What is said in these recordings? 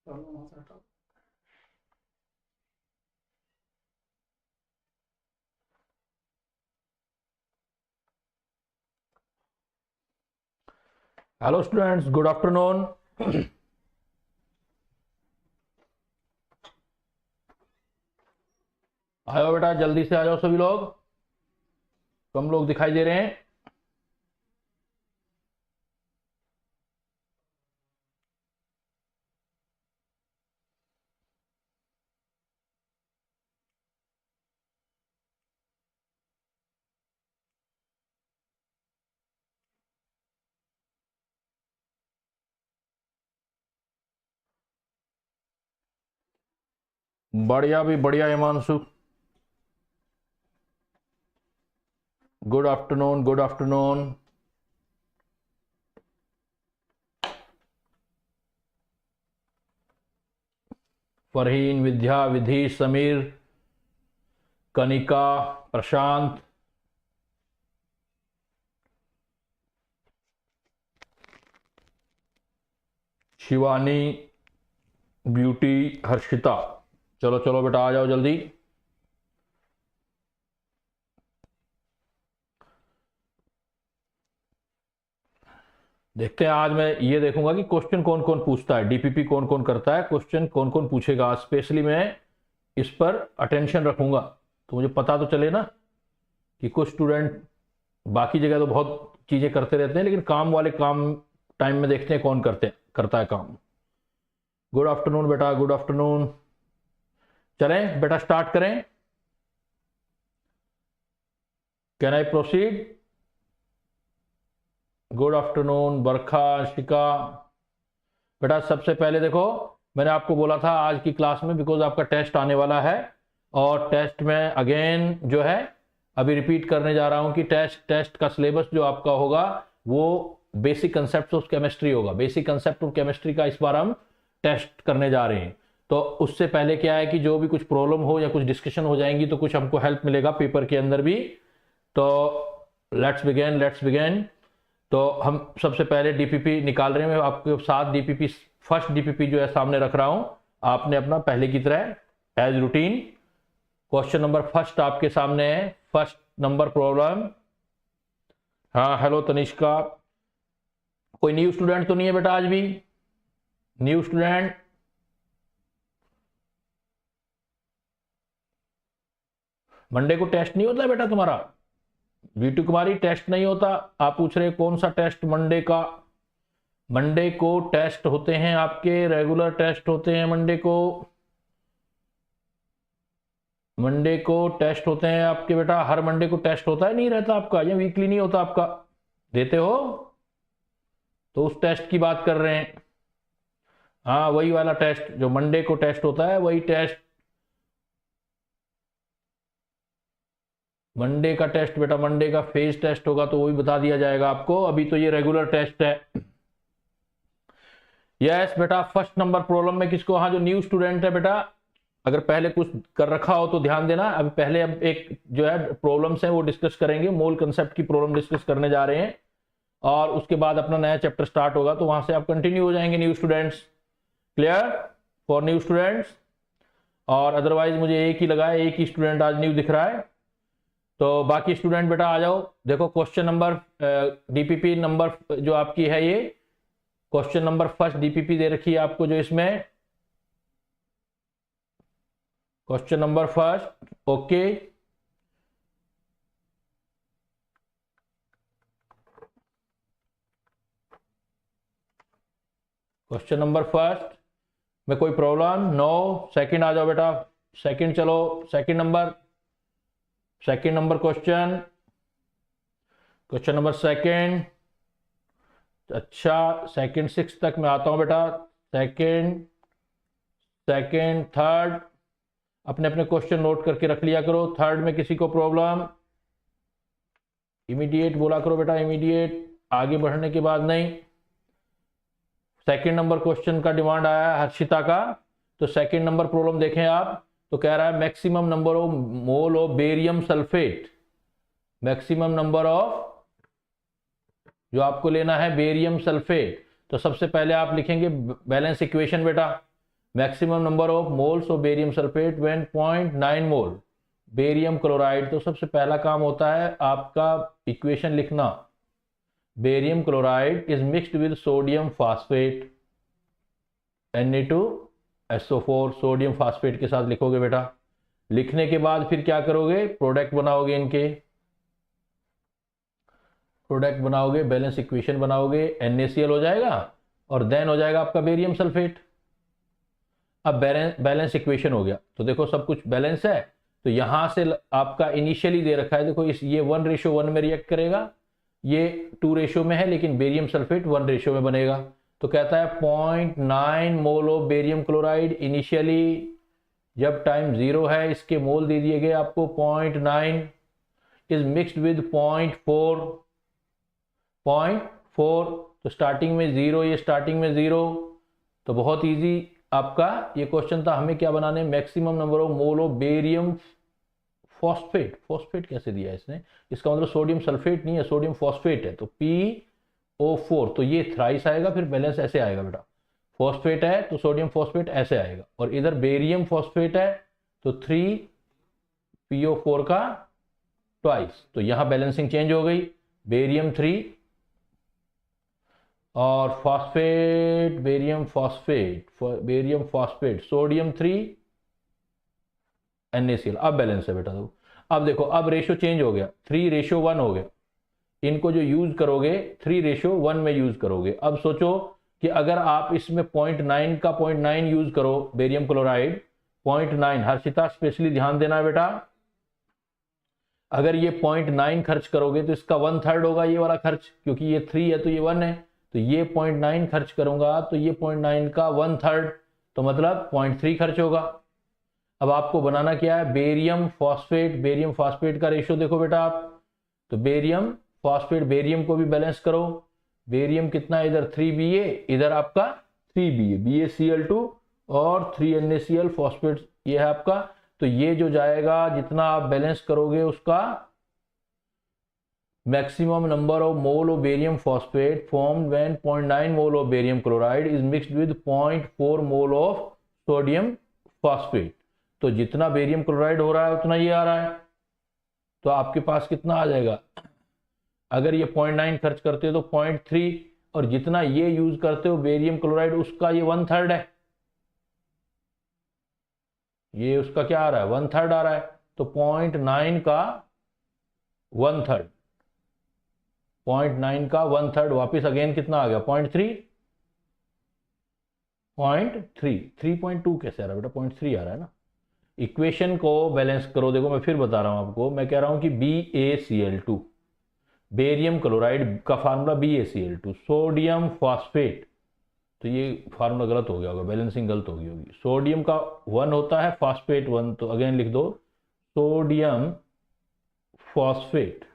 Hello students, good afternoon. आयो बेटा, जल्दी से आ जाओ सभी लोग। कम लोग दिखाई दे रहे हैं। बढ़िया भी बढ़िया Himanshu, good afternoon, good afternoon. Farheen, Vidya, Vidhi, Sameer, Kanika, Prashant, Shivani, Beauty, Harshita. चलो चलो बेटा, आ जाओ जल्दी। देखते हैं, आज मैं ये देखूंगा कि क्वेश्चन कौन कौन पूछता है, डीपीपी कौन कौन करता है, क्वेश्चन कौन कौन पूछेगा। स्पेशली मैं इस पर अटेंशन रखूंगा, तो मुझे पता तो चले ना कि कुछ स्टूडेंट बाकी जगह तो बहुत चीजें करते रहते हैं, लेकिन काम वाले काम टाइम में देखते हैं कौन करता है काम। गुड आफ्टरनून बेटा, गुड आफ्टरनून। चलें बेटा, स्टार्ट करें। Can I proceed? Good afternoon Barkha, Shika. बेटा सबसे पहले देखो, मैंने आपको बोला था आज की क्लास में, बिकॉज आपका टेस्ट आने वाला है, और टेस्ट में अगेन जो है अभी रिपीट करने जा रहा हूं कि टेस्ट का सिलेबस जो आपका होगा वो बेसिक कंसेप्ट ऑफ केमिस्ट्री होगा। बेसिक कंसेप्ट ऑफ केमिस्ट्री का इस बार हम टेस्ट करने जा रहे हैं। तो उससे पहले क्या है कि जो भी कुछ प्रॉब्लम हो या कुछ डिस्कशन हो जाएंगी तो कुछ हमको हेल्प मिलेगा पेपर के अंदर भी। तो लेट्स बिगिन, लेट्स बिगिन। तो हम सबसे पहले डीपीपी निकाल रहे हैं। मैं आपके साथ डीपीपी, फर्स्ट डीपीपी जो है सामने रख रहा हूं। आपने अपना पहले की तरह as routine question number first आपके सामने है। First number problem. हाँ, हेलो तनिष्का। कोई न्यू स्टूडेंट तो नहीं है बेटा आज भी? New student? मंडे को टेस्ट नहीं होता है बेटा तुम्हारा? ब्यूटी कुमारी, टेस्ट नहीं होता? आप पूछ रहे कौन सा टेस्ट? मंडे का। मंडे को टेस्ट होते हैं आपके, रेगुलर टेस्ट होते हैं मंडे को। मंडे को टेस्ट होते हैं आपके बेटा। हर मंडे को टेस्ट होता है, नहीं रहता आपका? या वीकली नहीं होता आपका? देते हो? तो उस टेस्ट की बात कर रहे हैं। हाँ, वही वाला टेस्ट जो मंडे को टेस्ट होता है, वही टेस्ट। मंडे का टेस्ट बेटा, मंडे का फेज टेस्ट होगा तो वो भी बता दिया जाएगा आपको। अभी तो ये रेगुलर टेस्ट है। यस बेटा, फर्स्ट नंबर प्रॉब्लम में किसको? हाँ, जो न्यू स्टूडेंट है बेटा, अगर पहले कुछ कर रखा हो तो ध्यान देना। अभी पहले अब एक जो है प्रॉब्लम्स हैं वो डिस्कस करेंगे। मोल कंसेप्ट की प्रॉब्लम डिस्कस करने जा रहे हैं, और उसके बाद अपना नया चैप्टर स्टार्ट होगा, तो वहां से आप कंटिन्यू हो जाएंगे new students. Clear for new students? और अदरवाइज मुझे एक ही लगा है, एक ही स्टूडेंट आज न्यू दिख रहा है। तो बाकी स्टूडेंट बेटा आ जाओ। देखो क्वेश्चन नंबर डीपीपी नंबर जो आपकी है, ये क्वेश्चन नंबर फर्स्ट डीपीपी दे रखी है आपको, जो इसमें question number first. Okay, question number first में कोई प्रॉब्लम? नो। सेकंड आ जाओ बेटा, सेकंड चलो। Second number, second number question, question number second. अच्छा, सेकंड सिक्स तक मैं आता हूं बेटा। सेकंड, सेकंड, थर्ड, अपने अपने क्वेश्चन नोट करके रख लिया करो। थर्ड में किसी को प्रॉब्लम? इमीडिएट बोला करो बेटा, इमीडिएट, आगे बढ़ने के बाद नहीं। सेकंड नंबर क्वेश्चन का डिमांड आया है हर्षिता का। तो सेकंड नंबर प्रॉब्लम देखें आप, तो कह रहा है maximum number of mole of barium sulphate. Maximum number of जो आपको लेना है बेरियम सल्फेट। तो सबसे पहले आप लिखेंगे बैलेंस इक्वेशन बेटा। Maximum number of moles of barium sulphate when 0.9 mole barium chloride. तो सबसे पहला काम होता है आपका इक्वेशन लिखना। Barium chloride is mixed with sodium phosphate Na2SO4, sodium phosphate के साथ लिखोगे बेटा। लिखने के बाद फिर क्या करोगे, प्रोडक्ट बनाओगे, इनके प्रोडक्ट बनाओगे, बैलेंस इक्वेशन बनाओगे, NaCl हो जाएगा और देन हो जाएगा आपका बेरियम सल्फेट। अब बैलेंस इक्वेशन हो गया, तो देखो सब कुछ बैलेंस है। तो यहां से आपका इनिशियली दे रखा है, देखो इस ये 1:1 में रिएक्ट करेगा, ये 2 रेशो में है, लेकिन बेरियम सल्फेट 1 रेशो में बनेगा। तो कहता है 0.9 mole of barium chloride initially, जब टाइम 0 है, इसके मोल दे दिए गए आपको 0.9 इज मिक्सड विद 0.4। तो स्टार्टिंग में 0, ये स्टार्टिंग में 0। तो बहुत इजी आपका ये क्वेश्चन था, हमें क्या बनाने, maximum number of mole of barium phosphate. Phosphate कैसे दिया है इसने, इसका मतलब सोडियम सल्फेट नहीं है, सोडियम फॉस्फेट है, तो PO4। तो ये थ्राइस आएगा, फिर बैलेंस ऐसे आएगा बेटा, फॉस्फेट है तो सोडियम फॉस्फेट ऐसे आएगा, और इधर बेरियम फॉस्फेट है तो 3PO4 का ट्वाइस। तो यहां बैलेंसिंग चेंज हो गई, बेरियम 3 और phosphate, barium phosphate sodium 3 NaCl। अब बैलेंस है बेटा। तो अब देखो, अब रेशो चेंज हो गया, 3:1 हो गया। इनको जो यूज करोगे 3:1 में यूज करोगे। अब सोचो कि अगर आप इसमें 0.9 का 0.9 यूज करो, बेरियम क्लोराइड 0.9, हर्षिता स्पेशली ध्यान देना बेटा, अगर ये 0.9 खर्च करोगे तो इसका 1/3 होगा ये वाला खर्च, क्योंकि ये 3 है तो ये 1 है, तो ये 0.9 खर्च करूंगा तो ये 0.9 का 1/3, तो मतलब 0.3 खर्च होगा। अब आपको बनाना क्या है, बेरियम फॉस्फेट। बेरियम फॉस्फेट का रेशियो देखो बेटा आप, तो बेरियम फॉस्फेट, बेरियम को भी बैलेंस करो। बेरियम कितना है, इधर 3Ba, इधर आपका 3Ba, BaCl2 और 3NaCl फॉस्फेट, ये है आपका। तो ये जो जाएगा, जितना आप बैलेंस करोगे उसका maximum number of mole of barium phosphate formed when 0.9 mole of barium chloride is mixed with 0.4 mole of sodium phosphate. तो जितना बेरियम क्लोराइड हो रहा है उतना ये आ रहा है, तो आपके पास कितना आ जाएगा, अगर ये 0.9 खर्च करते हो तो 0.3, और जितना ये यूज करते हो बेरियम क्लोराइड उसका ये 1/3 है, ये उसका क्या आ रहा है, 1/3 आ रहा है। तो 0.9 का 1/3, 0.9 का 1/3 वापिस अगेन कितना आ गया, 0.3, 3.2 कैसे आ रहा है बेटा, 0.3 आ रहा है ना। इक्वेशन को बैलेंस करो, देखो मैं फिर बता रहा हूं आपको, मैं कह रहा हूं कि BaCl2, बेरियम क्लोराइड का फार्मूला BaCl2, सोडियम फॉस्फेट, तो ये फार्मूला गलत हो गया होगा, बैलेंसिंग गलत हो गई होगी। सोडियम का 1 होता है, फॉस्फेट 1, तो अगेन लिख दो सोडियम फॉस्फेट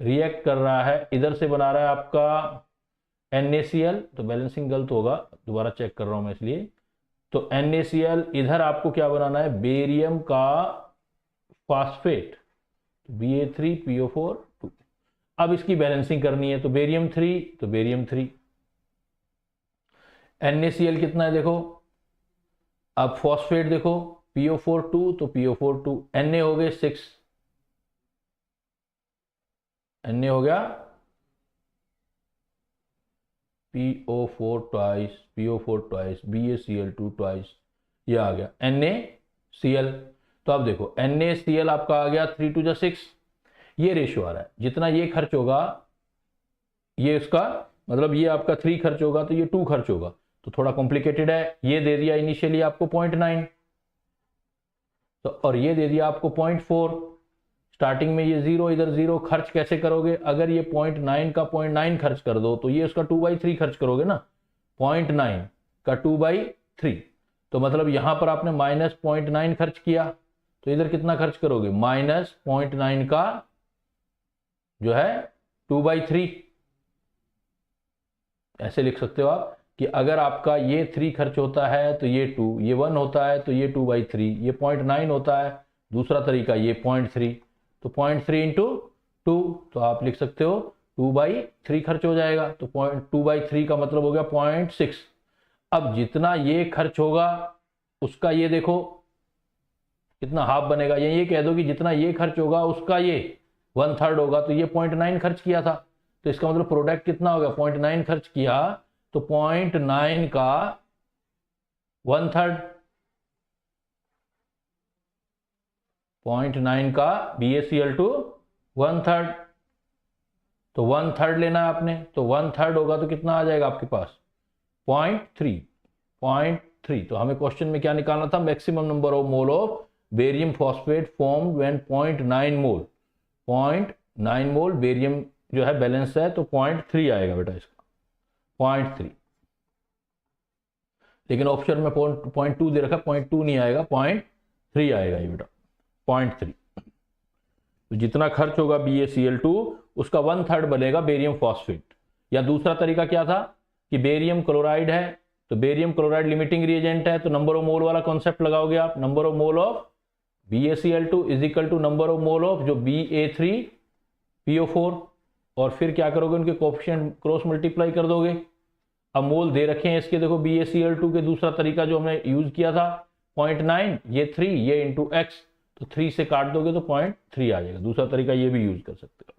रिएक्ट कर रहा है, इधर से बना रहा है आपका NaCl, तो बैलेंसिंग गलत होगा, दोबारा चेक कर रहा हूं मैं इसलिए। तो NaCl, इधर आपको क्या बनाना है, बेरियम का फॉस्फेट, Ba3PO4 2। अब इसकी बैलेंसिंग करनी है, तो बेरियम 3, तो बेरियम 3, NaCl कितना है देखो, अब फॉस्फेट देखो PO4 2, तो PO4 2, Na हो गए 6, Na हो गया PO4 twice, PO4 twice, BaCl2 twice, ये आ गया NaCl। तो अब देखो NaCl आपका आ गया 3 × 6, ये रेशियो आ रहा है, जितना ये खर्च होगा, ये इसका मतलब ये आपका 3 खर्च होगा तो ये 2 खर्च होगा, तो थोड़ा कॉम्प्लिकेटेड है। ये दे दिया इनिशियली आपको 0.9, तो और ये दे दिया आपको 0.4, स्टार्टिंग में ये 0, इधर 0, खर्च कैसे करोगे, अगर ये 0.9 का 0.9 खर्च कर दो तो ये उसका 2/3 खर्च करोगे ना, 0.9 का 2/3, तो मतलब यहां पर आपने -0.9 खर्च किया, तो इधर कितना खर्च करोगे, -0.9 का जो है 2/3। ऐसे लिख सकते हो आप कि अगर आपका ये 3 खर्च होता है तो ये 2, ये 1 होता है तो ये 2/3, ये 0.9 होता है, दूसरा तरीका ये 0.3, तो 0.3 × 2, तो आप लिख सकते हो 2/3 खर्च हो जाएगा, तो 2/3 का मतलब हो गया 0.6। अब जितना ये खर्च होगा उसका ये देखो कितना हाफ बनेगा, ये कह दो कि जितना ये खर्च होगा उसका ये 1/3 होगा, तो ये 0.9 खर्च किया था, तो इसका मतलब प्रोडक्ट कितना हो गया, 0.9 खर्च किया, तो 0.9 का 1/3, 0.9 का BaCl2 1/3, तो 1/3 लेना है आपने, तो 1/3 होगा तो कितना आ जाएगा आपके पास 0.3, तो हमें क्वेश्चन में क्या निकालना था, maximum number of mole of barium phosphate form when 0.9 mole, 0.9 mole barium जो है बैलेंस है, तो 0.3 आएगा बेटा इसका 0.3, लेकिन ऑप्शन में 0.2 दे रखा, 0.2 नहीं आएगा, 0.3 आएगा ये बेटा 0.3। तो जितना खर्च होगा BaCl2 उसका 1/3 बनेगा बेरियम फॉस्फेट। या दूसरा तरीका क्या था कि बेरियम क्लोराइड है, तो बेरियम क्लोराइड लिमिटिंग रिएजेंट है, तो नंबर ऑफ मोल वाला कॉन्सेप्ट लगाओगे आप, number of mole of BaCl2 is equal to number of mole of जो Ba3PO4, और फिर क्या करोगे उनके कोफिशिएंट क्रॉस मल्टीप्लाई कर दोगे। अब मोल दे रखे हैं इसके देखो BaCl2 के, दूसरा तरीका जो हमने यूज किया था 0.9, ये 3, ये इंटू x, तो 3 से काट दोगे तो 0.3 आ जाएगा। दूसरा तरीका ये भी यूज कर सकते हो।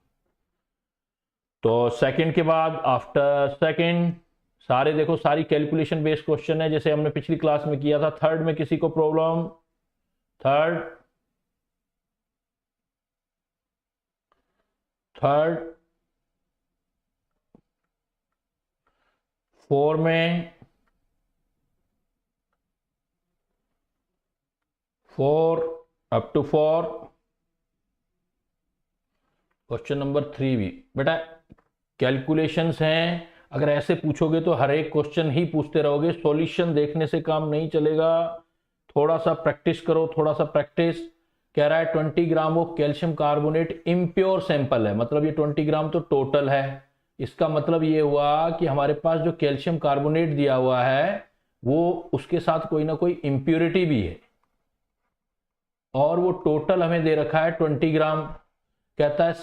तो सेकंड के बाद आफ्टर सेकंड सारे देखो सारी कैलकुलेशन बेस्ड क्वेश्चन है, जैसे हमने पिछली क्लास में किया था। थर्ड में किसी को प्रॉब्लम, थर्ड 4 में 4 अप टू 4, क्वेश्चन नंबर 3 भी बेटा कैलकुलेशंस हैं। अगर ऐसे पूछोगे तो हर एक क्वेश्चन ही पूछते रहोगे, सॉल्यूशन देखने से काम नहीं चलेगा, थोड़ा सा प्रैक्टिस करो, थोड़ा सा प्रैक्टिस। कह रहा है 20 gram of calcium carbonate impure sample है, मतलब ये 20 ग्राम तो टोटल है। इसका मतलब ये हुआ कि हमारे पास जो कैल्शियम कार्बोनेट दिया हुआ है वो उसके साथ कोई ना कोई इम्प्योरिटी भी है, और वो टोटल हमें दे रखा है 20 ग्राम। कहता है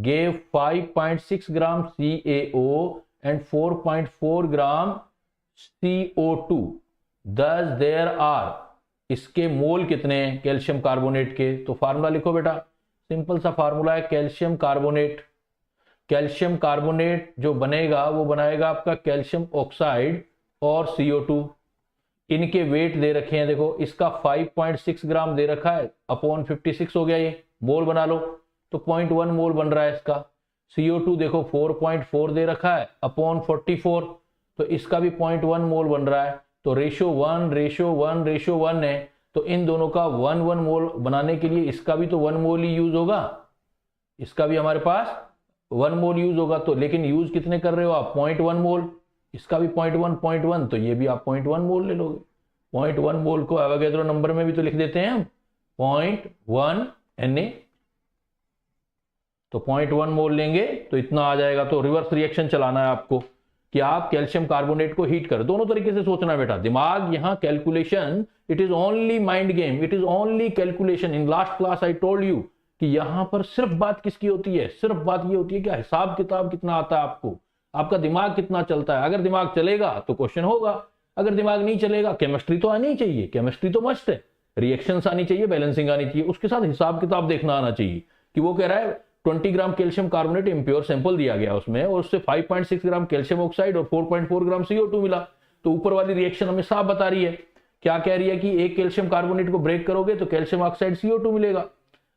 gave 5.6 gram CaO and 4.4 gram CO2, दस देयर आर, इसके मोल कितने हैं कैल्शियम कार्बोनेट के। तो फार्मूला लिखो बेटा, सिंपल सा फार्मूला है कैल्शियम कार्बोनेट। कैल्शियम कार्बोनेट जो बनेगा वो बनाएगा आपका कैल्शियम ऑक्साइड और CO2। इनके वेट दे रखे हैं देखो, इसका 5.6 ग्राम दे रखा है, अपॉन 56 हो गया, ये मोल बना लो, तो 0.1 मोल बन रहा है इसका। CO2 देखो 4.4 दे रखा है, अपॉन 44, तो इसका भी 0.1 मोल बन रहा है। तो रेशो 1:1:1 है, तो इन दोनों का 1:1 मोल बनाने के लिए इसका भी तो 1 मोल ही यूज होगा, इसका भी हमारे पास 1 मोल यूज होगा। तो लेकिन यूज कितने कर रहे हो आप, 0.1 मोल, इसका भी 0.1, तो ये भी आप 0.1 मोल ले लोगे। 0.1 मोल को एवोगैड्रो नंबर में भी तो लिख देते हैं हम, 0.1 Na, तो 0.1 मोल लेंगे तो इतना आ जाएगा। तो रिवर्स रिएक्शन चलाना है आपको कि आप कैल्शियम कार्बोनेट को हीट कर, दोनों तरीके से सोचना है बेटा। दिमाग यहां calculation, it is only mind game, it is only calculation. In last class I told you कि यहां पर सिर्फ बात किसकी होती है, सिर्फ बात ये होती है कि हिसाब किताब कितना आता है आपको, आपका दिमाग कितना चलता है। अगर दिमाग चलेगा तो क्वेश्चन होगा, अगर दिमाग नहीं चलेगा, केमिस्ट्री तो आनी चाहिए, केमिस्ट्री तो मस्ट है, रिएक्शंस आनी चाहिए, बैलेंसिंग आनी चाहिए, उसके साथ हिसाब किताब देखना आना चाहिए कि वो कह रहा है 20 ग्राम कैल्शियम कार्बोनेट इम्प्योर सैंपल दिया गया उसमें, और उससे 5.6 ग्राम कैल्शियम ऑक्साइड और 4.4 ग्राम CO2 मिला। तो ऊपर वाली रिएक्शन हमें साफ बता रही है, क्या कह रही है कि एक कैल्शियम कार्बोनेट को ब्रेक करोगे तो कैल्शियम ऑक्साइड CO2 मिलेगा।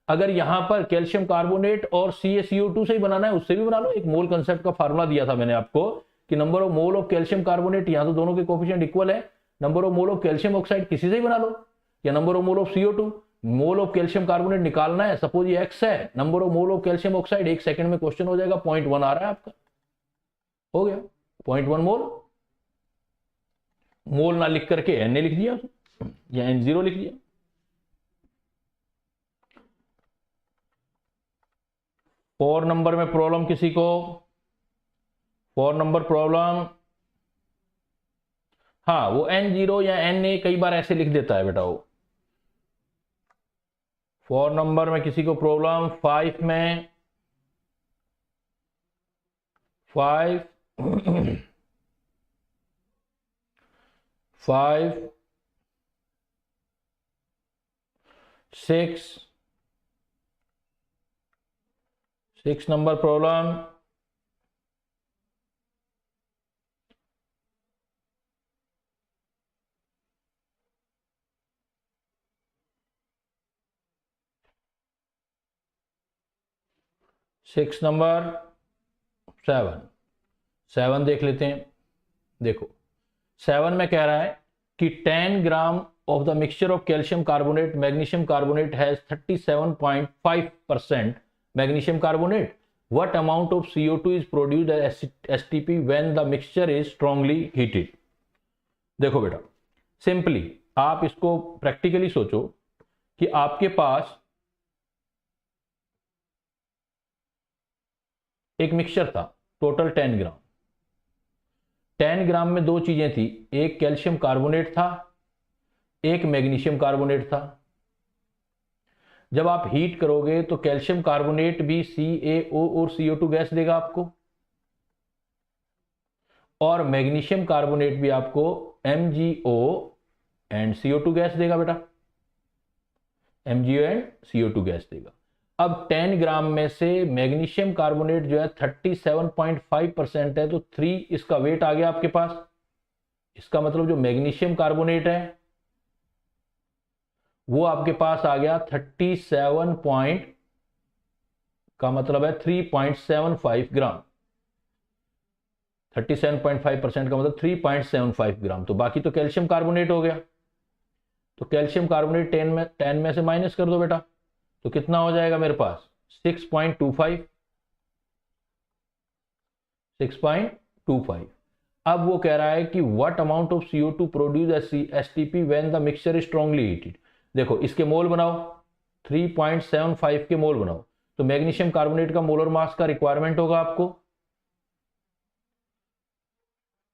अगर यहां पर कैल्शियम कार्बोनेट और CaCO2 से ही बनाना है, उससे भी बना लो। एक मोल कंसेप्ट का फार्मूला दिया था मैंने आपको कि number of mole of calcium carbonate, यहां तो दोनों के कोफिशिएंट इक्वल है, number of mole of calcium oxide किसी से ही बना लो, या number of mole of CO2। Mole of calcium carbonate निकालना है, सपोज ये x है, number of mole of calcium oxide, एक सेकंड में क्वेश्चन हो जाएगा, 0.1 आ रहा है आपका, हो गया 0.1 मोल। मोल ना लिख करके Na लिख दिया या N0 लिख दिया। 4 नंबर में प्रॉब्लम किसी को, 4 नंबर प्रॉब्लम, हाँ वो N0 या Na कई बार ऐसे लिख देता है बेटा वो। 4 नंबर में किसी को प्रॉब्लम, 5 में 5 5 6 नंबर प्रॉब्लम। सिक्स नंबर 7 देख लेते हैं। देखो 7 में कह रहा है कि 10 ग्राम of the mixture of calcium carbonate magnesium carbonate has 37.5% magnesium carbonate. What amount of CO2 is produced as STP when the mixture is strongly heated? देखो बेटा, सिंपली आप इसको प्रैक्टिकली सोचो कि आपके पास एक मिक्सचर था, टोटल 10 ग्राम। 10 ग्राम में दो चीजें थी, एक कैल्शियम कार्बोनेट था, एक मैग्नीशियम कार्बोनेट था। जब आप हीट करोगे तो कैल्शियम कार्बोनेट भी CaO और CO2 गैस देगा आपको, और मैग्नीशियम कार्बोनेट भी आपको MgO एंड CO2 गैस देगा बेटा, MgO एंड CO2 गैस देगा। अब 10 ग्राम में से मैग्नीशियम कार्बोनेट जो है 37.5% है, तो 3 इसका वेट आ गया आपके पास। इसका मतलब जो मैग्नीशियम कार्बोनेट है वो आपके पास आ गया 37 पॉइंट का मतलब है 3.75 ग्राम। 37.5% का मतलब 3.75 ग्राम। तो बाकी तो कैल्शियम कार्बोनेट हो गया, तो कैल्शियम कार्बोनेट 10 में से माइनस कर दो बेटा, तो कितना हो जाएगा मेरे पास 6.25। अब वो कह रहा है कि what amount of CO2 produce STP when the mixture is strongly heated. देखो इसके मोल बनाओ, 3.75 के मोल बनाओ। तो मैग्नीशियम कार्बोनेट का मोलर मास का रिक्वायरमेंट होगा आपको,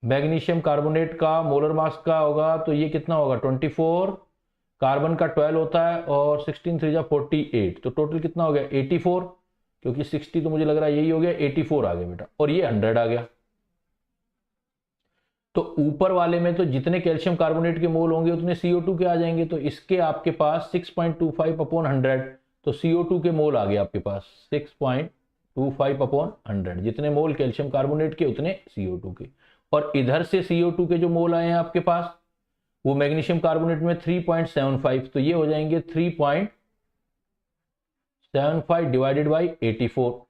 मैग्नीशियम कार्बोनेट का मोलर मास का होगा तो ये कितना होगा 24, कार्बन का 12 होता है और 16 3 48, तो टोटल कितना हो गया 84, क्योंकि 60 तो मुझे लग रहा है यही हो गया, 84 आ गया बेटा, और ये 100 आ गया। तो ऊपर वाले में तो जितने कैल्शियम कार्बोनेट के मोल होंगे उतने CO2 के आ जाएंगे, तो इसके आपके पास 6.25 अपॉन 100, तो CO2 के मोल आ गए आपके पास 6.25 अपॉन 100, जितने मोल कैल्शियम कार्बोनेट के उतने CO2 के। और इधर से CO2 के जो मोल आए हैं आपके पास वो मैग्नीशियम कार्बोनेट में 3.75, तो ये हो जाएंगे 3.75 डिवाइडेड बाई 84,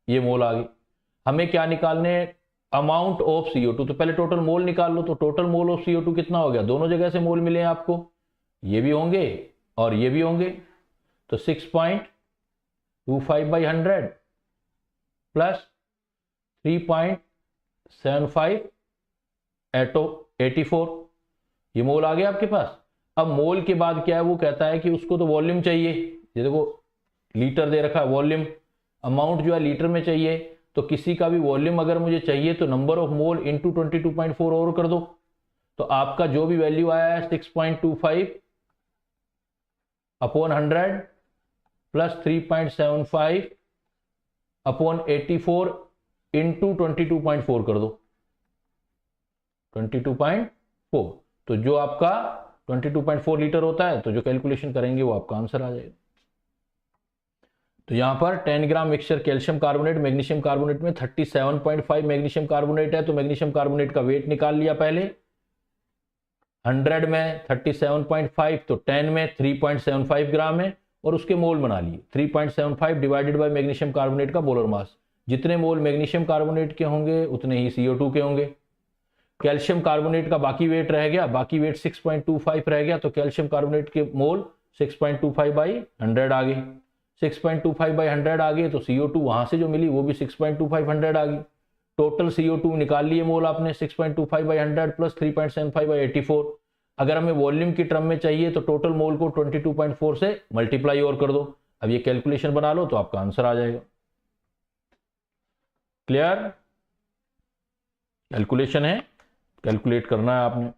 ये मोल आ गए। हमें क्या निकालने, अमाउंट ऑफ CO2। तो पहले टोटल मोल निकाल लो, तो टोटल मोल ऑफ CO2 कितना हो गया, दोनों जगह से मोल मिले हैं आपको, ये भी होंगे और ये भी होंगे, तो 6.25 बाई 100 प्लस 3.75 84, ये मोल आ गया आपके पास। अब मोल के बाद क्या है, वो कहता है कि उसको तो वॉल्यूम चाहिए, ये देखो लीटर दे रखा है, वॉल्यूम अमाउंट जो है लीटर में चाहिए, तो किसी का भी वॉल्यूम अगर मुझे चाहिए तो नंबर ऑफ मोल इंटू 22.4 और कर दो, तो आपका जो भी वैल्यू आया है 6.25 अपॉन 100 प्लस 3.75 अपॉन 84 इंटू 22.4 कर दो, 22.4, तो जो आपका 22.4 लीटर होता है, तो जो कैलकुलेशन करेंगे वो आपका आंसर आ जाएगा। तो यहां पर 10 gram mixture calcium carbonate magnesium carbonate में 37.5 मैग्नीशियम कार्बोनेट है, तो मैग्नीशियम कार्बोनेट का वेट निकाल लिया पहले, 100 में 37.5, तो 10 में 3.75 ग्राम है, और उसके मोल बना लिए 3.75 डिवाइडेड बाय मैग्नीशियम कार्बोनेट का मोलर मास। जितने मोल मैग्नीशियम कार्बोनेट के होंगे उतने ही CO2 के होंगे। कैल्शियम कार्बोनेट का बाकी वेट रह गया, बाकी वेट 6.25 रह गया, तो कैल्शियम कार्बोनेट के मोल 6.25 बाई 100 आ गए, 6.25 बाई 100 आ गए, तो CO2 वहां से जो मिली वो भी 6.25 100 आ गई। टोटल CO2 निकाल लिए मोल आपने 6.25 बाई 100 प्लस 3.75 बाई 84। अगर हमें वॉल्यूम की टर्म में चाहिए तो टोटल मोल को 22.4 से मल्टीप्लाई और कर दो। अब ये कैलकुलेशन बना लो तो आपका आंसर आ जाएगा। क्लियर? कैलकुलेशन है, कैलकुलेट करना है आपने।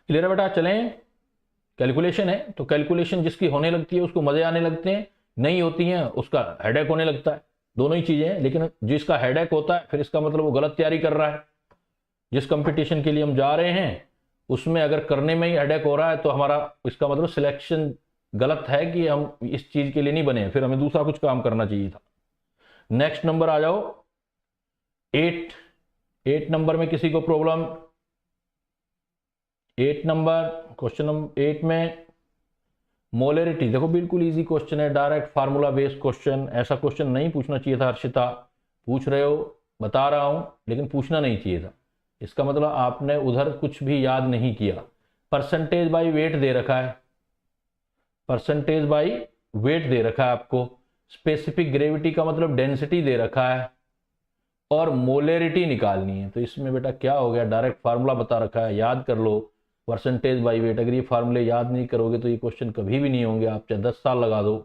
क्लियर है बेटा? चलें, कैलकुलेशन है तो कैलकुलेशन जिसकी होने लगती है उसको मजे आने लगते हैं, नहीं होती हैं उसका हेडेक होने लगता है। दोनों ही चीजें हैं, लेकिन जिसका हेडेक होता है फिर इसका मतलब वो गलत तैयारी कर रहा है। जिस कंपटीशन के लिए हम जा रहे हैं उसमें अगर करने में ही हेडेक हो रहा है तो हमारा इसका मतलब सिलेक्शन गलत है कि हम इस चीज के लिए नहीं बने, फिर हमें दूसरा कुछ काम करना चाहिए था। नेक्स्ट नंबर आ जाओ 8 नंबर में किसी को प्रॉब्लम? 8 नंबर, क्वेश्चन नंबर 8 में मोलरिटी, देखो बिल्कुल इजी क्वेश्चन है, डायरेक्ट फार्मूला बेस्ड क्वेश्चन। ऐसा क्वेश्चन नहीं पूछना चाहिए था हर्षिता, पूछ रहे हो बता रहा हूं, लेकिन पूछना नहीं चाहिए था। इसका मतलब आपने उधर कुछ भी याद नहीं किया। परसेंटेज बाई वेट दे रखा है, परसेंटेज बाई वेट दे रखा है आपको। स्पेसिफिक ग्रेविटी का मतलब डेंसिटी दे रखा है, और मोलरिटी निकालनी है। तो इसमें बेटा क्या हो गया, डायरेक्ट फार्मूला बता रखा है, याद कर लो परसेंटेज बाई वेट। अगर ये फार्मूले याद नहीं करोगे तो ये क्वेश्चन कभी भी नहीं होंगे, आप चाहे 10 साल लगा दो।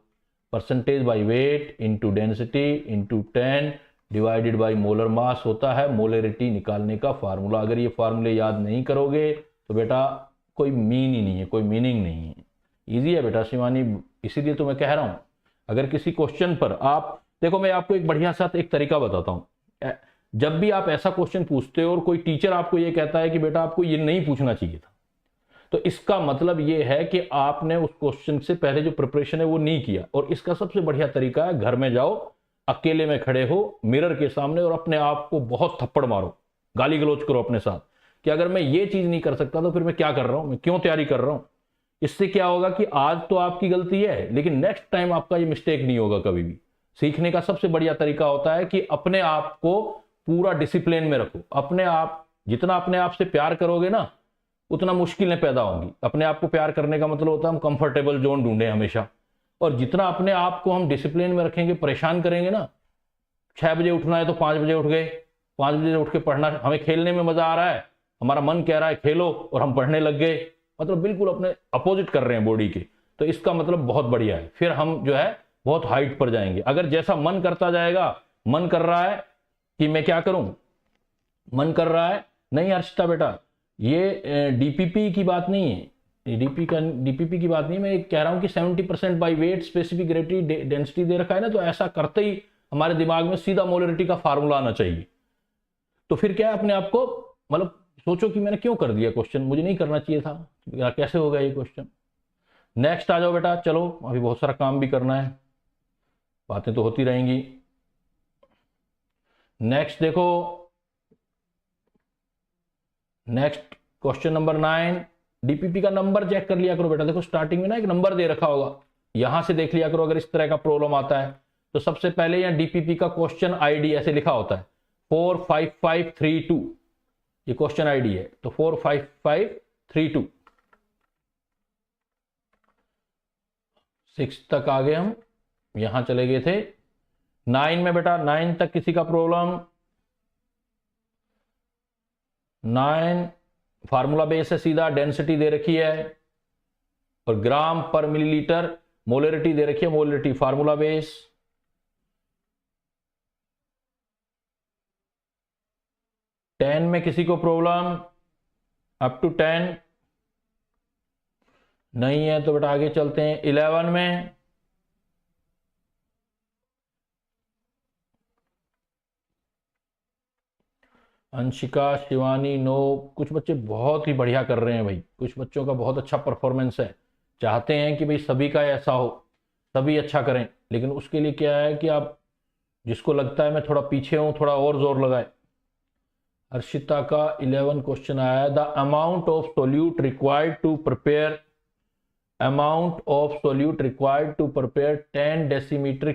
Percentage by weight into density into 10 divided by molar mass होता है मोलरिटी निकालने का फार्मूला। अगर ये फार्मूले याद नहीं करोगे तो बेटा कोई मीन ही नहीं है, कोई मीनिंग नहीं है। ईजी है बेटा शिवानी, इसीलिए तो मैं कह रहा हूं अगर किसी क्वेश्चन पर आप देखो, मैं आपको एक बढ़िया सा एक तरीका बताता हूं। जब भी आप ऐसा क्वेश्चन पूछते हो और कोई टीचर आपको ये कहता है कि बेटा आपको ये नहीं पूछना चाहिए था, तो इसका मतलब ये है कि आपने उस क्वेश्चन से पहले जो प्रिपरेशन है वो नहीं किया। और इसका सबसे बढ़िया तरीका है, घर में जाओ, अकेले में खड़े हो मिरर के सामने और अपने आप को बहुत थप्पड़ मारो, गाली गलौज करो अपने साथ कि अगर मैं ये चीज नहीं कर सकता तो फिर मैं क्या कर रहा हूं, मैं क्यों तैयारी कर रहा हूं। इससे क्या होगा कि आज तो आपकी गलती है, लेकिन नेक्स्ट टाइम आपका ये मिस्टेक नहीं होगा कभी भी। सीखने का सबसे बढ़िया तरीका होता है कि अपने आप को पूरा डिसिप्लिन में रखो। अपने आप, जितना अपने आप से प्यार करोगे ना उतना मुश्किलें पैदा होंगी। अपने आप को प्यार करने का मतलब होता है हम कंफर्टेबल जोन ढूंढें हमेशा, और जितना अपने आप को हम डिसिप्लिन में रखेंगे, परेशान करेंगे ना, 6 बजे उठना है तो 5 बजे उठ गए, 5 बजे उठ के पढ़ना, हमें खेलने में मजा आ रहा है, हमारा मन कह रहा है खेलो, और हम पढ़ने लग गए, मतलब बिल्कुल अपने अपोजिट कर रहे हैं बॉडी के। तो इसका मतलब बहुत बढ़िया है, फिर हम जो है बहुत हाइट पर जाएंगे। अगर जैसा मन करता जाएगा, मन कर रहा है कि मैं क्या करूं, मन कर रहा है, नहीं हर्षिता बेटा ये डीपीपी की बात नहीं है, डीपीपी की बात नहीं, मैं कह रहा हूं कि 70% by weight specific gravity density दे रखा है ना, तो ऐसा करते ही हमारे दिमाग में सीधा मोलरिटी का फार्मूला आना चाहिए। तो फिर क्या है, अपने आप को मतलब सोचो कि मैंने क्यों कर दिया क्वेश्चन, मुझे नहीं करना चाहिए था, कैसे हो गया ये क्वेश्चन। नेक्स्ट आ जाओ बेटा, चलो अभी बहुत सारा काम भी करना है, बातें तो होती रहेंगी। नेक्स्ट देखो, नेक्स्ट क्वेश्चन नंबर 9, डीपीपी का नंबर चेक कर लिया करो बेटा। देखो स्टार्टिंग में ना एक नंबर दे रखा होगा, यहां से देख लिया करो अगर इस तरह का प्रॉब्लम आता है तो सबसे पहले यहाँ डीपीपी का क्वेश्चन आईडी ऐसे लिखा होता है 45532, ये क्वेश्चन आईडी है, तो 45532। 6 तक आ गए हम, यहां चले गए थे 9 में बेटा। 9 तक किसी का प्रॉब्लम? 9 फार्मूला बेस है सीधा, डेंसिटी दे रखी है और ग्राम पर मिलीलीटर, मोलरिटी दे रखी है, मोलरिटी फार्मूला बेस। टेन में किसी को प्रॉब्लम? अप टू 10 नहीं है तो बेटा आगे चलते हैं। 11 में, अंशिका, शिवानी, नो। कुछ बच्चे बहुत ही बढ़िया कर रहे हैं भाई, कुछ बच्चों का बहुत अच्छा परफॉर्मेंस है, चाहते हैं कि भाई सभी का ऐसा हो, सभी अच्छा करें, लेकिन उसके लिए क्या है कि आप जिसको लगता है मैं थोड़ा पीछे हूं थोड़ा और जोर लगाए। हर्षिता का 11 क्वेश्चन आया, the amount of solute required to prepare, amount of solute required to prepare 10 decimetre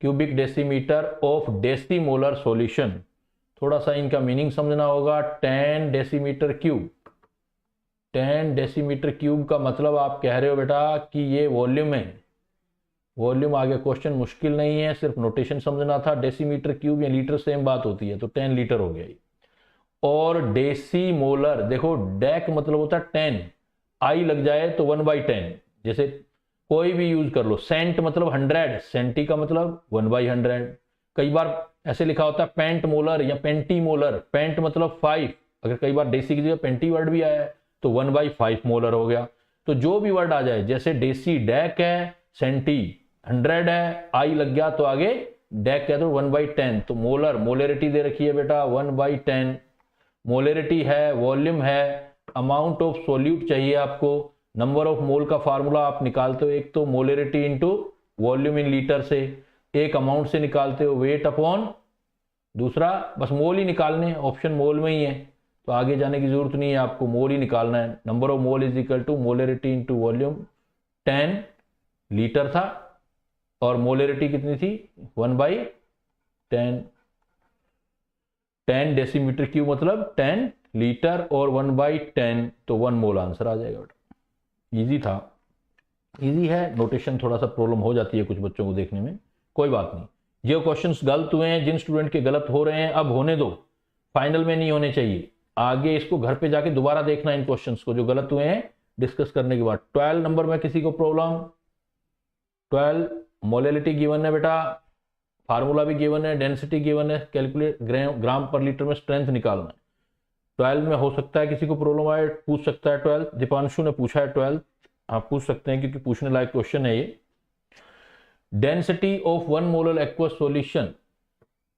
cubic decimetre of decimolar solution. थोड़ा सा इनका मीनिंग समझना होगा। 10 डेसीमीटर क्यूब, 10 डेसीमीटर क्यूब का मतलब आप कह रहे हो बेटा कि ये वॉल्यूम है, वॉल्यूम। आगे क्वेश्चन मुश्किल नहीं है, सिर्फ नोटेशन समझना था। डेसीमीटर क्यूब या लीटर सेम बात होती है, तो 10 लीटर हो गया। और डेसीमोलर, देखो डेक मतलब होता है 10, आई लग जाए तो 1/10, जैसे कोई भी यूज कर लो। सेंट मतलब 100, सेंटी का मतलब 1/100। कई बार ऐसे लिखा होता है पेंट मोलर या पेंटी मोलर, पेंट मतलब 5, अगर कई बार डेसी की जगह पेंटी वर्ड भी आया है तो 1/5 मोलर हो गया। तो जो भी वर्ड आ जाए, जैसे डेसी डेक है, सेंटी 100 है, आई लग गया तो आगे डेक कह दो 1/10, तो मोलर मोलरिटी दे रखी है बेटा 1/10 मोलरिटी है, वॉल्यूम है, अमाउंट ऑफ सोल्यूट चाहिए आपको, नंबर ऑफ मोल का फार्मूला आप निकालते हो, एक तो molarity into volume in litre से, एक अमाउंट से निकालते हो वेट अपॉन दूसरा, बस मोल ही निकालने हैं, ऑप्शन मोल में ही है तो आगे जाने की जरूरत नहीं है, आपको मोल ही निकालना है। Number of mole is equal to molarity into volume, 10 litre था और मोलरिटी कितनी थी 1/10, 10 डेसीमीटर क्यूब मतलब 10 लीटर और 1/10 तो 1 मोल आंसर आ जाएगा बेटा। इजी था, इजी है, नोटेशन थोड़ा सा प्रॉब्लम हो जाती है कुछ बच्चों को देखने में, कोई बात नहीं। जो क्वेश्चंस गलत हुए हैं, जिन स्टूडेंट के गलत हो रहे हैं अब होने दो, फाइनल में नहीं होने चाहिए, आगे इसको घर पे जाके दोबारा देखना इन क्वेश्चंस को जो गलत हुए हैं डिस्कस करने के बाद। 12 नंबर में किसी को प्रॉब्लम, 12 मोलरिटी गिवन है बेटा, फार्मूला भी गिवन है, डेंसिटी गिवन है, कैलकुलेट ग्राम पर लीटर में स्ट्रेंथ निकालना है। 12 में हो सकता है किसी को प्रॉब्लम आए, पूछ सकता है 12, दीपांशु ने पूछा है 12, आप पूछ सकते हैं क्योंकि पूछने लायक क्वेश्चन है ये। Density of 1 molar aqueous solution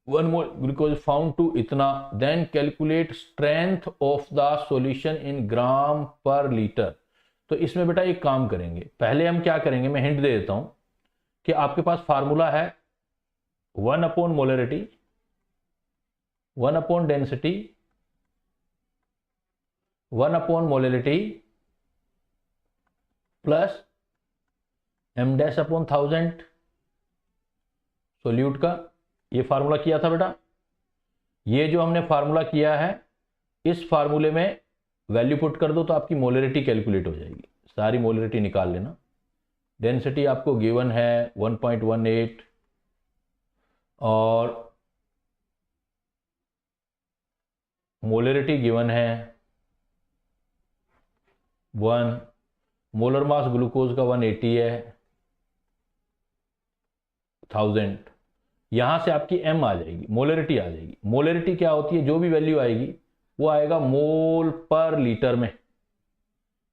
1 mole glucose found to इतना, then calculate strength of the solution in gram per litre. तो इसमें बेटा एक काम करेंगे, पहले हम क्या करेंगे, मैं हिंट दे देता हूं कि आपके पास फार्मूला है 1 upon molarity, 1 upon density, 1 upon molarity plus m dash upon 1000 solute का, ये फार्मूला किया था बेटा। ये जो हमने फार्मूला किया है इस फार्मूले में वैल्यू पुट कर दो तो आपकी मोलरिटी कैलकुलेट हो जाएगी, सारी मोलरिटी निकाल लेना। डेंसिटी आपको गिवन है 1.18 और मोलरिटी गिवन है 1, मोलर मास ग्लूकोज का 180 है 1000, यहां से आपकी m आ जाएगी, मोलरिटी आ जाएगी। मोलरिटी क्या होती है, जो भी वैल्यू आएगी वो आएगा मोल पर लीटर में,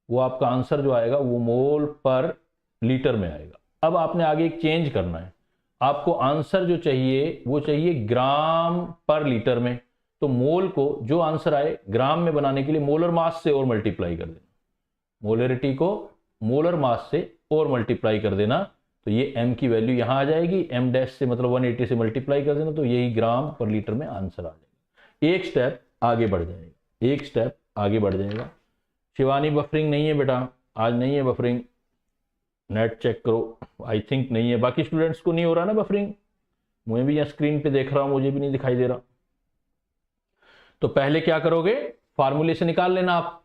वो आपका आंसर जो आएगा वो मोल पर लीटर में आएगा। अब आपने आगे एक चेंज करना है, आपको आंसर जो चाहिए वो चाहिए ग्राम पर लीटर में, तो मोल को जो आंसर आए ग्राम में बनाने के लिए मोलर मास से और मल्टीप्लाई कर देना, मोलरिटी को मोलर मास से और मल्टीप्लाई कर देना, तो ये m की वैल्यू यहां आ जाएगी, m डैश से मतलब 180 से मल्टीप्लाई कर देना तो यही ग्राम पर लीटर में आंसर आ जाएगा। एक स्टेप आगे बढ़ जाएगा, एक स्टेप आगे बढ़ जाएगा। शिवानी बफरिंग नहीं है बेटा, आज नहीं है बफरिंग, नेट चेक करो, आई थिंक नहीं है, बाकी स्टूडेंट्स को नहीं हो रहा ना बफरिंग, मुझे भी यहाँ स्क्रीन पे देख रहा हूं, मुझे भी नहीं दिखाई दे रहा। तो पहले क्या करोगे, फार्मूले से निकाल लेना, आप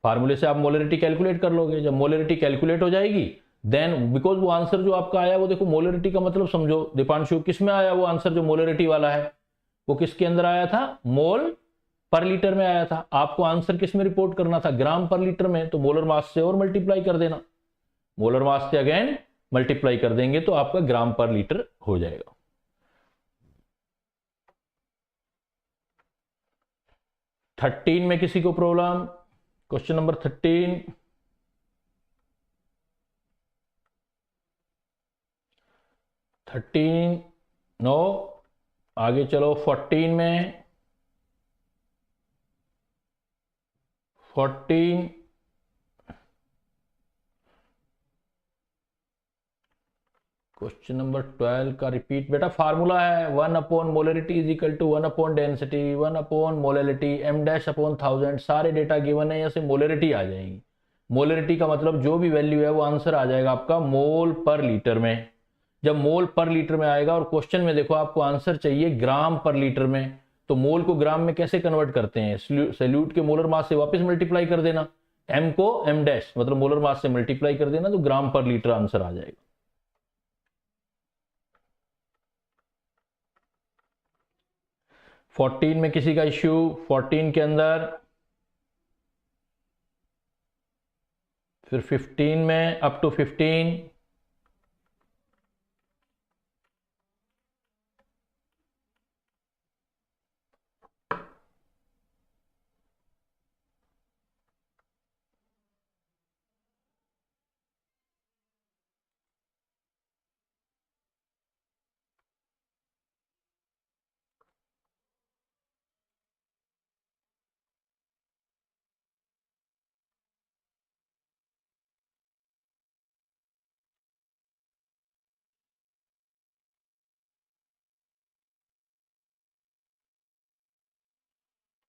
फार्मूले से आप मोलरिटी कैलकुलेट कर लोगे, जब मोलरिटी कैलकुलेट हो जाएगी देन बिकॉज वो आंसर जो आपका आया वो देखो मोलरिटी का मतलब समझो दीपांशु किस में आया, वो आंसर जो मोलरिटी वाला है वो किसके अंदर आया था, मोल पर लीटर में आया था। आपको आंसर किस में रिपोर्ट करना था, ग्राम पर लीटर में, तो मोलर मास से और मल्टीप्लाई कर देना, मोलर मास से अगेन मल्टीप्लाई कर देंगे तो आपका ग्राम पर लीटर हो जाएगा। थर्टीन में किसी को प्रॉब्लम, क्वेश्चन नंबर 13, नो, आगे चलो 14 में, 14 क्वेश्चन नंबर 12 का रिपीट बेटा, फार्मूला है 1 upon molarity is equal to 1 upon density 1 upon molarity m dash upon 1000, सारे डेटा गिवन है, यहाँ से मोलरिटी आ जाएगी, मोलरिटी का मतलब जो भी वैल्यू है वो आंसर आ जाएगा आपका मोल पर लीटर में। जब मोल पर लीटर में आएगा और क्वेश्चन में देखो आपको आंसर चाहिए ग्राम पर लीटर में, तो मोल को ग्राम में कैसे कन्वर्ट करते हैं, सॉल्यूट के मोलर मास से वापस मल्टीप्लाई कर देना, m को m डैश मतलब मोलर मास से मल्टीप्लाई कर देना तो ग्राम पर लीटर आंसर आ जाएगा। 14 में किसी का इश्यू, 14 के अंदर, फिर 15 में अप टू 15,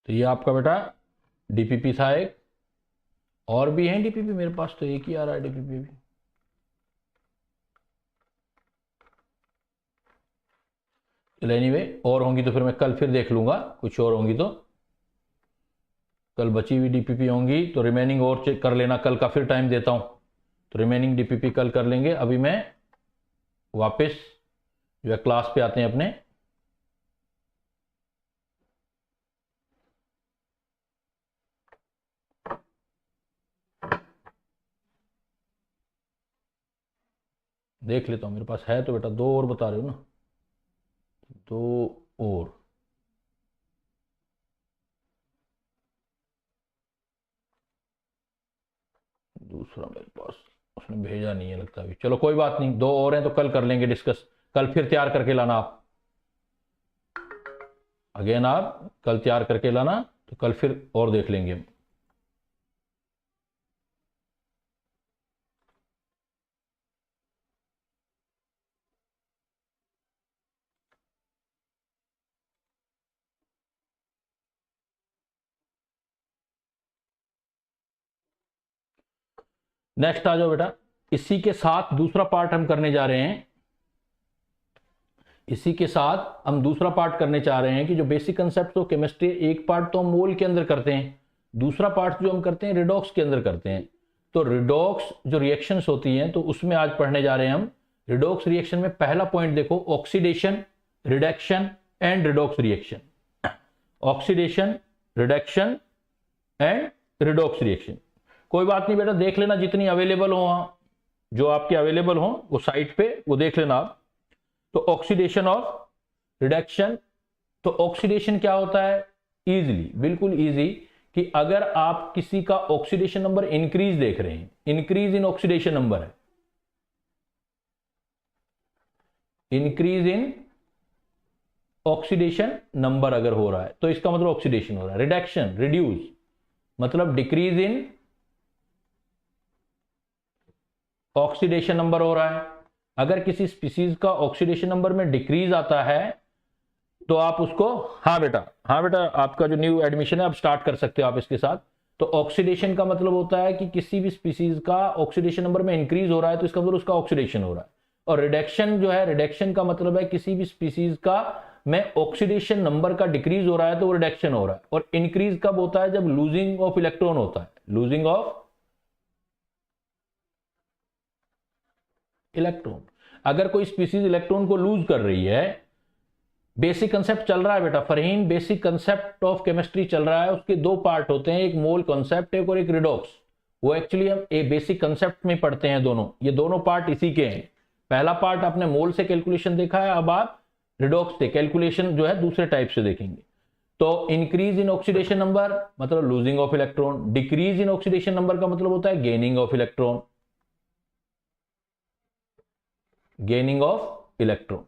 तो ये आपका बेटा डीपीपी था एक, और भी है डीपीपी, मेरे पास तो एक ही आ रहा है डीपीपी भी। चलो एनीवे, और होंगी तो फिर मैं कल फिर देख लूंगा, कुछ और होंगी तो कल बची हुई डीपीपी होंगी तो रिमेनिंग और चेक कर लेना, कल का फिर टाइम देता हूं, तो रिमेनिंग डीपीपी कल कर लेंगे। अभी मैं वापस जो है क्लास पे आते हैं अपने। देख लेता हूं, मेरे पास है तो बेटा, दो और बता रहे हो ना, दो और। दूसरा मेरे पास उसने भेजा नहीं है लगता अभी, चलो कोई बात नहीं, दो और हैं तो कल कर लेंगे डिस्कस। कल फिर तैयार करके लाना आप, अगेन आप कल तैयार करके लाना, तो कल फिर और देख लेंगे हम। नेक्स्ट आ जाओ बेटा, इसी के साथ दूसरा पार्ट हम करने जा रहे हैं। इसी के साथ हम दूसरा पार्ट करने चाह रहे हैं कि जो बेसिक कंसेप्ट ऑफ केमिस्ट्री, एक पार्ट तो हम मोल के अंदर करते हैं, दूसरा पार्ट जो हम करते हैं रिडॉक्स के अंदर करते हैं। तो रिडॉक्स जो रिएक्शंस होती हैं तो उसमें आज पढ़ने जा रहे हैं हम। रिडॉक्स रिएक्शन में पहला पॉइंट देखो, oxidation, reduction and redox reaction. Oxidation, reduction and redox reaction. कोई बात नहीं बेटा, देख लेना जितनी अवेलेबल हो, वहां जो आपके अवेलेबल हो वो साइट पे वो देख लेना आप। तो ऑक्सीडेशन ऑफ रिडक्शन, तो ऑक्सीडेशन क्या होता है, इजीली, बिल्कुल इजी, कि अगर आप किसी का ऑक्सीडेशन नंबर इंक्रीज देख रहे हैं, इंक्रीज इन ऑक्सीडेशन नंबर है, इंक्रीज इन ऑक्सीडेशन नंबर अगर हो रहा है तो इसका मतलब ऑक्सीडेशन हो रहा है। रिडक्शन, रिड्यूस, मतलब डिक्रीज इन ऑक्सीडेशन नंबर हो रहा है। अगर किसी स्पीसीज का ऑक्सीडेशन नंबर में डिक्रीज आता है तो आप उसको, हाँ बेटा, हाँ बेटा, आपका जो न्यू एडमिशन है आप स्टार्ट कर सकते हो आप इसके साथ। तो ऑक्सीडेशन का मतलब होता है कि किसी भी स्पीसीज का ऑक्सीडेशन नंबर में इंक्रीज हो रहा है तो इसका मतलब उसका ऑक्सीडेशन हो रहा है। और रिडक्शन जो है, रिडक्शन का मतलब है किसी भी स्पीसीज का में ऑक्सीडेशन नंबर का डिक्रीज हो रहा है तो वो रिडक्शन हो रहा है। और इंक्रीज कब होता है, जब लूजिंग ऑफ इलेक्ट्रॉन होता है, लूजिंग ऑफ इलेक्ट्रॉन। अगर कोई स्पीसीज इलेक्ट्रॉन को लूज कर रही है, बेसिक कंसेप्ट चल रहा है बेटा Farheen, basic concept of chemistry चल रहा है, उसके दो पार्ट होते हैं, एक मोल कंसेप्ट है और एक रिडॉक्स। वो एक्चुअली हम एक बेसिक कंसेप्ट में पढ़ते हैं दोनों, ये दोनों पार्ट इसी के हैं। पहला पार्ट आपने मोल से कैलकुलेशन देखा है, अब आप रिडॉक्स से कैलकुलेशन जो है दूसरे टाइप से देखेंगे। तो इंक्रीज इन ऑक्सीडेशन नंबर मतलब losing of electron, decrease in oxidation number का मतलब होता है gaining of electron, gaining of electron.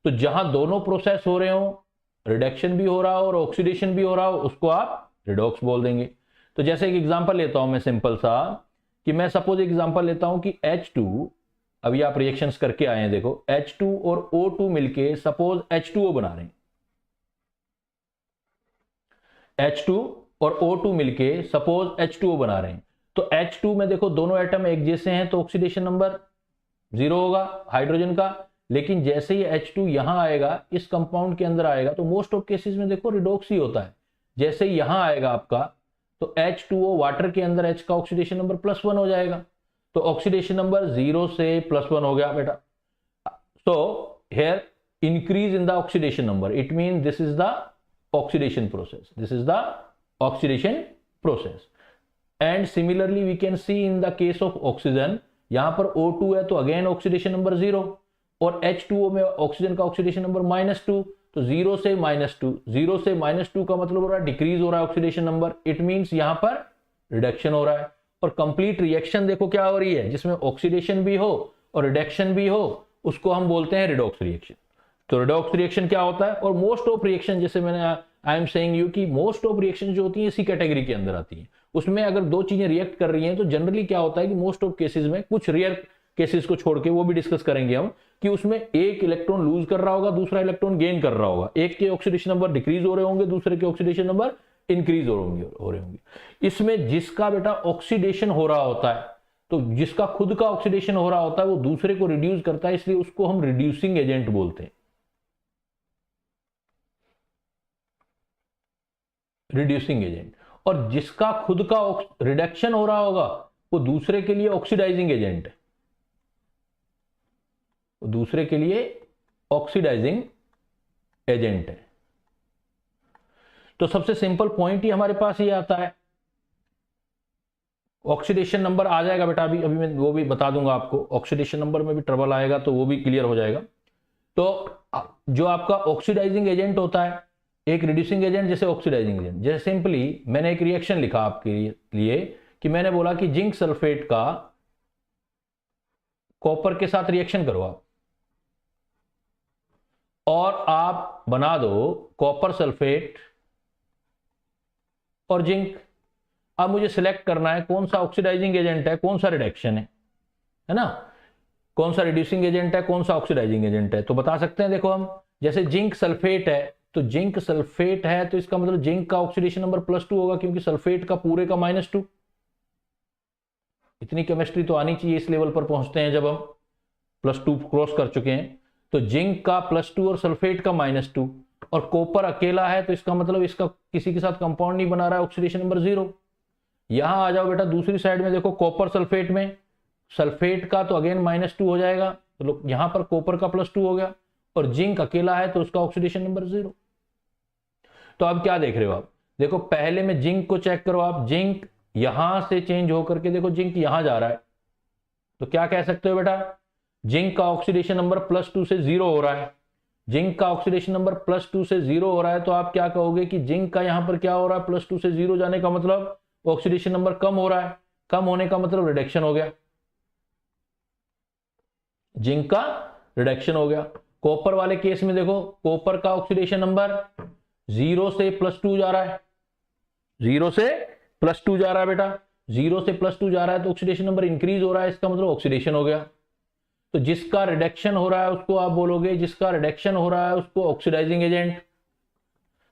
तो जहां दोनों प्रोसेस हो रहे हो, रिडक्शन भी हो रहा हो और ऑक्सीडेशन भी हो रहा हो, उसको आप रिडॉक्स बोल देंगे। तो जैसे एक एग्जांपल लेता हूं मैं सिंपल सा, कि मैं सपोज एग्जांपल लेता हूं कि H2, अभी आप रिएक्शंस करके आए हैं, देखो H2 और O2 मिलके सपोज H2O बना रहे हैं, H2 और O2 मिलके सपोज H2O बना रहे हैं। तो H2 में देखो दोनों एटम एक जैसे हैं तो ऑक्सीडेशन नंबर 0 होगा हाइड्रोजन का। लेकिन जैसे ही H2 यहां आएगा, इस कंपाउंड के अंदर आएगा, तो मोस्ट ऑफ केसेस में देखो रिडॉक्स ही होता है। जैसे ही यहां आएगा आपका, तो H2O वाटर के अंदर H का ऑक्सीडेशन नंबर +1 हो जाएगा। तो ऑक्सीडेशन नंबर 0 से +1 हो गया बेटा। So here increase in the oxidation number, it mean this is the oxidation process, this is the oxidation process. And similarly we can see in the case of oxygen, यहां पर O2 है तो again oxidation number 0, और H2O में oxygen का oxidation number -2, तो 0 से -2, 0 से -2 का मतलब हो रहा है डिक्रीज हो रहा है ऑक्सीडेशन नंबर, इट मींस यहां पर रिडक्शन हो रहा है। और कंप्लीट रिएक्शन देखो क्या हो रही है, जिसमें ऑक्सीडेशन भी हो और रिडक्शन भी हो, उसको हम बोलते हैं रिडॉक्स रिएक्शन। तो रिडॉक्स रिएक्शन क्या होता है, और मोस्ट ऑफ रिएक्शन, जैसे मैंने आई एम सेइंग यू कि मोस्ट ऑफ रिएक्शन जो होती है इसी कैटेगरी के अंदर आती है। उसमें अगर दो चीजें रिएक्ट कर रही हैं तो जनरली क्या होता है कि मोस्ट ऑफ केसेस में, कुछ रेयर केसेस को छोड़ के वो भी डिस्कस करेंगे हम, कि उसमें एक इलेक्ट्रॉन लूज कर रहा होगा, दूसरा इलेक्ट्रॉन गेन कर रहा होगा, एक के ऑक्सीडेशन नंबर डिक्रीज हो रहे होंगे, दूसरे के ऑक्सीडेशन नंबर इंक्रीज हो रही होंगी। इसमें जिसका बेटा ऑक्सीडेशन हो रहा होता है, तो जिसका खुद का ऑक्सीडेशन हो रहा होता है वो दूसरे को रिड्यूस करता है, इसलिए उसको हम रिड्यूसिंग एजेंट बोलते हैं, रिड्यूसिंग एजेंट। और जिसका खुद का रिडक्शन हो रहा होगा वो दूसरे के लिए ऑक्सीडाइजिंग एजेंट है, दूसरे के लिए ऑक्सीडाइजिंग एजेंट है। तो सबसे सिंपल पॉइंट ही हमारे पास ये आता है। ऑक्सीडेशन नंबर आ जाएगा बेटा, अभी अभी मैं वो भी बता दूंगा आपको, ऑक्सीडेशन नंबर में भी ट्रबल आएगा तो वो भी क्लियर हो जाएगा। तो जो आपका ऑक्सीडाइजिंग एजेंट होता है, एक रिड्यूसिंग एजेंट जैसे ऑक्सीडाइजिंग एजेंट, जैसे सिंपली मैंने एक रिएक्शन लिखा आपके लिए कि मैंने बोला कि जिंक सल्फेट का कॉपर के साथ रिएक्शन करो आप, और आप बना दो कॉपर सल्फेट और जिंक। अब मुझे सिलेक्ट करना है कौन सा ऑक्सीडाइजिंग एजेंट है, कौन सा रिडक्शन है ना, कौन सा रिड्यूसिंग एजेंट है, कौन सा ऑक्सीडाइजिंग एजेंट है। तो बता सकते हैं, देखो हम जैसे जिंक सल्फेट है, तो जिंक सल्फेट है तो इसका मतलब जिंक का ऑक्सीडेशन नंबर +2 होगा, क्योंकि सल्फेट का पूरे का -2। इतनी केमिस्ट्री तो आनी चाहिए, इस लेवल पर पहुंचते हैं जब हम +2 क्रॉस कर चुके हैं। तो जिंक का +2 और सल्फेट का -2, और कॉपर अकेला है तो इसका मतलब इसका किसी के साथ कंपाउंड नहीं बना रहा है, ऑक्सीडेशन नंबर 0। यहां आ जाओ बेटा दूसरी साइड में, देखो कॉपर सल्फेट में, सल्फेट का तो अगेन -2 हो जाएगा, तो यहां पर कॉपर का +2 हो गया, और जिंक अकेला है तो उसका ऑक्सीडेशन नंबर 0। तो अब क्या देख रहे हो आप, देखो पहले में जिंक को चेक करो आप, जिंक यहां से चेंज होकर के देखो जिंक यहां जा रहा है, तो क्या कह सकते हो बेटा, जिंक का ऑक्सीडेशन नंबर +2 से 0 हो रहा है। जिंक का ऑक्सीडेशन नंबर +2 से 0 हो रहा है, तो आप क्या कहोगे कि जिंक का यहां पर क्या हो रहा है, +2 से 0 जाने का मतलब ऑक्सीडेशन नंबर कम हो रहा है, कम होने का मतलब रिडक्शन हो गया, जिंक का रिडक्शन हो गया। कॉपर वाले केस में देखो, कॉपर का ऑक्सीडेशन नंबर 0 से +2 जा रहा है, 0 से +2 जा रहा है बेटा, 0 से +2 जा रहा है तो ऑक्सीडेशन नंबर इंक्रीज हो रहा है, इसका मतलब ऑक्सीडेशन हो गया। तो जिसका रिडक्शन हो रहा है उसको आप बोलोगे, जिसका रिडक्शन हो रहा है उसको ऑक्सीडाइजिंग एजेंट।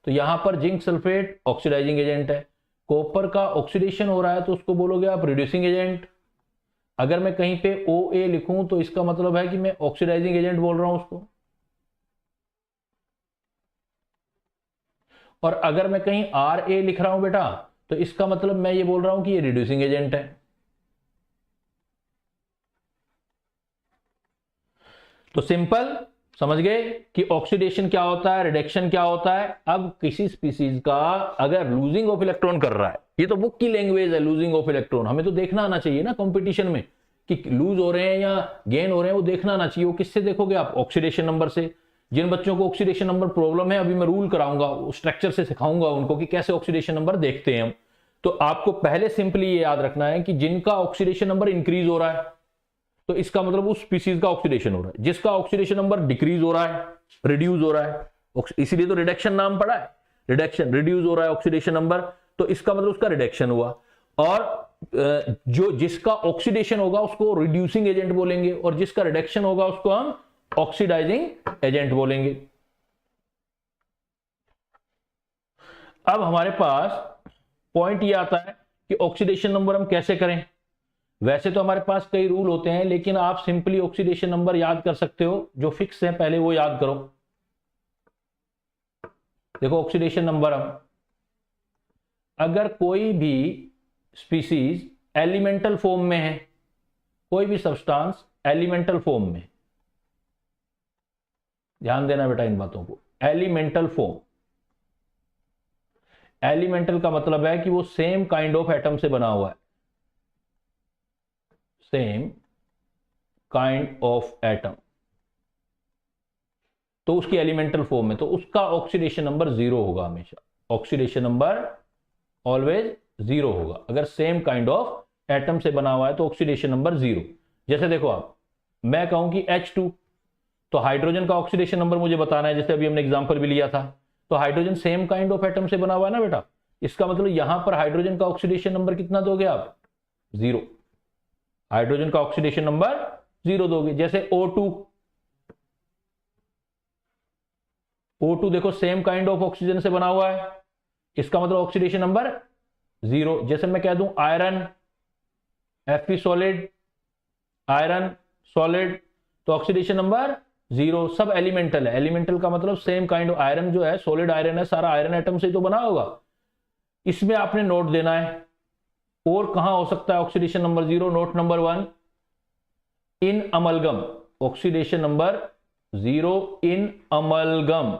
तो यहां पर जिंक सल्फेट ऑक्सीडाइजिंग एजेंट है, कॉपर का ऑक्सीडेशन हो रहा है तो उसको बोलोगे आप रिड्यूसिंग एजेंट। अगर मैं कहीं पे OA लिखूं तो इसका मतलब है कि मैं ऑक्सीडाइजिंग एजेंट बोल रहा हूं उसको, और अगर मैं कहीं RA लिख रहा हूं बेटा तो इसका मतलब मैं ये बोल रहा हूं कि ये रिड्यूसिंग एजेंट है। तो सिंपल समझ गए कि ऑक्सीडेशन क्या होता है, रिडक्शन क्या होता है। अब किसी स्पीसीज का अगर लूजिंग ऑफ इलेक्ट्रॉन कर रहा है, ये तो बुक की लैंग्वेज है, लूजिंग ऑफ इलेक्ट्रॉन, हमें तो देखना आना चाहिए ना कंपटीशन में कि लूज हो रहे हैं या गेन हो रहे हैं, वो देखना आना चाहिए। वो किससे देखोगे आप, ऑक्सीडेशन नंबर से। जिन बच्चों को ऑक्सीडेशन नंबर प्रॉब्लम है, अभी मैं रूल कराऊंगा, स्ट्रक्चर से सिखाऊंगा उनको कि कैसे ऑक्सीडेशन नंबर देखते हैं हम। तो आपको पहले सिंपली ये याद रखना है कि जिनका ऑक्सीडेशन नंबर इंक्रीज हो रहा है तो इसका मतलब उस स्पीसीज का ऑक्सीडेशन हो रहा है, जिसका ऑक्सीडेशन नंबर डिक्रीज हो रहा है, रिड्यूस हो रहा है, इसीलिए तो रिडक्शन नाम पड़ा है, रिडक्शन, रिड्यूस हो रहा है ऑक्सीडेशन नंबर, तो इसका मतलब उसका रिडक्शन हुआ। और जो जिसका ऑक्सीडेशन होगा उसको रिड्यूसिंग एजेंट बोलेंगे, और जिसका रिडक्शन होगा उसको हम ऑक्सीडाइजिंग एजेंट बोलेंगे। अब हमारे पास पॉइंट ये आता है कि ऑक्सीडेशन नंबर हम कैसे करें। वैसे तो हमारे पास कई रूल होते हैं, लेकिन आप सिंपली ऑक्सीडेशन नंबर याद कर सकते हो, जो फिक्स है पहले वो याद करो। देखो ऑक्सीडेशन नंबर, हम अगर कोई भी स्पीसीज एलिमेंटल फॉर्म में है, कोई भी सब्सटेंस एलिमेंटल फॉर्म में, ध्यान देना बेटा इन बातों को, एलिमेंटल फॉर्म, एलिमेंटल का मतलब है कि वो सेम काइंड ऑफ एटम से बना हुआ है, सेम काइंड ऑफ एटम, तो उसकी एलिमेंटल फॉर्म में, तो उसका ऑक्सीडेशन नंबर 0 होगा हमेशा, ऑक्सीडेशन नंबर ऑलवेज 0 होगा। अगर सेम काइंड ऑफ एटम से बना हुआ है तो ऑक्सीडेशन नंबर 0। जैसे देखो आप, मैं कहूं कि H2, तो हाइड्रोजन का ऑक्सीडेशन नंबर मुझे बताना है, जैसे अभी हमने एग्जांपल भी लिया था, तो hydrogen same kind of atom से बना हुआ है ना बेटा, इसका मतलब यहां पर हाइड्रोजन का ऑक्सीडेशन नंबर कितना दोगे आप, 0, हाइड्रोजन का ऑक्सीडेशन नंबर 0 दोगे। जैसे O2, O2 देखो सेम काइंड ऑफ ऑक्सीजन से बना हुआ है, इसका मतलब ऑक्सीडेशन नंबर 0। जैसे मैं कह दूं iron Fe solid, iron solid, तो ऑक्सीडेशन नंबर 0। सब एलिमेंटल है। एलिमेंटल का मतलब सेम काइंड ऑफ आयरन जो है, सॉलिड आयरन है, सारा आयरन एटम से ही तो बना होगा। इसमें आपने नोट देना है। और कहां हो सकता है ऑक्सीडेशन नंबर 0? नोट नंबर 1, इन अमलगम। ऑक्सीडेशन नंबर 0 इन अमलगम।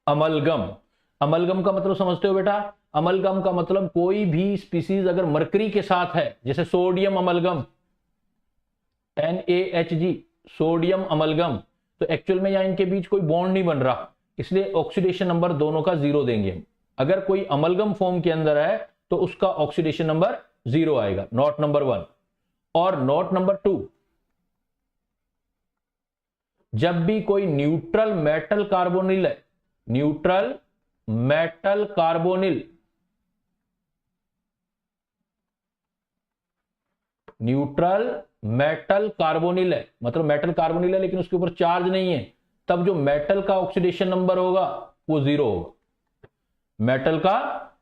अमलगम, अमलगम का मतलब समझते हो बेटा? अमलगम का मतलब कोई भी स्पीसीज अगर मरकरी के साथ है, जैसे sodium amalgam, NaHG, sodium amalgam, तो एक्चुअल में यहां इनके बीच कोई बॉन्ड नहीं बन रहा, इसलिए ऑक्सीडेशन नंबर दोनों का 0 देंगे हम। अगर कोई अमलगम फॉर्म के अंदर है तो उसका ऑक्सीडेशन नंबर 0 आएगा, नोट नंबर 1। और नोट नंबर 2, जब भी कोई न्यूट्रल मेटल कार्बोनिल है, neutral metal carbonyl, neutral metal carbonyl है, मतलब मेटल कार्बोनिल है लेकिन उसके ऊपर चार्ज नहीं है, तब जो मेटल का ऑक्सीडेशन नंबर होगा वो 0 होगा। मेटल का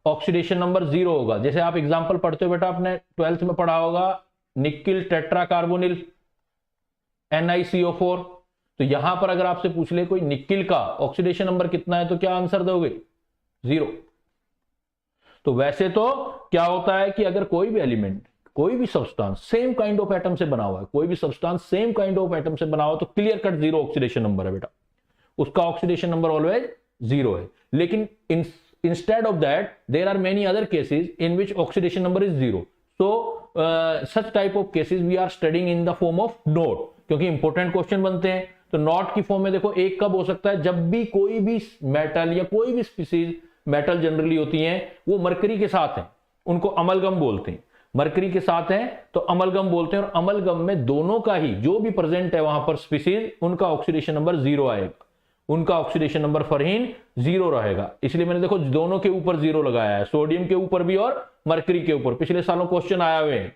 ऑक्सीडेशन नंबर 0 होगा। जैसे आप एग्जांपल पढ़ते हो बेटा, आपने 12th में पढ़ा होगा निकिल टेट्रा कार्बोनिल, NiCO4। तो यहां पर अगर आपसे पूछ ले कोई निकिल का ऑक्सीडेशन नंबर कितना है, तो क्या आंसर दोगे? 0। तो वैसे तो क्या होता है कि अगर कोई भी एलिमेंट, कोई भी substance same kind of atom से बना हुआ है, कोई भी substance same kind of atom से बना हुआ, तो क्लियर कट 0 ऑक्सीडेशन नंबर है बेटा, उसका ऑक्सीडेशन नंबर ऑलवेज 0 है। लेकिन instead of that there are many other cases in which oxidation number is 0। So such type of cases we are studying in the form of note, क्योंकि important question बनते हैं। तो note की form में देखो, एक कब हो सकता है? जब भी कोई भी मेटल या कोई भी स्पीसीज, मेटल जनरली होती हैं वो मरकरी के साथ हैं, उनको अमलगम बोलते हैं। मरकरी के साथ हैं तो अमलगम बोलते हैं, और अमलगम में दोनों का ही जो भी प्रेजेंट है वहां पर स्पीसीज, उनका ऑक्सीडेशन नंबर 0 आएगा, उनका ऑक्सीडेशन नंबर फरहीन 0 रहेगा। इसलिए मैंने देखो दोनों के ऊपर 0 लगाया है, सोडियम के ऊपर भी और मरकरी के ऊपर। पिछले सालों क्वेश्चन आया हुए हैं,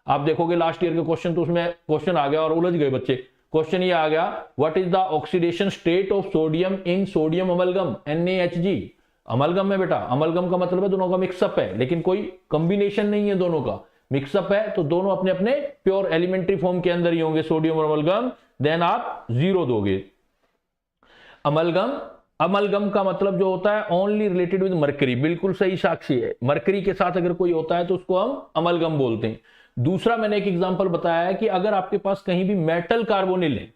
आप देखोगे लास्ट ईयर के क्वेश्चन, तो उसमें क्वेश्चन आ गया और उलझ गए बच्चे। क्वेश्चन ये आ गया, what is the oxidation state of sodium in sodium amalgam, NaHG। Amalgam में बेटा, अमलगम का मतलब है दोनों का मिक्सअप है, लेकिन कोई कॉम्बिनेशन नहीं है, दोनों का मिक्सअप है, तो दोनों अपने अपने प्योर एलिमेंट्री फॉर्म के अंदर ही होंगे, सोडियम और अमलगम। देन आप 0 दोगे। अमलगम, अमलगम का मतलब जो होता है ओनली रिलेटेड विद मरकरी, बिल्कुल सही साक्षी है, मरकरी के साथ अगर कोई होता है तो उसको हम अमलगम बोलते हैं। दूसरा मैंने एक एग्जांपल बताया है कि अगर आपके पास कहीं भी मेटल कार्बोनिल है,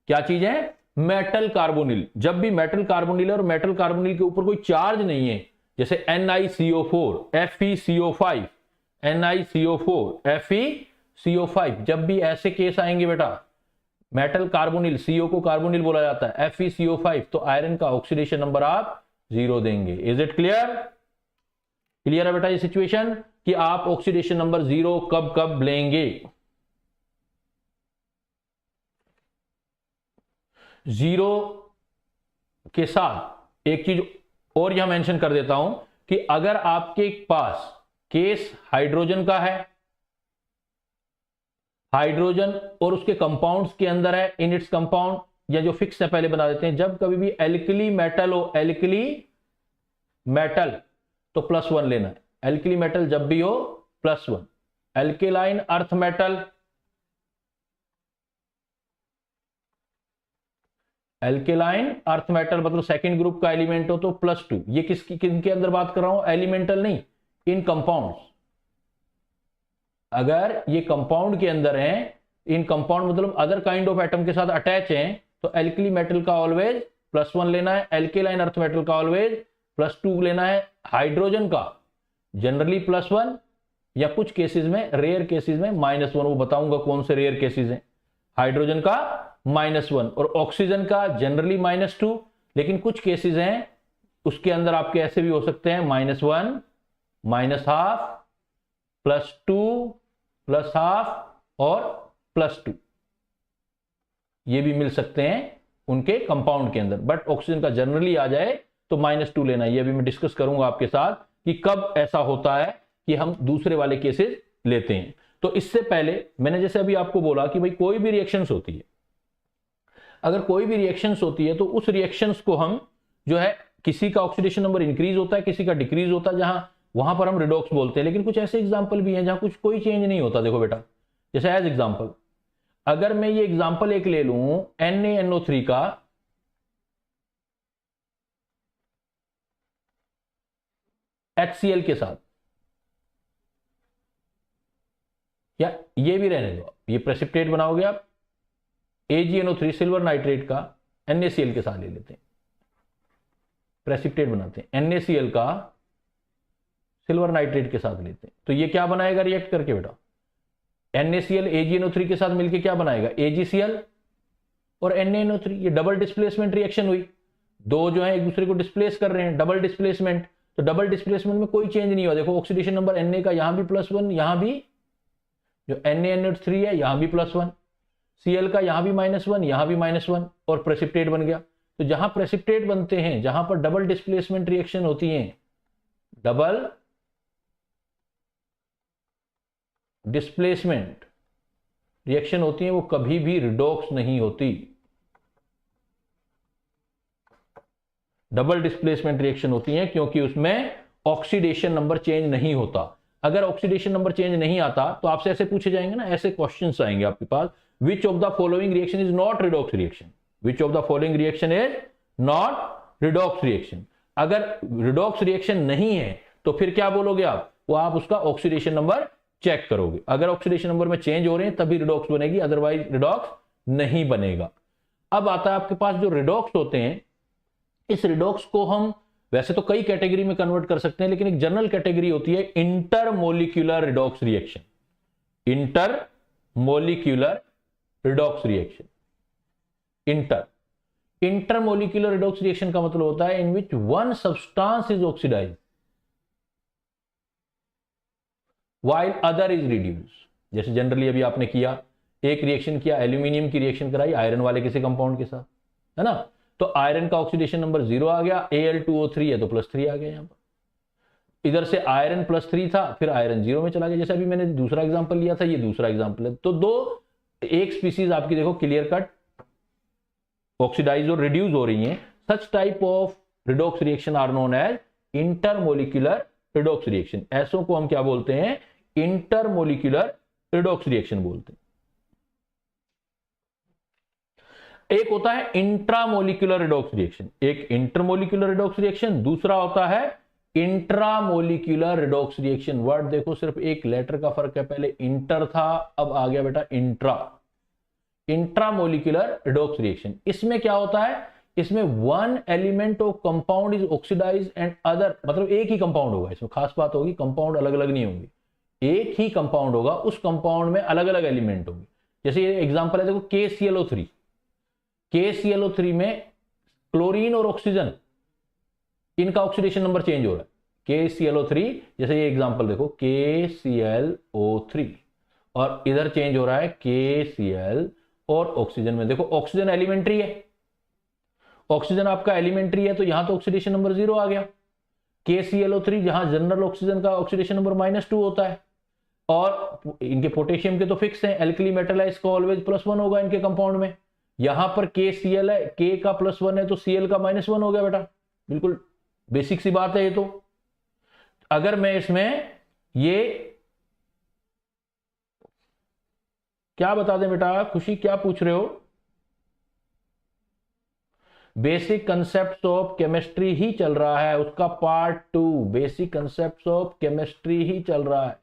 क्या चीज है? Metal carbonyl. जब भी मेटल कार्बोनिल है और मेटल कार्बोनिल के ऊपर कोई चार्ज नहीं है, जैसे NiCO4, FeCO5, NiCO4, FeCO5, जब भी ऐसे केस आएंगे बेटा, मेटल कार्बोनिल, CO को कार्बोनिल बोला जाता है, FeCO5, तो आयरन का ऑक्सीडेशन नंबर आप 0 देंगे। Is it clear? क्लियर है बेटा ये सिचुएशन कि आप ऑक्सीडेशन नंबर 0 कब कब लेंगे? 0 के साथ एक चीज और यहां मेंशन कर देता हूं कि अगर आपके पास केस हाइड्रोजन का है, हाइड्रोजन और उसके कंपाउंड्स के अंदर है, इन इट्स कंपाउंड, या जो फिक्स है पहले बना देते हैं, जब कभी भी एल्कली मेटल हो, एल्कली मेटल, तो +1 लेना है। एल्कली मेटल जब भी हो +1। Alkaline earth metal, alkaline earth metal मतलब सेकंड ग्रुप का एलिमेंट हो तो +2। ये किनके अंदर बात कर रहा हूं? एलिमेंटल नहीं, इन कंपाउंड्स। अगर ये कंपाउंड के अंदर हैं, इन कंपाउंड मतलब अदर काइंड ऑफ एटम के साथ अटैच हैं, तो एल्कली मेटल का ऑलवेज +1 लेना है, एल्केलाइन अर्थ मेटल का ऑलवेज +2 लेना है। हाइड्रोजन का जनरली +1, या कुछ केसेस में, रेयर केसेस में -1, वो बताऊंगा कौन से रेयर केसेस हैं। हाइड्रोजन का -1 और ऑक्सीजन का जनरली -2, लेकिन कुछ केसेस हैं उसके अंदर आपके ऐसे भी हो सकते हैं -1, -1/2, +2, +1/2 और +2, ये भी मिल सकते हैं उनके कंपाउंड के अंदर। बट ऑक्सीजन का जनरली आ जाए तो -2 लेना है। ये भी मैं डिस्कस करूंगा आपके साथ कि कब ऐसा होता है कि हम दूसरे वाले केसेस लेते हैं। तो इससे पहले मैंने जैसे अभी आपको बोला कि भाई कोई भी रिएक्शंस होती है, अगर कोई भी रिएक्शंस होती है तो उस रिएक्शंस को हम जो है, किसी का ऑक्सीडेशन नंबर इंक्रीज होता है, किसी का डिक्रीज होता है, जहां वहां पर हम रिडॉक्स बोलते हैं। लेकिन कुछ ऐसे एग्जाम्पल भी हैं जहां कोई चेंज नहीं होता। देखो बेटा, जैसे एज एग्जाम्पल, अगर मैं ये एग्जाम्पल एक ले लूं NaNO3 का, HCl के साथ, या ये भी रहने दो, ये प्रेसिपिटेट बनाओगे आप, AgNO3 सिल्वर नाइट्रेट का NaCl के साथ ले लेते हैं, प्रेसिपिटेट बनाते हैं, NaCl का सिल्वर नाइट्रेट के साथ लेते हैं, तो ये क्या बनाएगा रिएक्ट करके बेटा, NaCl AgNO3 के साथ मिलके क्या बनाएगा, AgCl और NaNO3। ये डबल डिस्प्लेसमेंट रिएक्शन हुई, दो जो है एक दूसरे को डिस्प्लेस कर रहे हैं, डबल डिस्प्लेसमेंट। तो डबल डिस्प्लेसमेंट में कोई चेंज नहीं हुआ। देखो ऑक्सीडेशन नंबर Na का यहां भी +1, यहां भी जो NaNO3 है यहां भी +1, Cl का यहां भी -1, यहां भी -1, और प्रेसिपिटेट बन गया। तो जहां प्रेसिपिटेट बनते हैं, जहां पर डबल डिस्प्लेसमेंट रिएक्शन होती है, डबल डिस्प्लेसमेंट रिएक्शन होती है, वो कभी भी रिडॉक्स नहीं होती। डबल डिस्प्लेसमेंट रिएक्शन होती है क्योंकि उसमें ऑक्सीडेशन नंबर चेंज नहीं होता। अगर ऑक्सीडेशन नंबर चेंज नहीं आता तो आपसे ऐसे पूछे जाएंगे ना, ऐसे क्वेश्चंस आएंगे आपके पास, which of the following reaction is not redox reaction, which of the following reaction is not redox reaction. अगर रिडॉक्स रिएक्शन नहीं है तो फिर क्या बोलोगे आप, वो आप उसका ऑक्सीडेशन नंबर चेक करोगे। अगर ऑक्सीडेशन नंबर में चेंज हो रहे हैं तभी रिडॉक्स बनेगी, अदरवाइज रिडॉक्स नहीं बनेगा। अब आता है आपके पास जो रिडॉक्स होते हैं, इस रिडॉक्स को हम वैसे तो कई कैटेगरी में कन्वर्ट कर सकते हैं, लेकिन एक जनरल कैटेगरी होती है intermolecular redox reaction. Intermolecular redox reaction, intermolecular redox reaction का मतलब होता है in which one substance is oxidised while other is reduced। जैसे जनरली अभी आपने किया, एक रिएक्शन किया, एल्यूमिनियम की रिएक्शन कराई आयरन वाले किसी कंपाउंड के साथ, है ना, तो आयरन का ऑक्सीडेशन नंबर 0 आ गया, Al2O3 है तो +3 आ गया। यहां पर इधर से आयरन +3 था, फिर आयरन 0 में चला गया। जैसे अभी मैंने दूसरा एग्जांपल लिया था, ये दूसरा एग्जांपल है। तो एक स्पीसीज आपकी देखो क्लियर कट ऑक्सीडाइज और रिड्यूस हो रही है। Such type of redox reaction are known as intermolecular redox reaction. ऐसों को हम क्या बोलते हैं, इंटरमोलिक्यूलर रिडॉक्स रिएक्शन बोलते हैं। एक होता है इंट्रामोलिक्यूलर रिडॉक्स रिएक्शन, एक इंटरमोलिक्यूलर रिडॉक्स रिएक्शन, दूसरा होता है इंट्रामोलिक्यूलर रिडॉक्स रिएक्शन। वर्ड देखो, सिर्फ एक लेटर का फर्क है, पहले इंटर था, अब आ गया बेटा इंट्रा। इंट्रामोलिक्यूलर रिडॉक्स रिएक्शन, इसमें क्या होता है, इसमें one element of compound is oxidize and other, मतलब एक ही कंपाउंड होगा। इसमें खास बात होगी, कंपाउंड अलग अलग नहीं होंगे, एक ही कंपाउंड होगा, उस कंपाउंड में अलग अलग एलिमेंट होंगे। जैसे ये एग्जांपल है, देखो KClO3, KClO3 में क्लोरीन और ऑक्सीजन, इनका ऑक्सीडेशन नंबर चेंज हो रहा है। KClO3, जैसे ये एग्जांपल देखो KClO3, और इधर चेंज हो रहा है KCl और ऑक्सीजन में। देखो ऑक्सीजन एलिमेंट्री है, ऑक्सीजन आपका एलिमेंट्री है, तो यहां तो ऑक्सीडेशन नंबर 0 आ गया। KClO3 जहां जनरल ऑक्सीजन का ऑक्सीडेशन नंबर -2 होता है, और इनके पोटेशियम के तो फिक्स हैं, एल्कली मेटल है, इसका ऑलवेज +1 होगा इनके कंपाउंड में। यहां पर KCl है, K का +1 है तो Cl का -1 हो गया बेटा, बिल्कुल बेसिक सी बात है ये। तो अगर मैं इसमें ये क्या बता दें बेटा, खुशी क्या पूछ रहे हो, बेसिक कंसेप्ट ऑफ केमिस्ट्री ही चल रहा है, उसका part 2 basic concept of chemistry ही चल रहा है।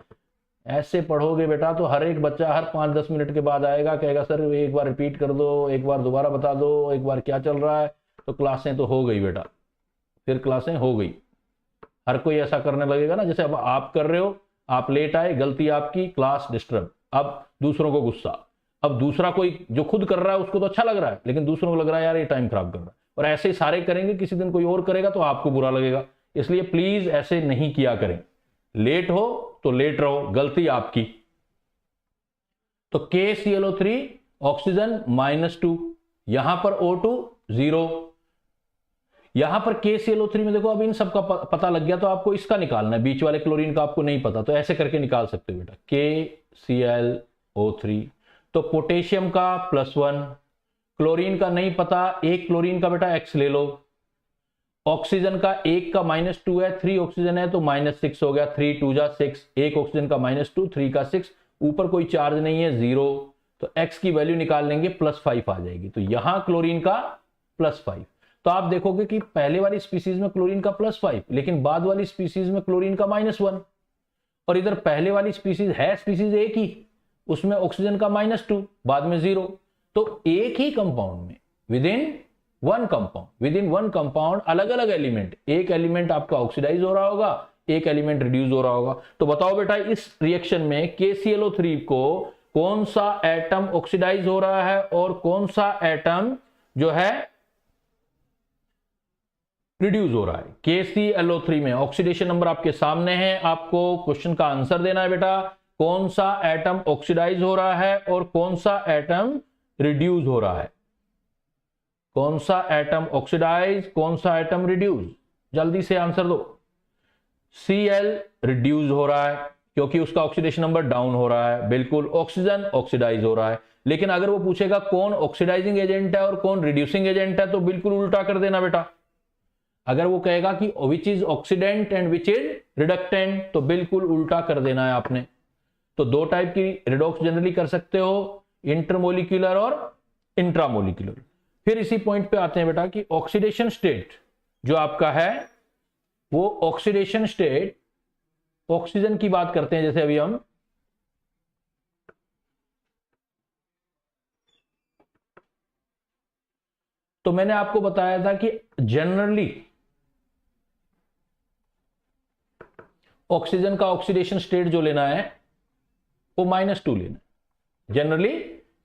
ऐसे पढ़ोगे बेटा तो हर एक बच्चा हर 5-10 मिनट के बाद आएगा, कहेगा सर एक बार रिपीट कर दो, एक बार दोबारा बता दो, एक बार क्या चल रहा है। तो क्लासें तो हो गई बेटा, फिर क्लासें हो गई। हर कोई ऐसा करने लगेगा ना, जैसे अब आप कर रहे हो, आप लेट आए, गलती आपकी, क्लास डिस्टर्ब, अब दूसरों को गुस्सा। अब दूसरा कोई जो खुद कर रहा है उसको तो अच्छा लग रहा है, लेकिन दूसरों को लग रहा है यार ये टाइम खराब कर रहा है, और ऐसे ही सारे करेंगे, किसी दिन कोई और करेगा तो आपको बुरा लगेगा। इसलिए प्लीज ऐसे नहीं किया करें, लेट हो तो लेट रहो, गलती आपकी। तो KClO3 ऑक्सीजन -2, यहां पर O2 0, यहां पर KClO3 में देखो अब इन सब का पता लग गया, तो आपको इसका निकालना है, बीच वाले क्लोरीन का आपको नहीं पता, तो ऐसे करके निकाल सकते हो बेटा KClO3। तो पोटेशियम का +1, क्लोरीन का नहीं पता, एक क्लोरीन का बेटा x ले लो। ऑक्सीजन का एक का -2 है, 3 ऑक्सीजन है तो -6 हो गया, 3 2 जा 6, एक ऑक्सीजन का -2, 3 का 6, ऊपर कोई चार्ज नहीं है 0, तो x की वैल्यू निकाल लेंगे +5 आ जाएगी। तो यहां क्लोरीन का +5। तो आप देखोगे कि पहले वाली स्पीसीज में क्लोरीन का +5, लेकिन बाद वाली स्पीसीज में क्लोरीन का -1, और इधर पहले वाली स्पीसीज है स्पीसीज एक ही, उसमें ऑक्सीजन का -2, बाद में 0। तो एक ही कंपाउंड में विद इन वन कंपाउंड अलग अलग एलिमेंट, एक एलिमेंट आपका ऑक्सीडाइज हो रहा होगा, एक एलिमेंट रिड्यूस हो रहा होगा। तो बताओ बेटा इस रिएक्शन में KClO3 को कौन सा एटम ऑक्सीडाइज हो रहा है और कौन सा एटम जो है रिड्यूस हो रहा है। KClO3 में ऑक्सीडेशन नंबर आपके सामने है, आपको क्वेश्चन का आंसर देना है बेटा, कौन सा एटम ऑक्सीडाइज हो रहा है और कौन सा एटम रिड्यूस हो रहा है। कौन सा एटम ऑक्सीडाइज, कौन सा एटम रिड्यूस, जल्दी से आंसर दो। Cl रिड्यूस हो रहा है क्योंकि उसका ऑक्सीडेशन नंबर डाउन हो रहा है, बिल्कुल। ऑक्सीजन ऑक्सीडाइज हो रहा है, लेकिन अगर वो पूछेगा कौन ऑक्सीडाइजिंग एजेंट है और कौन रिड्यूसिंग एजेंट है, तो बिल्कुल उल्टा कर देना बेटा। अगर वो कहेगा कि which is oxidant and which is reductant, तो बिल्कुल उल्टा कर देना है आपने। तो दो टाइप की रिडॉक्स जनरली कर सकते हो, इंटरमोलिक्यूलर और इंट्रामोलिक्यूलर। फिर इसी पॉइंट पे आते हैं बेटा कि ऑक्सीडेशन स्टेट जो आपका है, वो ऑक्सीडेशन स्टेट, ऑक्सीजन की बात करते हैं जैसे अभी हम, तो मैंने आपको बताया था कि जनरली ऑक्सीजन का ऑक्सीडेशन स्टेट जो लेना है वो -2 लेना है, जनरली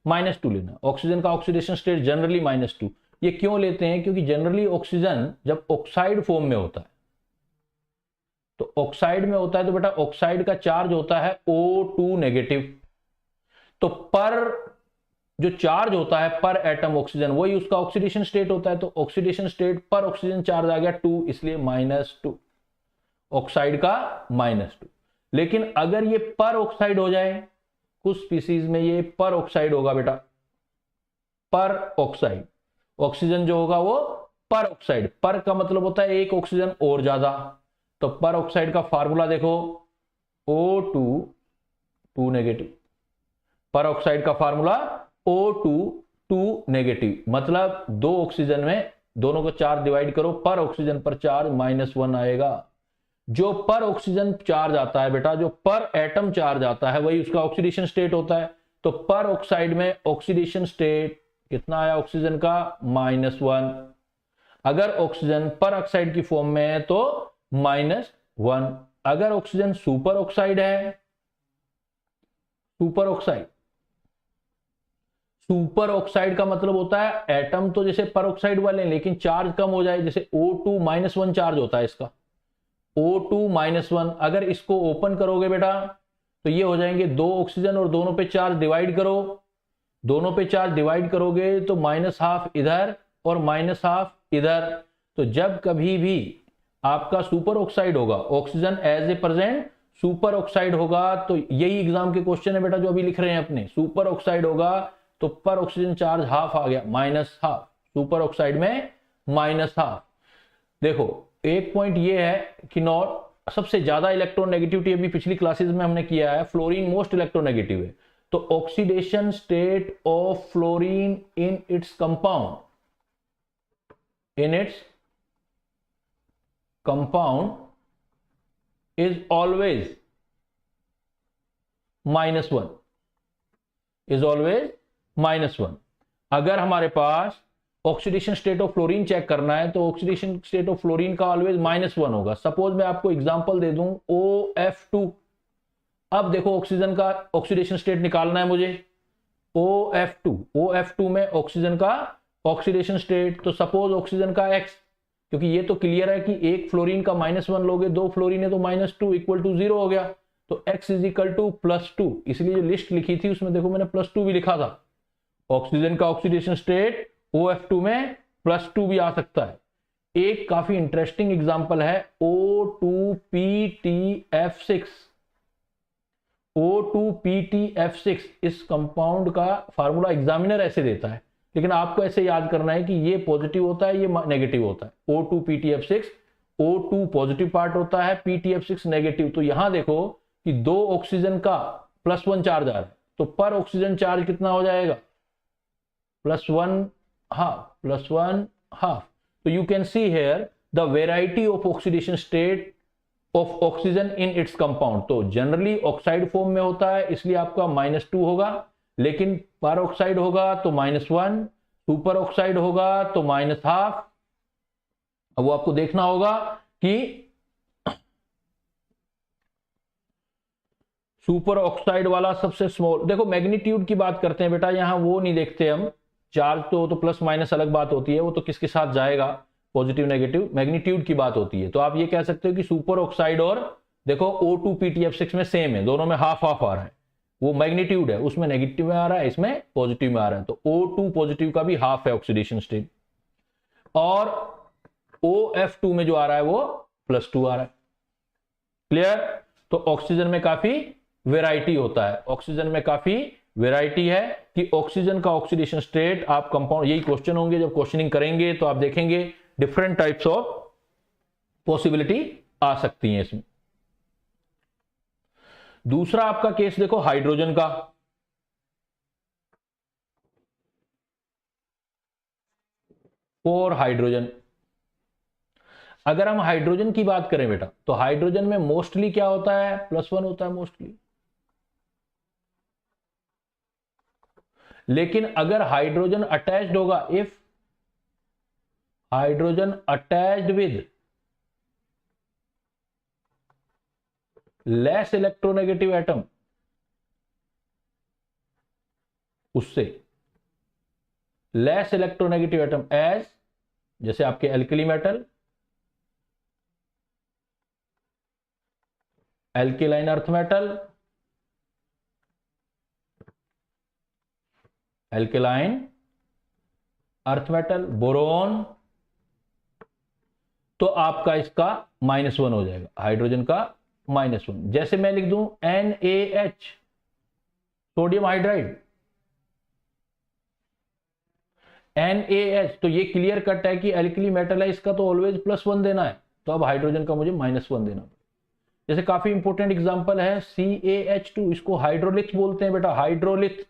-2 लेना। ऑक्सीजन का ऑक्सीडेशन स्टेट जनरली -2। ये क्यों लेते हैं? क्योंकि जनरली ऑक्सीजन जब ऑक्साइड फॉर्म में होता है, तो ऑक्साइड में होता है तो बेटा ऑक्साइड का चार्ज होता है O2 नेगेटिव। तो पर जो चार्ज होता है पर एटम ऑक्सीजन, वही उसका ऑक्सीडेशन स्टेट होता है। तो ऑक्सीडेशन स्टेट पर ऑक्सीजन चार्ज आ गया 2, इसलिए -2, ऑक्साइड का -2। लेकिन अगर ये पर ऑक्साइड हो जाए, कुछ स्पीसीज में ये पर ऑक्साइड होगा बेटा, पर ऑक्साइड, ऑक्सीजन जो होगा वो पर ऑक्साइड, पर का मतलब होता है एक ऑक्सीजन और ज्यादा। तो पर ऑक्साइड का फार्मूला देखो, O2 2 नेगेटिव, पर ऑक्साइड का फार्मूला O2 2 नेगेटिव, मतलब दो ऑक्सीजन में दोनों को चार्ज डिवाइड करो, पर ऑक्सीजन पर चार्ज -1 आएगा। जो पर ऑक्सीजन चार्ज आता है बेटा, जो पर एटम चार्ज आता है, वही उसका ऑक्सीडेशन स्टेट होता है। तो पर ऑक्साइड में ऑक्सीडेशन स्टेट कितना आया ऑक्सीजन का? -1। अगर ऑक्सीजन पर ऑक्साइड की फॉर्म में है तो -1। अगर ऑक्सीजन सुपर ऑक्साइड है, सुपर ऑक्साइड, सुपर ऑक्साइड का मतलब होता है एटम तो जैसे पर ऑक्साइड वाले हैं, लेकिन चार्ज कम हो जाए, जैसे O2 -1 चार्ज होता है इसका, O2 -1। अगर इसको ओपन करोगे बेटा तो ये हो जाएंगे दो ऑक्सीजन और दोनों पे चार्ज डिवाइड करो, दोनों पे चार्ज डिवाइड करोगे तो -12 इधर और -12 इधर। तो जब कभी भी आपका सुपर ऑक्साइड होगा, oxygen as a present super oxide होगा, तो यही एग्जाम के क्वेश्चन है बेटा जो अभी लिख रहे हैं अपने, सुपर ऑक्साइड होगा तो पर ऑक्सीजन चार्ज हाफ आ गया, -12, सुपर ऑक्साइड में -12। देखो एक पॉइंट ये है कि नॉट सबसे ज्यादा इलेक्ट्रोनेगेटिविटी अभी पिछली क्लासेस में हमने किया है, फ्लोरीन मोस्ट इलेक्ट्रोनेगेटिव है। तो oxidation state of fluorine in its compound, in its compound is always -1, is always -1। अगर हमारे पास oxidation state of fluorine check करना है तो ऑक्सीडेशन स्टेट ऑफ फ्लोरीन का ऑलवेज -1 होगा। सपोज मैं आपको एग्जांपल दे दूं OF2। अब देखो ऑक्सीजन का ऑक्सीडेशन स्टेट निकालना है मुझे, OF2 में ऑक्सीजन का ऑक्सीडेशन स्टेट, तो सपोज ऑक्सीजन का X, क्योंकि ये तो क्लियर है कि एक फ्लोरीन का -1 लोगे, दो फ्लोरीन है तो -2 इक्वल टू 0 हो गया, तो X इज इक्वल टू +2। इसलिए जो लिस्ट लिखी थी उसमें देखो मैंने +2 भी लिखा था। ऑक्सीजन का ऑक्सीडेशन स्टेट OF2 में +2 भी आ सकता है। एक काफी इंटरेस्टिंग एग्जांपल है O2PTF6। O2PTF6 इस कंपाउंड का फार्मूला एग्जामिनर ऐसे देता है लेकिन आपको ऐसे याद करना है कि ये पॉजिटिव होता है, ये नेगेटिव होता है। O2 PTF6, O2 positive part होता है, PTF6 नेगेटिव। तो यहां देखो कि 2 ऑक्सीजन का +1 चार्ज आ रहा है, तो पर ऑक्सीजन चार्ज कितना हो जाएगा? +1 हाफ। तो you can see here the variety of oxidation state of oxygen in its compound. तो जनरली ऑक्साइड फॉर्म में होता है, इसलिए आपका -2 होगा, लेकिन पर ऑक्साइड होगा तो -1, सुपर ऑक्साइड होगा तो -12। अब वो आपको देखना होगा कि सुपर ऑक्साइड वाला सबसे स्मॉल, देखो मैग्नीट्यूड की बात करते हैं बेटा, यहां वो नहीं देखते हम, चार्ज तो प्लस माइनस अलग बात होती है, वो तो किसके साथ जाएगा, पॉजिटिव नेगेटिव, मैग्नीट्यूड की बात होती है। तो आप ये कह सकते हो कि सुपर ऑक्साइड और देखो O2 PTF6 में सेम है, दोनों में हाफ हाफ आ रहा है, वो मैग्नीट्यूड है, उसमें नेगेटिव में आ रहा है, इसमें पॉजिटिव में आ रहा है। तो O2 पॉजिटिव का भी हाफ है ऑक्सीडेशन स्टेट, और OF2 में जो आ रहा है वो +2 आ रहा है। क्लियर? तो ऑक्सीजन में काफी वेराइटी होता है, ऑक्सीजन में काफी वेराइटी है कि ऑक्सीजन का ऑक्सीडेशन स्टेट, आप कंपाउंड, यही क्वेश्चन होंगे जब क्वेश्चनिंग करेंगे तो आप देखेंगे डिफरेंट टाइप्स ऑफ पॉसिबिलिटी आ सकती हैं इसमें। दूसरा आपका केस देखो हाइड्रोजन का। और हाइड्रोजन, अगर हम हाइड्रोजन की बात करें बेटा, तो हाइड्रोजन में मोस्टली क्या होता है, +1 होता है मोस्टली। लेकिन अगर हाइड्रोजन अटैच्ड होगा, if hydrogen attached with less electronegative atom, उससे लेस इलेक्ट्रोनेगेटिव एटम एज, जैसे आपके alkali metal, alkaline earth metal, alkaline earth metal, boron, तो आपका इसका -1 हो जाएगा, हाइड्रोजन का -1। जैसे मैं लिख दूं NaH, सोडियम हाइड्राइड, NaH, तो ये क्लियर कट है कि एल्कली मेटल है, इसका तो ऑलवेज +1 देना है, तो अब हाइड्रोजन का मुझे -1 देना पड़ेगा। जैसे काफी इंपॉर्टेंट एग्जांपल है CaH2, इसको हाइड्रोलिथ बोलते हैं बेटा, हाइड्रोलिथ,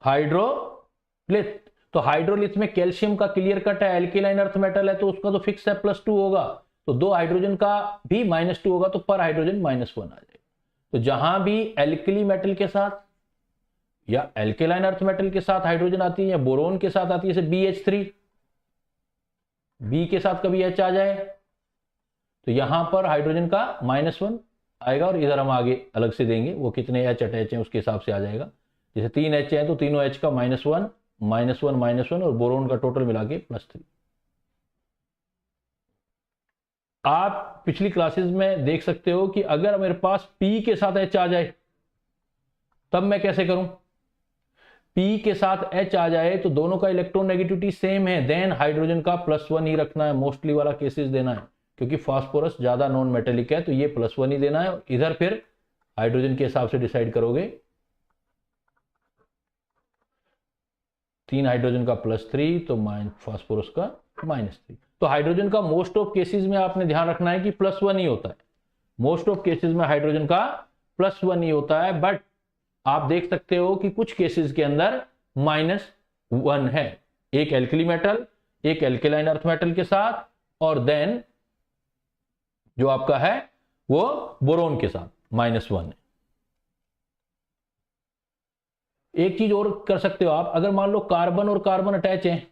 हाइड्रोलिथ। तो हाइड्रोलिथ में कैल्शियम का क्लियर कट है, एल्केलाइन अर्थ मेटल है, तो उसका तो फिक्स है +2 होगा, तो 2 हाइड्रोजन का भी -2 होगा, तो पर हाइड्रोजन -1 आ जाएगा। तो जहां भी एल्कली मेटल के साथ या एल्केलाइन अर्थ मेटल के साथ हाइड्रोजन आती है, या बोरोन के साथ आती है, जैसे BH3, बी के साथ कभी H आ जाए, तो यहां पर हाइड्रोजन का -1 आएगा, और इधर हम आगे अलग से देंगे, वो कितने H अटैच हैं उसके हिसाब से आ जाएगा। जैसे 3 H हैं तो तीनों H का -1 -1 और बोरोन का टोटल मिला के +3। आप पिछली क्लासेस में देख सकते हो कि अगर मेरे पास P के साथ H आ जाए, तब मैं कैसे करूं, P के साथ H आ जाए तो दोनों का इलेक्ट्रॉन नेगेटिविटी सेम है, देन हाइड्रोजन का +1 ही रखना है, मोस्टली वाला केसेस देना है, क्योंकि फास्फोरस ज्यादा नॉन मेटेलिक है, तो ये +1 ही देना है। इधर फिर हाइड्रोजन के हिसाब से डिसाइड करोगे, 3 हाइड्रोजन का +3 तो फास्फोरस का -3। तो हाइड्रोजन का मोस्ट ऑफ केसेस में आपने ध्यान रखना है कि +1 ही होता है, मोस्ट ऑफ केसेस में हाइड्रोजन का +1 ही होता है, बट आप देख सकते हो कि कुछ केसेस के अंदर -1 है, एक एल्कली मेटल, एक एल्केलाइन अर्थ मेटल के साथ, और देन जो आपका है वो बोरोन के साथ -1 है। एक चीज और कर सकते हो आप, अगर मान लो कार्बन और कार्बन अटैच हैं,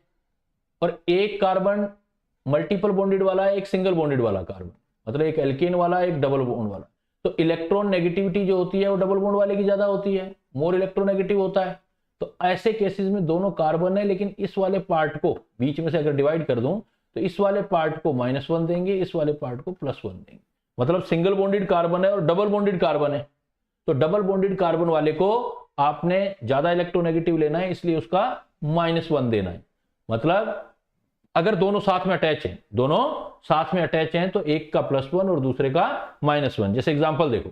और एक कार्बन मल्टीपल बॉन्डेड वाला है, एक सिंगल बॉन्डेड वाला कार्बन, मतलब एक एल्केन वाला, एक डबल बॉन्ड वाला, तो इलेक्ट्रॉन नेगेटिविटी जो होती है वो डबल बॉन्ड वाले की ज्यादा होती है, मोर इलेक्ट्रोनेगेटिव होता है। तो ऐसे केसेस में दोनों कार्बन है, लेकिन इस वाले पार्ट को बीच में से अगर डिवाइड कर दूं तो इस वाले पार्ट को -1 देंगे, इस वाले पार्ट को +1 देंगे, मतलब सिंगल बॉन्डेड कार्बन है और डबल बॉन्डेड कार्बन है, तो डबल बॉन्डेड कार्बन वाले को आपने ज्यादा इलेक्ट्रोनेगेटिव लेना है, इसलिए उसका -1 देना है। मतलब अगर दोनों साथ में अटैच हैं, दोनों साथ में अटैच हैं, तो एक का +1 और दूसरे का -1। जैसे एग्जांपल देखो,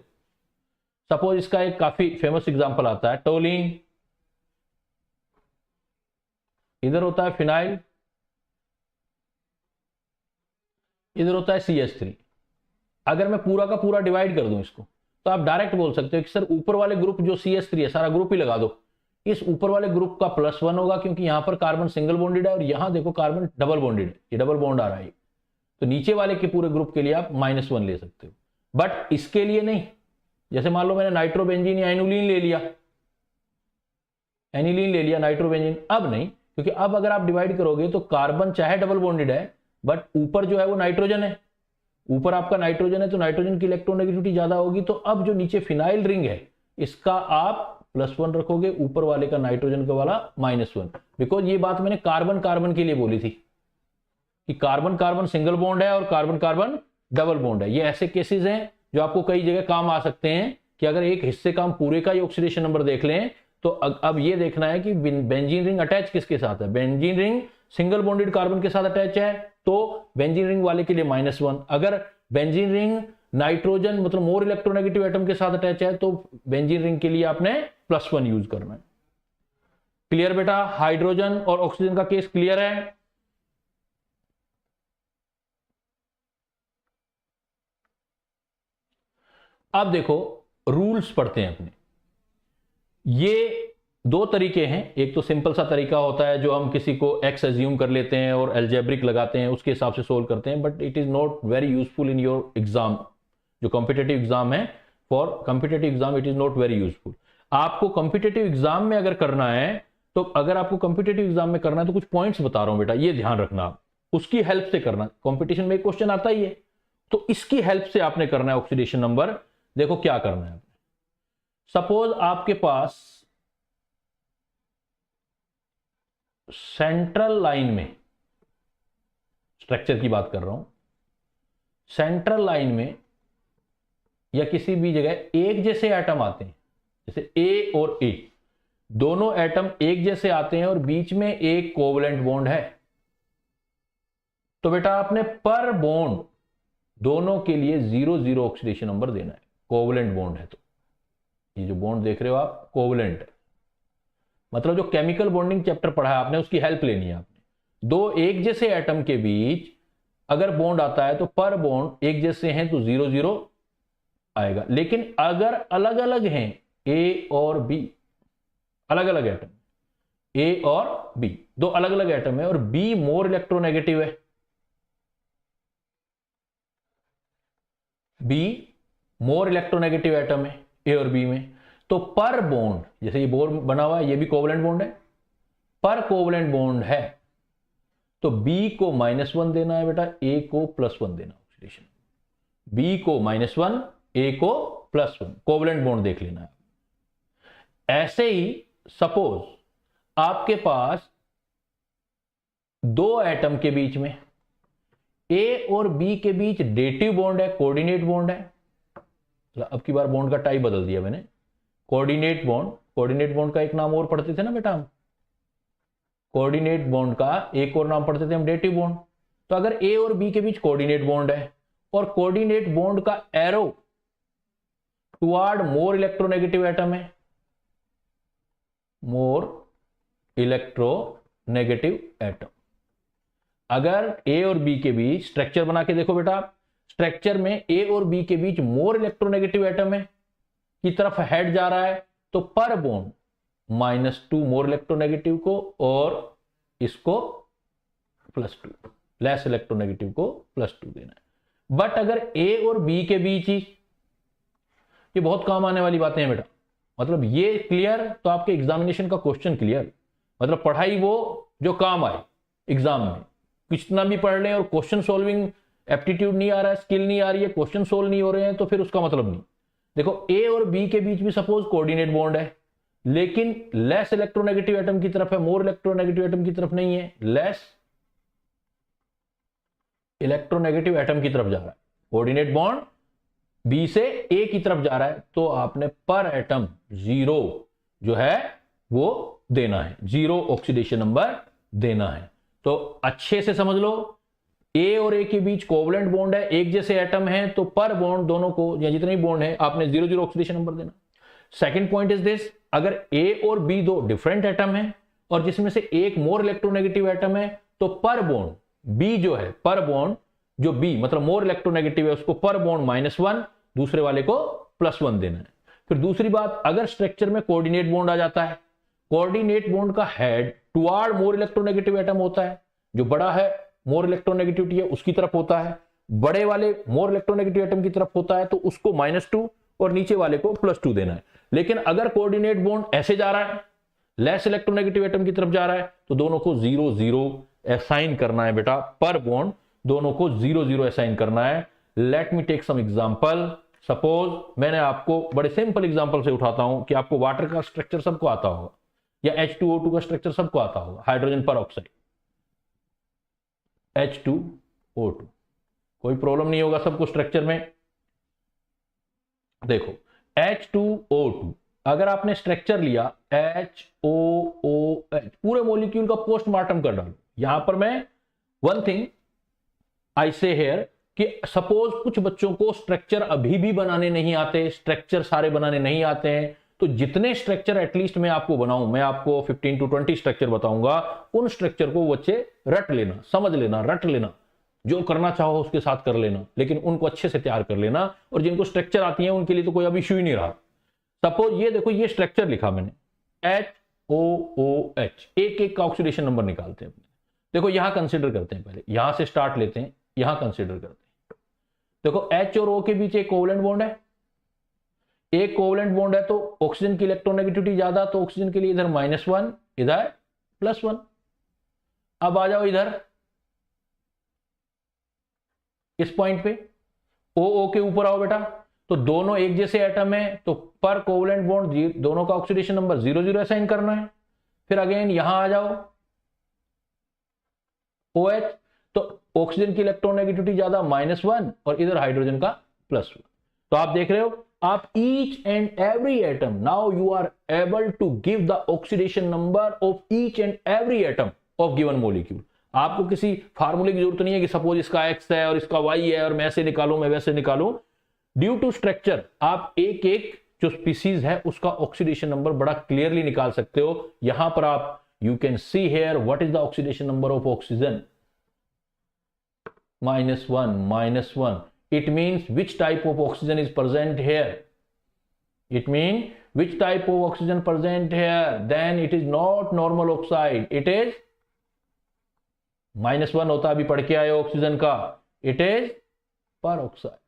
सपोज इसका एक काफी फेमस एग्जांपल आता है टोलिन, इधर होता है फिनाइल, इधर होता है CH3। अगर मैं पूरा का पूरा डिवाइड कर दूं इसको, तो आप डायरेक्ट बोल सकते हो कि सर ऊपर वाले ग्रुप जो CH3 है सारा ग्रुप ही लगा दो, इस ऊपर वाले ग्रुप का +1 होगा क्योंकि यहां पर कार्बन सिंगल बॉन्डेड है और यहां देखो कार्बन डबल बॉन्डेड है, ये डबल बॉन्ड आ रहा है। तो नीचे वाले के पूरे ग्रुप के लिए आप -1 ले सकते हो, बट इसके लिए नहीं। जैसे मान लो मैंने नाइट्रोबेंजीन या एनुलीन ले लिया, एनिलीन ले लिया, नाइट्रोबेंजीन अब नहीं, क्योंकि अब अगर आप डिवाइड करोगे तो कार्बन चाहे डबल बॉन्डेड है बट ऊपर जो है वो नाइट्रोजन है, ऊपर आपका नाइट्रोजन है तो नाइट्रोजन की इलेक्ट्रोनेगेटिविटी ज्यादा होगी। तो अब जो नीचे फिनाइल रिंग है इसका आप +1 रखोगे, ऊपर वाले का नाइट्रोजन का वाला -1। बिकॉज ये बात मैंने कार्बन कार्बन के लिए बोली थी कि कार्बन कार्बन सिंगल बॉन्ड है और कार्बन कार्बन डबल बॉन्ड है। ये ऐसे केसेस हैं जो आपको कई जगह काम आ सकते हैं कि अगर एक हिस्से का हम पूरे का ही ऑक्सीडेशन नंबर देख लें तो अब ये देखना है कि बेंजीन रिंग अटैच किसके साथ है। Benzene ring single bonded carbon के साथ अटैच है तो बेंजीन रिंग वाले के लिए -1। अगर बेंजीन रिंग नाइट्रोजन मतलब मोर इलेक्ट्रोनेगेटिव एटम के साथ अटैच है तो बेंजीन रिंग के लिए आपने +1 यूज करना है। क्लियर बेटा? हाइड्रोजन और ऑक्सीजन का केस क्लियर है? अब देखो रूल्स पढ़ते हैं अपने। ये दो तरीके हैं, एक तो सिंपल सा तरीका होता है जो हम किसी को x एज्यूम कर लेते हैं और एल्जेब्रिक लगाते हैं उसके हिसाब से सोल्व करते हैं, but it is not very useful in your exam. जो कॉम्पिटेटिव एग्जाम है, for competitive exam it is not very useful. आपको कॉम्पिटेटिव एग्जाम में अगर करना है तो अगर आपको कॉम्पिटेटिव एग्जाम में करना है तो कुछ पॉइंट्स बता रहा हूं बेटा, ये ध्यान रखना, आप उसकी हेल्प से करना। कॉम्पिटिशन में एक क्वेश्चन आता ही है तो इसकी हेल्प से आपने करना है ऑक्सीडेशन नंबर। देखो क्या करना है। सपोज आपके पास सेंट्रल लाइन में, स्ट्रक्चर की बात कर रहा हूं, सेंट्रल लाइन में या किसी भी जगह एक जैसे एटम आते हैं, जैसे ए और ए दोनों एटम एक जैसे आते हैं और बीच में एक कोवलेंट बॉन्ड है, तो बेटा आपने पर बॉन्ड दोनों के लिए 0 ऑक्सीडेशन नंबर देना है। कोवलेंट बॉन्ड है तो ये जो बॉन्ड देख रहे हो आप कोवलेंट है, मतलब जो केमिकल बॉन्डिंग चैप्टर पढ़ा है आपने उसकी हेल्प लेनी है आपने। दो एक जैसे एटम के बीच अगर बॉन्ड आता है तो पर बॉन्ड एक जैसे हैं तो 0 आएगा, लेकिन अगर अलग अलग हैं ए और बी, अलग अलग एटम, ए और बी दो अलग अलग एटम है और बी मोर इलेक्ट्रोनेगेटिव है, बी मोर इलेक्ट्रोनेगेटिव एटम है ए और बी में, तो पर बॉन्ड जैसे ये बोर बना हुआ है ये भी कोवलेंट बॉन्ड है, पर कोवलेंट बॉन्ड है तो बी को -1 देना है बेटा, ए को +1 देना ऑक्सीडेशन। बी को -1 ए को +1, कोवलेंट बॉन्ड देख लेना है। ऐसे ही सपोज आपके पास दो एटम के बीच में ए और बी के बीच डेटिव बॉन्ड है, कोऑर्डिनेट बॉन्ड है। अब की बार बॉन्ड का टाइप बदल दिया मैंने, कोऑर्डिनेट बॉन्ड। कोऑर्डिनेट बॉन्ड का एक नाम और पढ़ते थे ना बेटा हम, कोऑर्डिनेट बॉन्ड का एक और नाम पढ़ते थे हम डेटिव बॉन्ड। तो अगर ए और बी के बीच कोऑर्डिनेट बॉन्ड है और कोऑर्डिनेट बॉन्ड का arrow toward more electronegative atom है, मोर इलेक्ट्रोनेगेटिव एटम, अगर ए और बी के बीच स्ट्रक्चर बना के देखो बेटा, स्ट्रक्चर में ए और बी के बीच मोर इलेक्ट्रोनेगेटिव एटम है की तरफ हेड जा रहा है तो पर बॉन्ड -2 मोर इलेक्ट्रोनेगेटिव को और इसको +2 लेस इलेक्ट्रोनेगेटिव को +2 देना है। बट अगर ए और बी के बीच ही, ये बहुत काम आने वाली बातें हैं बेटा, मतलब ये क्लियर तो आपके एग्जामिनेशन का क्वेश्चन क्लियर, मतलब पढ़ाई वो जो काम आए एग्जाम में। कितना भी पढ़ लें और क्वेश्चन सॉल्विंग एप्टीट्यूड नहीं आ रहा है, स्किल नहीं आ रही है, क्वेश्चन सोल्व नहीं हो रहे हैं तो फिर उसका मतलब नहीं। देखो ए और बी के बीच भी सपोज कोऑर्डिनेट बॉन्ड है लेकिन लेस इलेक्ट्रोनेगेटिव एटम की तरफ है, मोर इलेक्ट्रोनेगेटिव एटम की तरफ नहीं है, लेस इलेक्ट्रोनेगेटिव एटम की तरफ जा रहा है। कोऑर्डिनेट बॉन्ड बी से ए की तरफ जा रहा है तो आपने पर एटम 0 जो है वो देना है, 0 ऑक्सीडेशन नंबर देना है। तो अच्छे से समझ लो, ए और ए के बीच कोवलेंट बॉन्ड है, एक जैसे एटम है, तो पर बॉन्ड दोनों को या जितने भी बॉन्ड है आपने 0 0 ऑक्सीडेशन नंबर देना। सेकंड पॉइंट इज दिस, अगर ए और बी दो डिफरेंट एटम है और जिसमें से एक मोर इलेक्ट्रोनेगेटिव एटम है, तो पर बॉन्ड बी जो है, पर बॉन्ड जो बी मतलब मोर इलेक्ट्रोनेगेटिव है उसको पर बॉन्ड -1, दूसरे वाले को +1 देना है। फिर दूसरी बात, अगर स्ट्रक्चर में कोऑर्डिनेट बॉन्ड आ जाता है, कोऑर्डिनेट बॉन्ड का head toward more electronegative atom होता है, जो बड़ा है मोर इलेक्ट्रोनेगेटिविटी है उसकी तरफ होता है, बड़े वाले मोर इलेक्ट्रोनेगेटिव एटम की तरफ होता है, तो उसको -2 और नीचे वाले को +2 देना है। लेकिन अगर कोऑर्डिनेट बॉन्ड ऐसे जा रहा है, लेस इलेक्ट्रोनेगेटिव एटम की तरफ जा रहा है, तो दोनों को 0 0 असाइन करना है बेटा, पर बॉन्ड दोनों को 0 0 असाइन करना है। Let me take some example. Suppose मैंने आपको बड़े सिंपल एग्जांपल से उठाता हूं कि आपको वाटर का स्ट्रक्चर सबको आता होगा या H2O2 का स्ट्रक्चर सबको आता होगा, हाइड्रोजन पर ऑक्साइड H2O2, कोई प्रॉब्लम नहीं होगा सबको स्ट्रक्चर में। देखो H2O2 अगर आपने स्ट्रक्चर लिया HOOH, पूरे मॉलिक्यूल का पोस्टमार्टम कर डालो। यहां पर मैं वन थिंग आई से हेयर कि सपोज कुछ बच्चों को स्ट्रक्चर अभी भी बनाने नहीं आते, स्ट्रक्चर सारे बनाने नहीं आते हैं, तो जितने स्ट्रक्चर एटलीस्ट मैं आपको बनाऊं, मैं आपको 15 to 20 स्ट्रक्चर बताऊंगा, उन स्ट्रक्चर को बच्चे रट लेना, समझ लेना, रट लेना, जो करना चाहो उसके साथ कर लेना, लेकिन उनको अच्छे से तैयार कर लेना। और जिनको स्ट्रक्चर आती है उनके लिए तो कोई अब इश्यू ही नहीं रहा। सपोज ये देखो, ये स्ट्रक्चर लिखा मैंने HOOH, एक एक का ऑक्सीडेशन नंबर निकालते हैं। देखो यहां कंसिडर करते हैं, पहले यहां से स्टार्ट लेते हैं, यहां कंसिडर करते हैं। देखो H और O के बीच एक कोवलेंट बॉन्ड है, एक कोवलेंट बॉन्ड है तो ऑक्सीजन की इलेक्ट्रोनेगेटिविटी ज्यादा, तो ऑक्सीजन के लिए इधर -1 इधर +1। अब आ जाओ इधर इस पॉइंट पे OO के ऊपर आओ बेटा, तो दोनों एक जैसे एटम है, तो पर कोवलेंट बॉन्ड दोनों का ऑक्सीडेशन नंबर 0 0 असाइन करना है। फिर अगेन यहां आ जाओ OH, तो ऑक्सीजन की इलेक्ट्रोनेगेटिविटी ज्यादा -1 और इधर हाइड्रोजन का +1। तो आप देख रहे हो, आप each and every atom, now you are able to give the oxidation number of each and every atom of given molecule. आपको किसी फार्मूले की जरूरत नहीं है कि सपोज इसका X है और इसका Y है और मैं ऐसे निकालूं, मैं वैसे निकालूं। ड्यू टू स्ट्रक्चर आप एक एक जो स्पीसीज है उसका ऑक्सीडेशन नंबर बड़ा क्लियरली निकाल सकते हो। यहां पर आप you can see here what is the oxidation number of oxygen, -1। It means which type of oxygen is present here. It means which type of oxygen present here. Then it is not normal oxide. It is -1 होता, अभी पढ़ के आए oxygen का, it is पर oxide.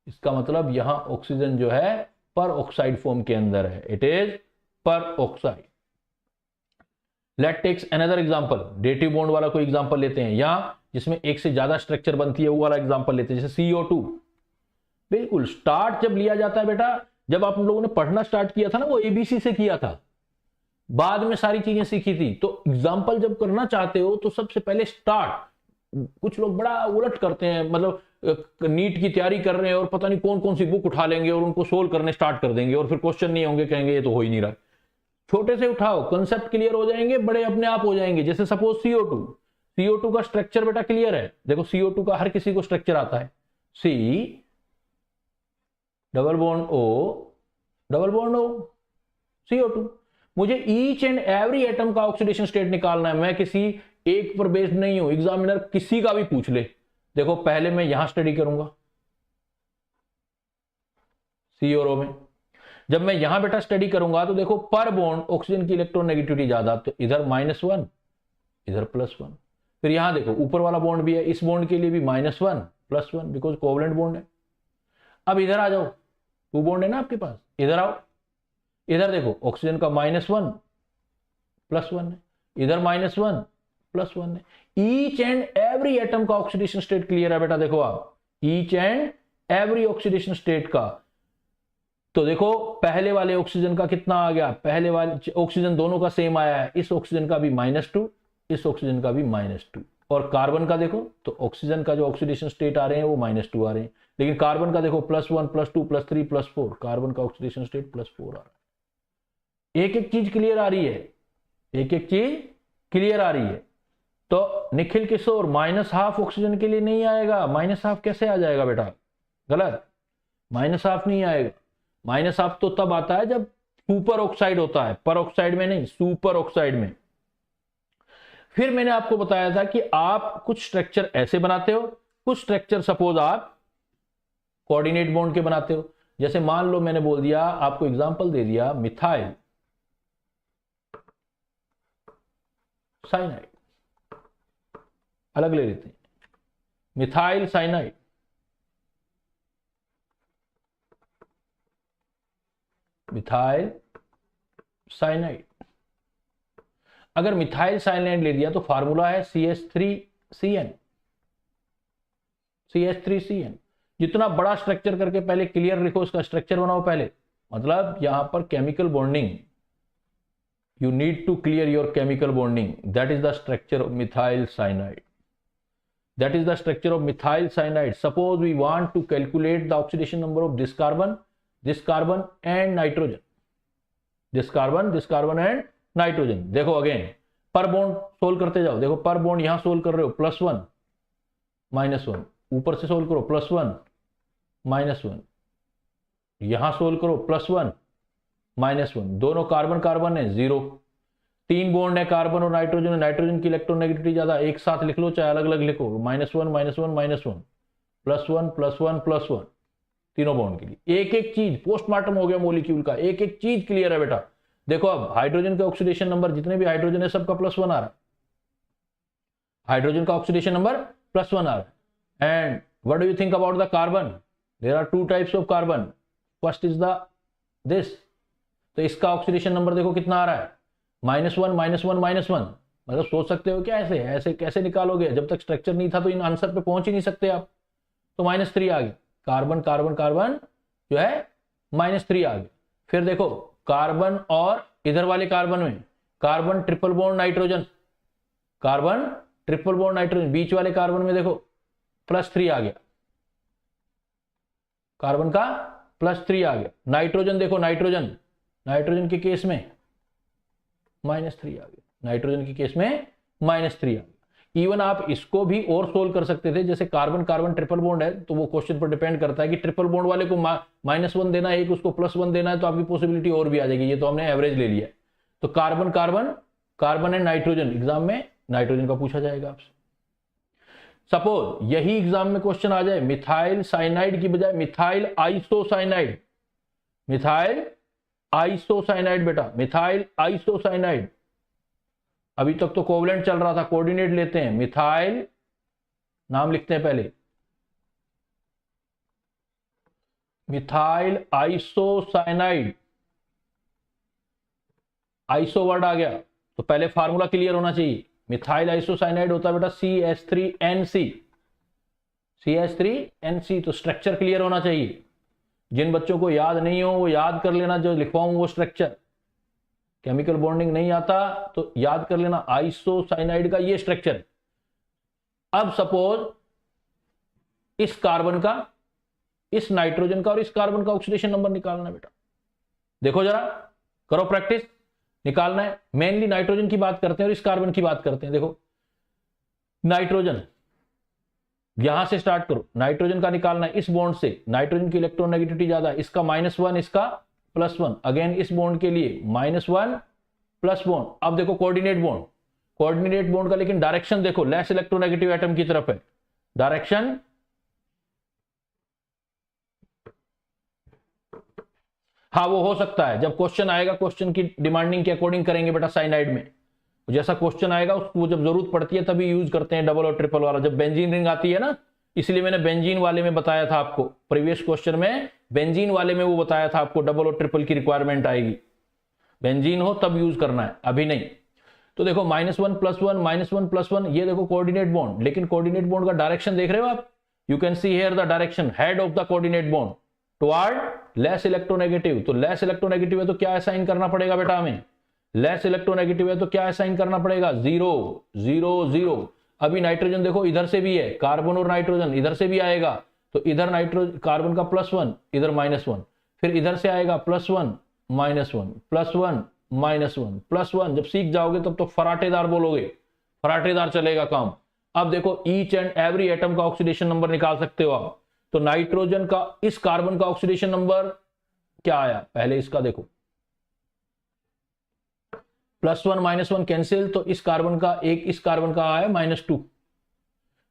इसका मतलब यहां ऑक्सीजन जो है पर ऑक्साइड फॉर्म के अंदर है, it is peroxide. Let takes another example, dative bond वाला कोई एग्जांपल लेते हैं, यहां जिसमें एक से ज्यादा स्ट्रक्चर बनती है वो वाला एग्जांपल लेते हैं, जैसे CO2। बिल्कुल स्टार्ट जब लिया जाता है बेटा, जब आप लोगों ने पढ़ना स्टार्ट किया था ना, वो ABC से किया था, बाद में सारी चीजें सीखी थी। तो एग्जांपल जब करना चाहते हो तो सबसे पहले स्टार्ट, कुछ लोग बड़ा उलट करते हैं, मतलब नीट की तैयारी कर रहे हैं और पता नहीं कौन कौन सी बुक उठा लेंगे और उनको सोल्व करने स्टार्ट कर देंगे और फिर क्वेश्चन नहीं होंगे, कहेंगे ये तो हो ही नहीं रहा। छोटे से उठाओ, कंसेप्ट क्लियर हो जाएंगे, बड़े अपने आप हो जाएंगे। जैसे सपोज CO2 का स्ट्रक्चर बेटा क्लियर है। देखो CO2 का हर किसी को स्ट्रक्चर आता है, C double bond O CO2। मुझे ईच एंड एवरी एटम का ऑक्सीडेशन स्टेट निकालना है, मैं किसी एक पर बेस्ड नहीं हूं, एग्जामिनर किसी का भी पूछ ले। देखो पहले मैं यहां स्टडी करूंगा C और O में, जब मैं यहां बेटा स्टडी करूंगा तो देखो पर बॉन्ड ऑक्सीजन की इलेक्ट्रोनेगेटिविटी ज्यादा, तो इधर -1 इधर +1। फिर यहां देखो ऊपर वाला बॉन्ड भी है, इस बॉन्ड के लिए भी -1 +1 बिकॉज कोवलेंट बॉन्ड है। अब इधर आ जाओ, 2 बॉन्ड है ना आपके पास, इधर आओ, इधर देखो ऑक्सीजन का -1 +1 है, इधर -1 +1 है। ईच एंड एवरी एटम का ऑक्सीडेशन स्टेट क्लियर है बेटा। देखो आप each and every oxidation state का, तो देखो पहले वाले ऑक्सीजन का कितना आ गया, पहले वाले ऑक्सीजन दोनों का सेम आया है, इस ऑक्सीजन का भी -2 इस ऑक्सीजन का भी -2। और कार्बन का देखो तो ऑक्सीजन का जो ऑक्सीडेशन स्टेट आ रहे हैं वो -2 आ रहे हैं, लेकिन कार्बन का देखो +1 +2 +3 +4, कार्बन का ऑक्सीडेशन स्टेट +4 आ रहा है। एक एक चीज क्लियर आ रही है, एक एक चीज क्लियर आ रही है। तो तो निखिल किशोर -½ ऑक्सीजन के लिए नहीं आएगा। -½ कैसे आ जाएगा बेटा? गलत, -½ नहीं आएगा। -½ तो तब आता है जब सुपर ऑक्साइड होता है, पर ऑक्साइड में नहीं, सुपर ऑक्साइड में। फिर मैंने आपको बताया था कि आप कुछ स्ट्रक्चर ऐसे बनाते हो, कुछ स्ट्रक्चर सपोज आप कोऑर्डिनेट बॉन्ड के बनाते हो। जैसे मान लो मैंने बोल दिया, आपको एग्जांपल दे दिया, मिथाइल साइनाइड, अलग ले लेते हैं, मिथाइल साइनाइड, मिथाइल साइनाइड। अगर मिथाइल साइनाइड ले लिया तो फार्मूला है CH3CN, CH3CN। जितना बड़ा स्ट्रक्चर करके पहले क्लियर लिखो, उसका स्ट्रक्चर बनाओ पहले, मतलब यहां पर chemical bonding, you need to clear your chemical bonding. That is the structure of methyl cyanide. That is the structure of methyl cyanide. Suppose we want to calculate the oxidation number of this carbon and nitrogen, this carbon and nitrogen. देखो again पर bond solve करते जाओ। देखो पर bond यहां solve कर रहे हो, +1 -1, ऊपर से सोल्व करो +1 -1, यहां सोल्व करो +1 -1, दोनों कार्बन कार्बन है, 0। 3 बॉन्ड है कार्बन और नाइट्रोजन, नाइट्रोजन की इलेक्ट्रोनेगेटिविटी ज्यादा, एक साथ लिख लो चाहे अलग अलग लिखो, -1 -1 -1 +1 +1 +1, तीनों बॉन्ड के लिए एक एक चीज। पोस्टमार्टम हो गया मॉलिक्यूल का, एक एक चीज क्लियर है बेटा। देखो अब हाइड्रोजन का ऑक्सीडेशन नंबर, जितने भी हाइड्रोजन है सबका +1 आ रहा है, हाइड्रोजन का ऑक्सीडेशन नंबर +1 आ रहा है। And what do you think about the carbon? There are 2 types of carbon, first is the this, तो इसका ऑक्सीडेशन नंबर देखो कितना आ रहा है, -1 -1 -1। मतलब सोच सकते हो क्या ऐसे ऐसे कैसे निकालोगे? जब तक स्ट्रक्चर नहीं था तो इन आंसर पे पहुंच ही नहीं सकते आप। तो -3 आ गया, कार्बन कार्बन कार्बन जो है -3 आ गया। फिर देखो कार्बन और इधर वाले कार्बन में carbon triple bond nitrogen, carbon triple bond nitrogen, बीच वाले कार्बन में देखो +3 आ गया, कार्बन का +3 आ गया। नाइट्रोजन देखो, नाइट्रोजन के केस में -3 आ गया, नाइट्रोजन के केस में -3 आ गया। इवन आप इसको भी और सोल्व कर सकते थे, जैसे कार्बन कार्बन ट्रिपल बॉन्ड है तो वो क्वेश्चन पर डिपेंड करता है कि ट्रिपल बॉन्ड वाले को -1 देना है, एक उसको +1 देना है, तो आपकी पॉसिबिलिटी और भी आ जाएगी। ये तो हमने एवरेज ले लिया है। तो carbon carbon carbon and nitrogen, exam में नाइट्रोजन का पूछा जाएगा आपसे। सपोज यही एग्जाम में क्वेश्चन आ जाए, मिथाइल साइनाइड की बजाय मिथाइल आइसोसाइनाइड, मिथाइल आइसोसाइनाइड बेटा, मिथाइल आइसोसाइनाइड। अभी तक तो कोवलेंट चल रहा था, कोऑर्डिनेट लेते हैं। मिथाइल नाम लिखते हैं पहले, मिथाइल आइसोसाइनाइड, आइसो वर्ड आ गया तो पहले फार्मूला क्लियर होना चाहिए। मिथाइल आइसोसाइनाइड होता है बेटा CH3NC, CH3NC। तो स्ट्रक्चर क्लियर होना चाहिए। जिन बच्चों को याद नहीं हो वो याद कर लेना, जो लिखवाऊं वो स्ट्रक्चर। केमिकल बॉन्डिंग नहीं आता तो याद कर लेना, आइसोसाइनाइड का ये स्ट्रक्चर। अब सपोज इस कार्बन का, इस नाइट्रोजन का और इस कार्बन का ऑक्सीडेशन नंबर निकालना बेटा। देखो जरा, करो प्रैक्टिस, निकालना है। मेनली नाइट्रोजन की बात करते हैं और इस कार्बन की बात करते हैं। देखो नाइट्रोजन, यहां से स्टार्ट करो, नाइट्रोजन का निकालना है इस बॉन्ड से, नाइट्रोजन की इलेक्ट्रोनेगेटिविटी ज्यादा, इसका -1 इसका +1, अगेन इस बॉन्ड के लिए -1 +1। अब देखो कोऑर्डिनेट बॉन्ड, कोऑर्डिनेट बॉन्ड का लेकिन डायरेक्शन देखो, लेस इलेक्ट्रोनेगेटिव एटम की तरफ है डायरेक्शन। हाँ वो हो सकता है, जब क्वेश्चन आएगा क्वेश्चन की डिमांडिंग के अकॉर्डिंग करेंगे बेटा। साइनाइड में जैसा क्वेश्चन आएगा उसको जब जरूरत पड़ती है तभी यूज करते हैं डबल और ट्रिपल वाला। जब बेंजीन रिंग आती है ना, इसलिए मैंने बेंजीन वाले में बताया था आपको, प्रीवियस क्वेश्चन में बेंजीन वाले में वो बताया था आपको, डबल और ट्रिपल की रिक्वायरमेंट आएगी। बेंजीन हो तब यूज करना है, अभी नहीं। तो देखो -1 +1 -1 +1, ये देखो कोऑर्डिनेट बॉन्ड, लेकिन कोऑर्डिनेट बॉन्ड का डायरेक्शन देख रहे हो आप? You can see here the direction, head of the coordinate bond toward less electronegative. तो लेस इलेक्ट्रोनेगेटिव है तो क्या असाइन करना पड़ेगा बेटा हमें? लेस इलेक्ट्रोनेगेटिव है तो क्या असाइन करना पड़ेगा? 0 0 0। अभी नाइट्रोजन देखो इधर से भी है, कार्बन और नाइट्रोजन इधर से भी आएगा, तो इधर नाइट्रोजन कार्बन का +1, इधर -1, फिर इधर से आएगा +1 -1 +1 -1 +1। जब सीख जाओगे तब तो फराटेदार बोलोगे, फराटेदार चलेगा काम। अब देखो ईच एंड एवरी एटम का ऑक्सीडेशन नंबर निकाल सकते हो आप। तो नाइट्रोजन का इस कार्बन का ऑक्सीडेशन नंबर क्या आया, पहले इसका देखो, +1 -1 कैंसिल, तो इस कार्बन का एक, इस कार्बन का आया -2।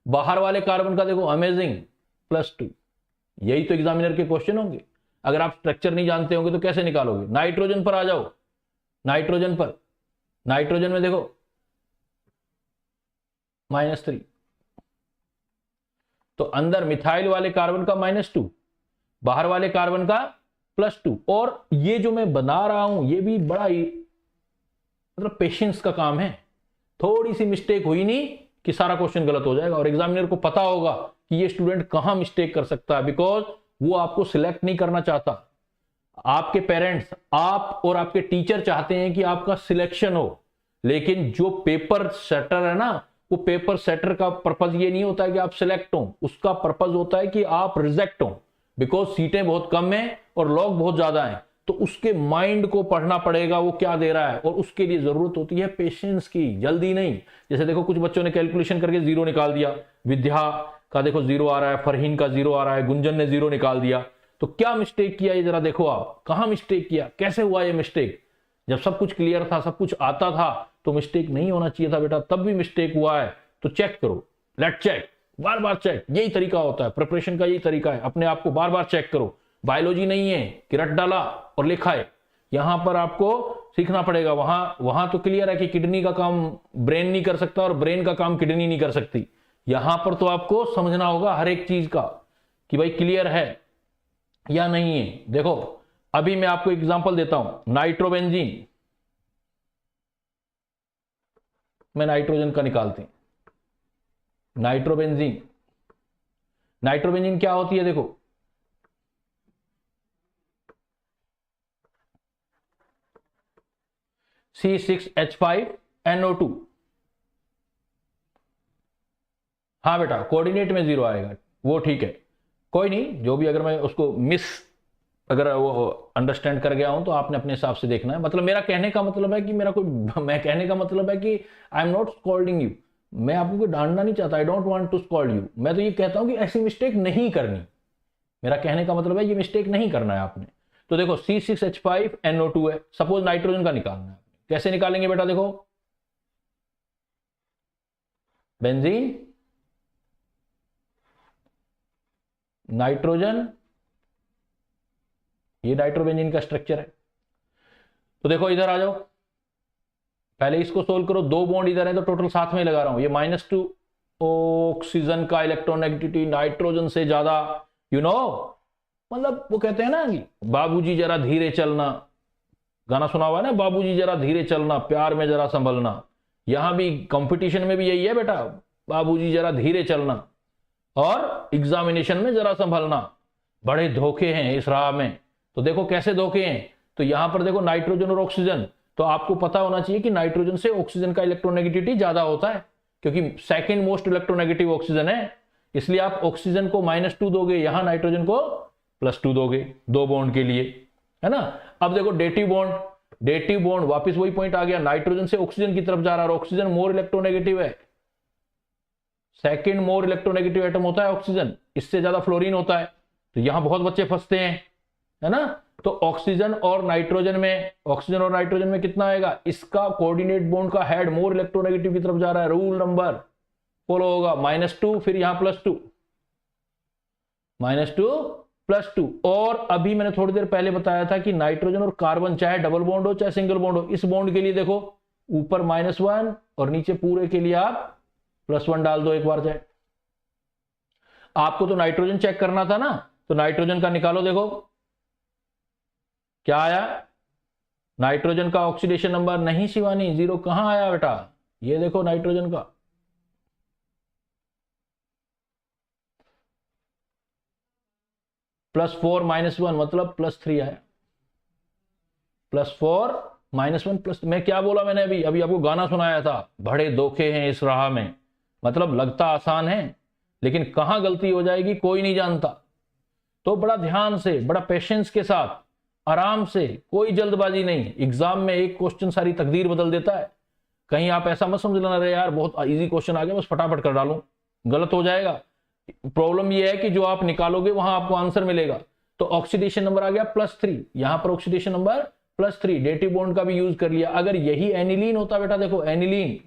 बाहर वाले कार्बन का देखो अमेजिंग, +2। यही तो एग्जामिनर के क्वेश्चन होंगे। अगर आप स्ट्रक्चर नहीं जानते होंगे तो कैसे निकालोगे। नाइट्रोजन पर आ जाओ, नाइट्रोजन पर, नाइट्रोजन में देखो -3, तो अंदर मिथाइल वाले कार्बन का -2, बाहर वाले कार्बन का +2। और ये जो मैं बना रहा हूं ये भी बड़ा ही मतलब पेशेंस का काम है। थोड़ी सी मिस्टेक हुई नहीं कि सारा क्वेश्चन गलत हो जाएगा। और एग्जामिनर को पता होगा कि ये स्टूडेंट कहां मिस्टेक कर सकता है, बिकॉज वो आपको सिलेक्ट नहीं करना चाहता। आपके पेरेंट्स, आप और आपके टीचर चाहते हैं कि आपका सिलेक्शन हो, लेकिन जो पेपर सेटर है ना, वो पेपर सेटर का पर्पज ये नहीं होता है कि आप सिलेक्ट हो, उसका पर्पज होता है कि आप रिजेक्ट हो। बिकॉज सीटें बहुत कम हैं और लोग बहुत ज्यादा हैं, तो उसके माइंड को पढ़ना पड़ेगा वो क्या दे रहा है, और उसके लिए जरूरत होती है पेशेंस की, जल्दी नहीं। जैसे देखो कुछ बच्चों ने कैलकुलेशन करके 0 निकाल दिया, विद्या का देखो 0 आ रहा है, फरहीन का 0 आ रहा है, गुंजन ने 0 निकाल दिया। तो क्या मिस्टेक किया ये जरा देखो आप, कहां मिस्टेक किया, कैसे हुआ ये मिस्टेक। जब सब कुछ क्लियर था, सब कुछ आता था, तो मिस्टेक नहीं होना चाहिए था बेटा, तब भी मिस्टेक हुआ है। तो चेक करो, लेट चेक, बार बार चेक, यही तरीका होता है प्रिपरेशन का, यही तरीका है। अपने आप को बार बार चेक करो। बायोलॉजी नहीं है कि रट डाला और लिखा है, यहां पर आपको सीखना पड़ेगा। वहां तो क्लियर है कि किडनी का काम ब्रेन नहीं कर सकता और ब्रेन का काम किडनी नहीं कर सकती। यहां पर तो आपको समझना होगा हर एक चीज का कि भाई क्लियर है या नहीं है। देखो अभी मैं आपको एग्जांपल देता हूं, नाइट्रोबेंजीन, मैं नाइट्रोजन का निकालते हैं। नाइट्रोबेंजीन, नाइट्रोबेंजीन क्या होती है देखो, C6H5NO2। हाँ बेटा कोऑर्डिनेट में 0 आएगा, वो ठीक है, कोई नहीं, जो भी, अगर मैं उसको अगर वो अंडरस्टैंड कर गया हूं तो आपने अपने हिसाब से देखना है। मतलब मेरा कहने का मतलब है कि मैं कहने का मतलब है कि I am not scolding you, मैं आपको कोई डांटना नहीं चाहता, I don't want to scold you. मैं तो ये कहता हूं कि ऐसी मिस्टेक नहीं करनी, मेरा कहने का मतलब है ये मिस्टेक नहीं करना है आपने। तो देखो C6H5NO2 है, सपोज नाइट्रोजन का निकालना है, कैसे निकालेंगे बेटा, देखो बेंजीन, नाइट्रोजन, ये नाइट्रोबेंजीन का स्ट्रक्चर है। तो देखो इधर आ जाओ, पहले इसको सोल्व करो, 2 बॉन्ड इधर है तो टोटल साथ में लगा रहा हूं, ये -2 ऑक्सीजन का इलेक्ट्रोनेगेटिविटी नाइट्रोजन से ज्यादा, मतलब वो कहते हैं ना कि बाबूजी जरा धीरे चलना, गाना सुना हुआ है ना, बाबूजी जरा धीरे चलना, प्यार में जरा संभलना। यहां भी कंपटीशन में भी यही है बेटा, बाबूजी जरा धीरे चलना और एग्जामिनेशन में जरा संभलना। बड़े धोखे हैं इस राह में। तो देखो कैसे धोखे हैं, तो यहां पर देखो नाइट्रोजन और ऑक्सीजन, तो आपको पता होना चाहिए कि नाइट्रोजन से ऑक्सीजन का इलेक्ट्रोनेगेटिविटी ज्यादा होता है, क्योंकि सेकंड मोस्ट इलेक्ट्रोनेगेटिव ऑक्सीजन है, इसलिए आप ऑक्सीजन को -2 दोगे, यहां नाइट्रोजन को +2 दोगे, 2 बॉन्ड के लिए, है ना। अब देखो डेटिव बॉन्ड, डेटिव बॉन्ड वापस वही पॉइंट आ गया, नाइट्रोजन से ऑक्सीजन की तरफ जा रहा है, ऑक्सीजन मोर इलेक्ट्रोनेगेटिव है, सेकंड मोर इलेक्ट्रोनेगेटिव एटम होता है ऑक्सीजन, इससे ज्यादा फ्लोरीन होता है। तो यहां बहुत बच्चे फंसते हैं, है ना। तो ऑक्सीजन और नाइट्रोजन में कितना आएगा, इसका कोऑर्डिनेट बॉन्ड का हेड मोर इलेक्ट्रोनेगेटिव की तरफ जा रहा है, रूल नंबर फॉलो होगा, -2, फिर यहां +2, -2 और अभी मैंने थोड़ी देर पहले बताया था कि नाइट्रोजन और कार्बन चाहे डबल बॉन्ड हो चाहे सिंगल बॉन्ड हो, इस बॉन्ड के लिए देखो ऊपर -1 और नीचे पूरे के लिए आप +1 डाल दो एक बार चाहे। आपको तो नाइट्रोजन चेक करना था ना, तो नाइट्रोजन का निकालो, देखो क्या आया, नाइट्रोजन का ऑक्सीडेशन नंबर नहीं शिवानी 0 कहां आया बेटा, ये देखो नाइट्रोजन का +4 -1 मतलब +3 आया, +4 -1 मैं क्या बोला मैंने अभी आपको गाना सुनाया था, बड़े धोखे हैं इस राह में। मतलब लगता आसान है लेकिन कहां गलती हो जाएगी कोई नहीं जानता। तो बड़ा ध्यान से, बड़ा पेशेंस के साथ, आराम से, कोई जल्दबाजी नहीं। एग्जाम में एक क्वेश्चन सारी तकदीर बदल देता है। कहीं आप ऐसा मत समझ लेना, अरे यार बहुत इजी क्वेश्चन आ गया बस फटाफट कर डालूं, गलत हो जाएगा। प्रॉब्लम ये है कि जो आप निकालोगे वहां आपको आंसर मिलेगा। तो ऑक्सीडेशन नंबर आ गया +3, यहां पर ऑक्सीडेशन नंबर +3, डेटिव बॉन्ड का भी यूज कर लिया। अगर यही एनिलीन होता बेटा, देखो एनिलीन,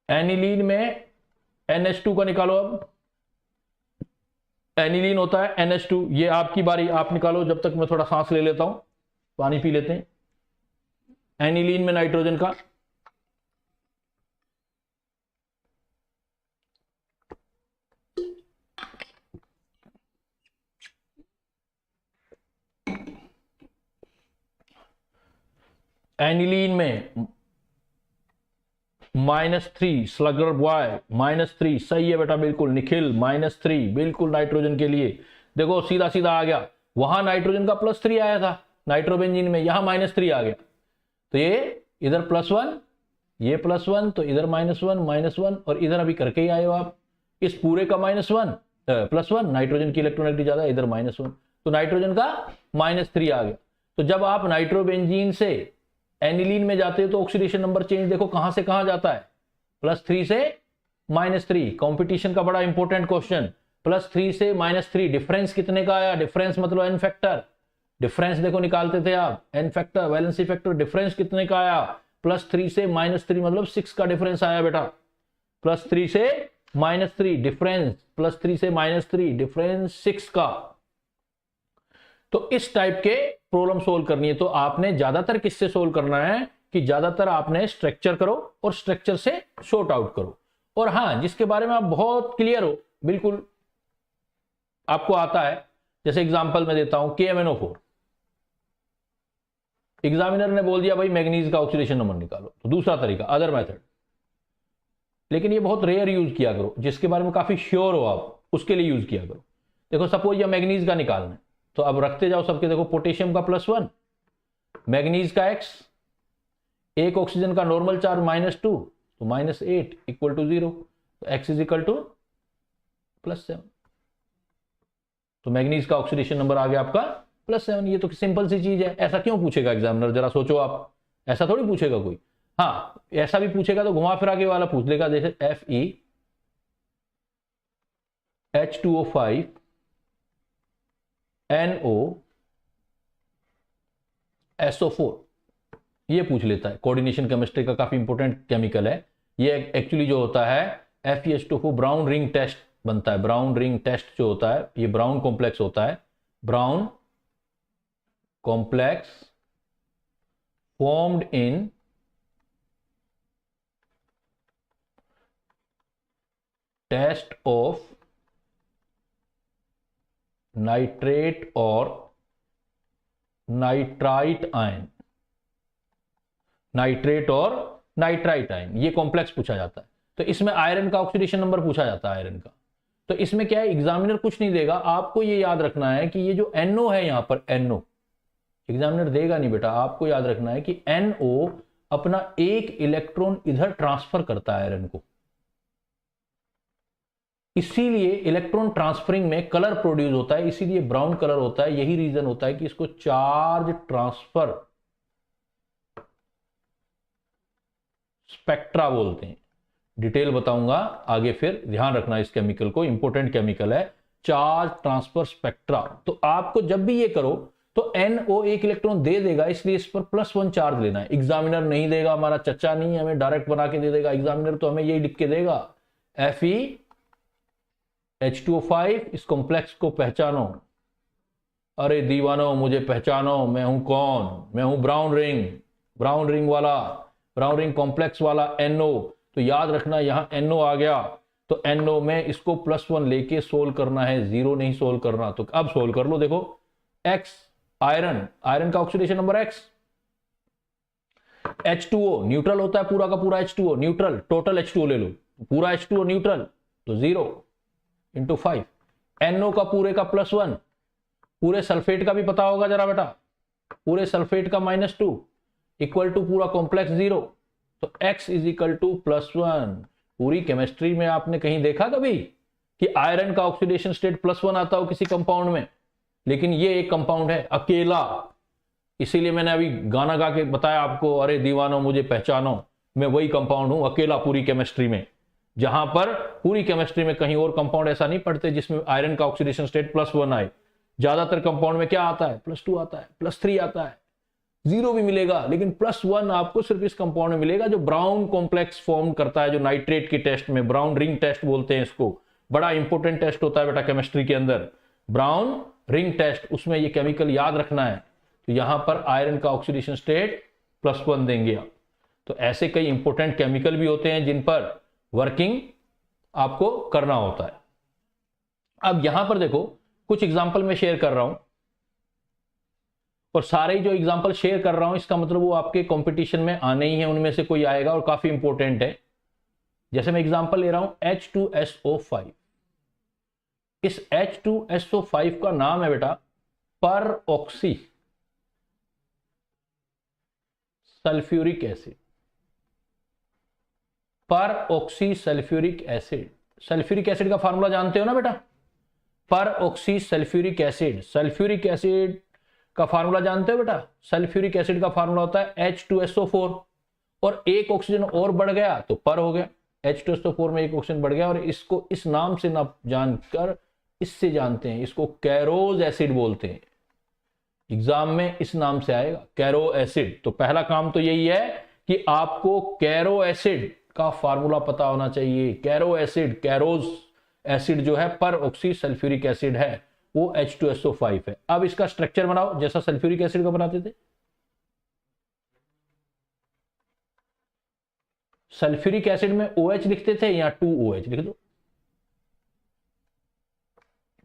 एनिलीन में NH2 का निकालो। अब एनिलीन होता है NH2, ये आपकी बारी, आप निकालो, जब तक मैं थोड़ा सांस ले लेता हूं, पानी पी लेते हैं। एनिलीन में नाइट्रोजन का एनिलीन में -3, स्लगर बॉय -3, सही है बेटा बिल्कुल। निखिल -3 बिल्कुल नाइट्रोजन के लिए। देखो सीधा सीधा आ गया, वहां नाइट्रोजन का +3 आया था नाइट्रोबेंजीन में, यहां -3 आ गया, तो ये इधर +1, ये +1, तो इधर -1 और इधर अभी करके ही आए हो आप, इस पूरे का +1, नाइट्रोजन की इलेक्ट्रोनेगेटिविटी ज्यादा, इधर -1, तो नाइट्रोजन का -3 आ गया। तो जब आप नाइट्रोबेंजीन से एनिलीन में जाते हो तो ऑक्सीडेशन नंबर चेंज देखो कहां से कहां जाता है, +3 से -3। कंपटीशन का बड़ा इंपॉर्टेंट क्वेश्चन, +3 से -3, डिफरेंस कितने का आया? डिफरेंस मतलब एन फैक्टर, डिफरेंस देखो निकालते थे आप, N factor, valency factor, difference कितने का आया? +3 से -3 मतलब 6 का डिफरेंस आया बेटा। +3 से -3 डिफरेंस, +3 से -3 डिफरेंस 6 का। तो इस टाइप के प्रॉब्लम सोल्व करनी है तो आपने ज्यादातर किससे सोल्व करना है कि ज्यादातर आपने स्ट्रक्चर करो और स्ट्रक्चर से शॉर्ट आउट करो। और हां, जिसके बारे में आप बहुत क्लियर हो, बिल्कुल आपको आता है, जैसे एग्जांपल मैं देता हूं KMnO4, एग्जामिनर ने बोल दिया भाई मैग्नीज का ऑक्सीडेशन नंबर निकालो, तो दूसरा तरीका, अदर मेथड, लेकिन ये बहुत रेयर यूज किया करो, जिसके बारे में काफी श्योर हो आप उसके लिए यूज किया करो। देखो सपोज ये मैग्नीज का निकालना है, तो अब रखते जाओ सबके, देखो पोटेशियम का +1, मैग्नीज का X, एक ऑक्सीजन का नॉर्मल चार्ज -2, तो -8 = 0, तो X = +7, तो मैग्नीज का ऑक्सीडेशन नंबर आ गया आपका +7। ये तो सिंपल सी चीज है, ऐसा क्यों पूछेगा एग्जामिनर, जरा सोचो आप, ऐसा थोड़ी पूछेगा कोई। हाँ ऐसा भी पूछेगा तो घुमा फिरा के वाला पूछ लेगा, जैसे FeH2O5 NOSO4, ये पूछ लेता है। कोऑर्डिनेशन केमिस्ट्री का काफी इंपॉर्टेंट केमिकल है ये। एक्चुअली जो होता है FeH2O4 ब्राउन रिंग टेस्ट बनता है, ब्राउन रिंग टेस्ट जो होता है, ये ब्राउन कॉम्प्लेक्स होता है, brown complex formed in test of nitrate और नाइट्राइट आयन, नाइट्रेट और नाइट्राइट आयन, ये कॉम्प्लेक्स पूछा जाता है। तो इसमें आयरन का ऑक्सीडेशन नंबर पूछा जाता है, आयरन का। तो इसमें क्या है, एग्जामिनर कुछ नहीं देगा, आपको ये याद रखना है कि ये जो NO है, यहां पर NO एग्जामिनर देगा नहीं बेटा, आपको याद रखना है कि NO अपना एक इलेक्ट्रॉन इधर ट्रांसफर करता है आयरन को, इसीलिए इलेक्ट्रॉन ट्रांसफरिंग में कलर प्रोड्यूस होता है, इसीलिए ब्राउन कलर होता है। यही रीजन होता है कि इसको चार्ज ट्रांसफर स्पेक्ट्रा बोलते हैं। डिटेल बताऊंगा आगे, फिर ध्यान रखना इस केमिकल को, इंपॉर्टेंट केमिकल है चार्ज ट्रांसफर स्पेक्ट्रा। तो आपको जब भी ये करो तो NO एक इलेक्ट्रॉन दे देगा, इसलिए इस पर +1 चार्ज लेना है। एग्जामिनर नहीं देगा, हमारा चच्चा नहीं है, हमें डायरेक्ट बना के दे देगा एग्जामिनर, तो हमें यही लिख के देगा FeH2O5, इस कॉम्प्लेक्स को पहचानो। अरे दीवानो मुझे पहचानो, मैं हूं कौन, मैं हूं ब्राउन रिंग वाला, ब्राउन रिंग कॉम्प्लेक्स वाला NO। तो याद रखना यहां NO आ गया, तो NO में इसको +1 लेके सोल्व करना है, 0 नहीं सोल्व करना। तो अब सोल्व कर लो, देखो X आयरन, आयरन का oxidation number X, H2O neutral होता है पूरा का पूरा, H2O न्यूट्रल, टोटल H2O ले लो, पूरा H2O न्यूट्रल, तो 0 × 5, NO का पूरे का +1, पूरे सल्फेट का भी पता होगा जरा बेटा, पूरे सल्फेट का -2 = पूरा कॉम्प्लेक्स 0, तो X = +1। पूरी केमिस्ट्री में आपने कहीं देखा कभी कि आयरन का ऑक्सीडेशन स्टेट +1 आता हो किसी कंपाउंड में? लेकिन ये एक कंपाउंड है अकेला, इसीलिए मैंने अभी गाना गा के बताया आपको, अरे दीवानो मुझे पहचानो, मैं वही कंपाउंड हूं अकेला पूरी केमिस्ट्री में। जहां पर पूरी केमिस्ट्री में कहीं और कंपाउंड ऐसा नहीं पढ़ते जिसमें आयरन का ऑक्सीडेशन स्टेट +1 आए। ज्यादातर कंपाउंड में क्या आता है, +2 आता है, +3 आता है, 0 भी मिलेगा, लेकिन +1 आपको सिर्फ इस कंपाउंड में मिलेगा जो ब्राउन कॉम्प्लेक्स फॉर्म करता है, जो नाइट्रेट की टेस्ट में ब्राउन रिंग टेस्ट बोलते हैं इसको। बड़ा इंपॉर्टेंट टेस्ट होता है बेटा केमिस्ट्री के अंदर, ब्राउन रिंग टेस्ट, उसमें ये केमिकल याद रखना है। तो यहां पर आयरन का ऑक्सीडेशन स्टेट +1 देंगे आप। तो ऐसे कई इंपॉर्टेंट केमिकल भी होते हैं जिन पर वर्किंग आपको करना होता है। अब यहां पर देखो कुछ एग्जांपल मैं शेयर कर रहा हूं, और सारे जो एग्जांपल शेयर कर रहा हूं इसका मतलब वो आपके कंपटीशन में आने ही है, उनमें से कोई आएगा और काफी इंपॉर्टेंट है। जैसे मैं एग्जांपल ले रहा हूं H2SO5। इस H2SO5 का नाम है बेटा पर ऑक्सी सल्फ्यूरिक एसिड। पर oxy sulphuric acid, sulphuric acid का फार्मूला जानते हो ना बेटा, पर oxy sulphuric acid. Sulphuric acid का फार्मूला जानते हो बेटा, सल्फ्यूरिक एसिड का फार्मूला होता है H2SO4, और एक ऑक्सीजन और बढ़ गया तो पर हो गया। H2SO4 में एक ऑक्सीजन बढ़ गया, और इसको इस नाम से ना जानकर इससे जानते हैं, इसको कैरोज एसिड बोलते हैं। एग्जाम में इस नाम से आएगा कैरो एसिड। तो पहला काम तो यही है कि आपको कैरो एसिड का फार्मूला पता होना चाहिए। कैरो एसिड, कैरोज एसिड जो है पर ऑक्सी सल्फ्यूरिक एसिड है, वो H2SO5 है। अब इसका स्ट्रक्चर बनाओ जैसा सल्फ्यूरिक एसिड का बनाते थे। सल्फ्यूरिक एसिड में OH लिखते थे या 2OH लिख दो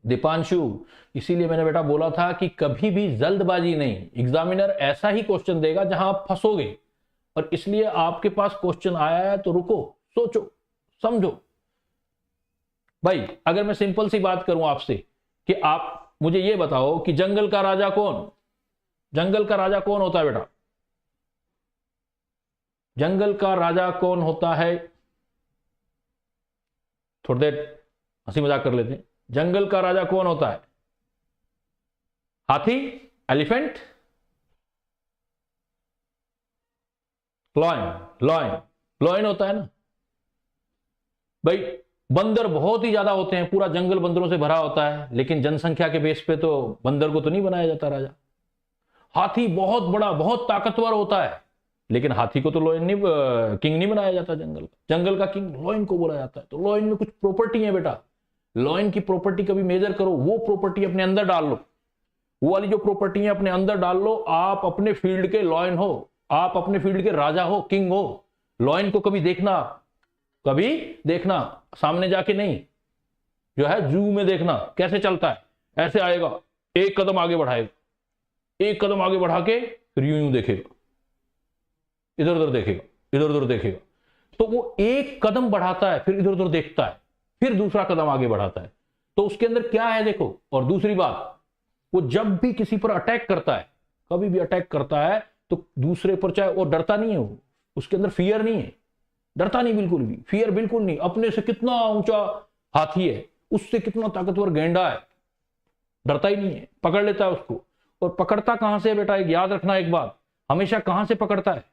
दीपांशु। इसीलिए मैंने बेटा बोला था कि कभी भी जल्दबाजी नहीं, एग्जामिनर ऐसा ही क्वेश्चन देगा जहां आप फंसोगे, और इसलिए आपके पास क्वेश्चन आया है तो रुको, सोचो, समझो। भाई अगर मैं सिंपल सी बात करूं आपसे कि आप मुझे ये बताओ कि जंगल का राजा कौन, जंगल का राजा कौन होता है बेटा, जंगल का राजा कौन होता है? थोड़ी देर हंसी मजाक कर लेते हैं। जंगल का राजा कौन होता है? हाथी, एलिफेंट, लॉयन, लॉयन, लॉयन होता है ना भाई। बंदर बहुत ही ज्यादा होते हैं, पूरा जंगल बंदरों से भरा होता है, लेकिन जनसंख्या के बेस पे तो बंदर को तो नहीं बनाया जाता राजा। हाथी बहुत बड़ा, बहुत ताकतवर होता है, लेकिन हाथी को तो लॉयन नहीं, किंग नहीं बनाया जाता। जंगल का किंग लॉयन को बोला जाता है। तो लॉयन में कुछ प्रॉपर्टी है बेटा, लॉयन की प्रॉपर्टी कभी मेजर करो, वो प्रॉपर्टी अपने अंदर डाल लो, वो वाली जो प्रॉपर्टी है अपने अंदर डाल लो। आप अपने फील्ड के लॉयन हो, आप अपने फील्ड के राजा हो, किंग हो। लॉयन को कभी देखना, कभी देखना, सामने जाके नहीं, जो है जू में देखना कैसे चलता है। ऐसे आएगा, एक कदम आगे बढ़ाएगा, एक कदम आगे बढ़ा के फिर यूं यूं देखेगा, इधर उधर देखेगा, इधर उधर देखेगा। तो वो एक कदम बढ़ाता है, फिर इधर उधर देखता है, फिर दूसरा कदम आगे बढ़ाता है। तो उसके अंदर क्या है देखो। और दूसरी बात, वो जब भी किसी पर अटैक करता है, कभी भी अटैक करता है तो दूसरे पर, चाहे वो डरता नहीं है, वो उसके अंदर फियर नहीं है, डरता नहीं, बिल्कुल भी फियर बिल्कुल नहीं। अपने से कितना ऊंचा हाथी है, उससे कितना ताकतवर गेंडा है, डरता ही नहीं है, पकड़ लेता है उसको। और पकड़ता कहां से बेटा, एक याद रखना एक बात, हमेशा कहां से पकड़ता है?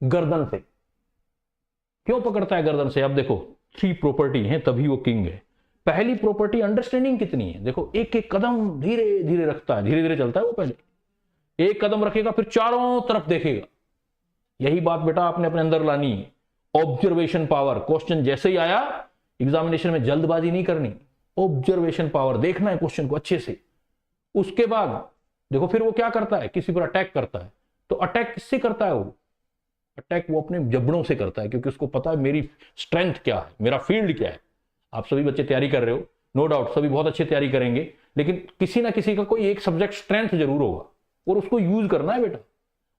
गर्दन से। क्यों पकड़ता है गर्दन से? अब देखो 3 प्रॉपर्टी है, तभी वो किंग है। पहली प्रॉपर्टी अंडरस्टैंडिंग कितनी है, देखो एक एक कदम धीरे धीरे रखता है, धीरे धीरे चलता है वो। पहले एक कदम रखेगा, फिर चारों तरफ देखेगा। यही बात बेटा आपने अपने अंदर लानी है, ऑब्जर्वेशन पावर। क्वेश्चन जैसे ही आया एग्जामिनेशन में जल्दबाजी नहीं करनी, ऑब्जर्वेशन पावर, देखना है क्वेश्चन को अच्छे से। उसके बाद देखो फिर वो क्या करता है, किसी पर अटैक करता है। तो अटैक किससे करता है वो? अटैक वो अपने जबड़ों से करता है, क्योंकि उसको पता है मेरी स्ट्रेंथ क्या है, मेरा फील्ड क्या है। आप सभी बच्चे तैयारी कर रहे हो, नो डाउट सभी बहुत अच्छी तैयारी करेंगे, लेकिन किसी ना किसी का कोई एक सब्जेक्ट स्ट्रेंथ जरूर होगा, और उसको यूज करना है बेटा।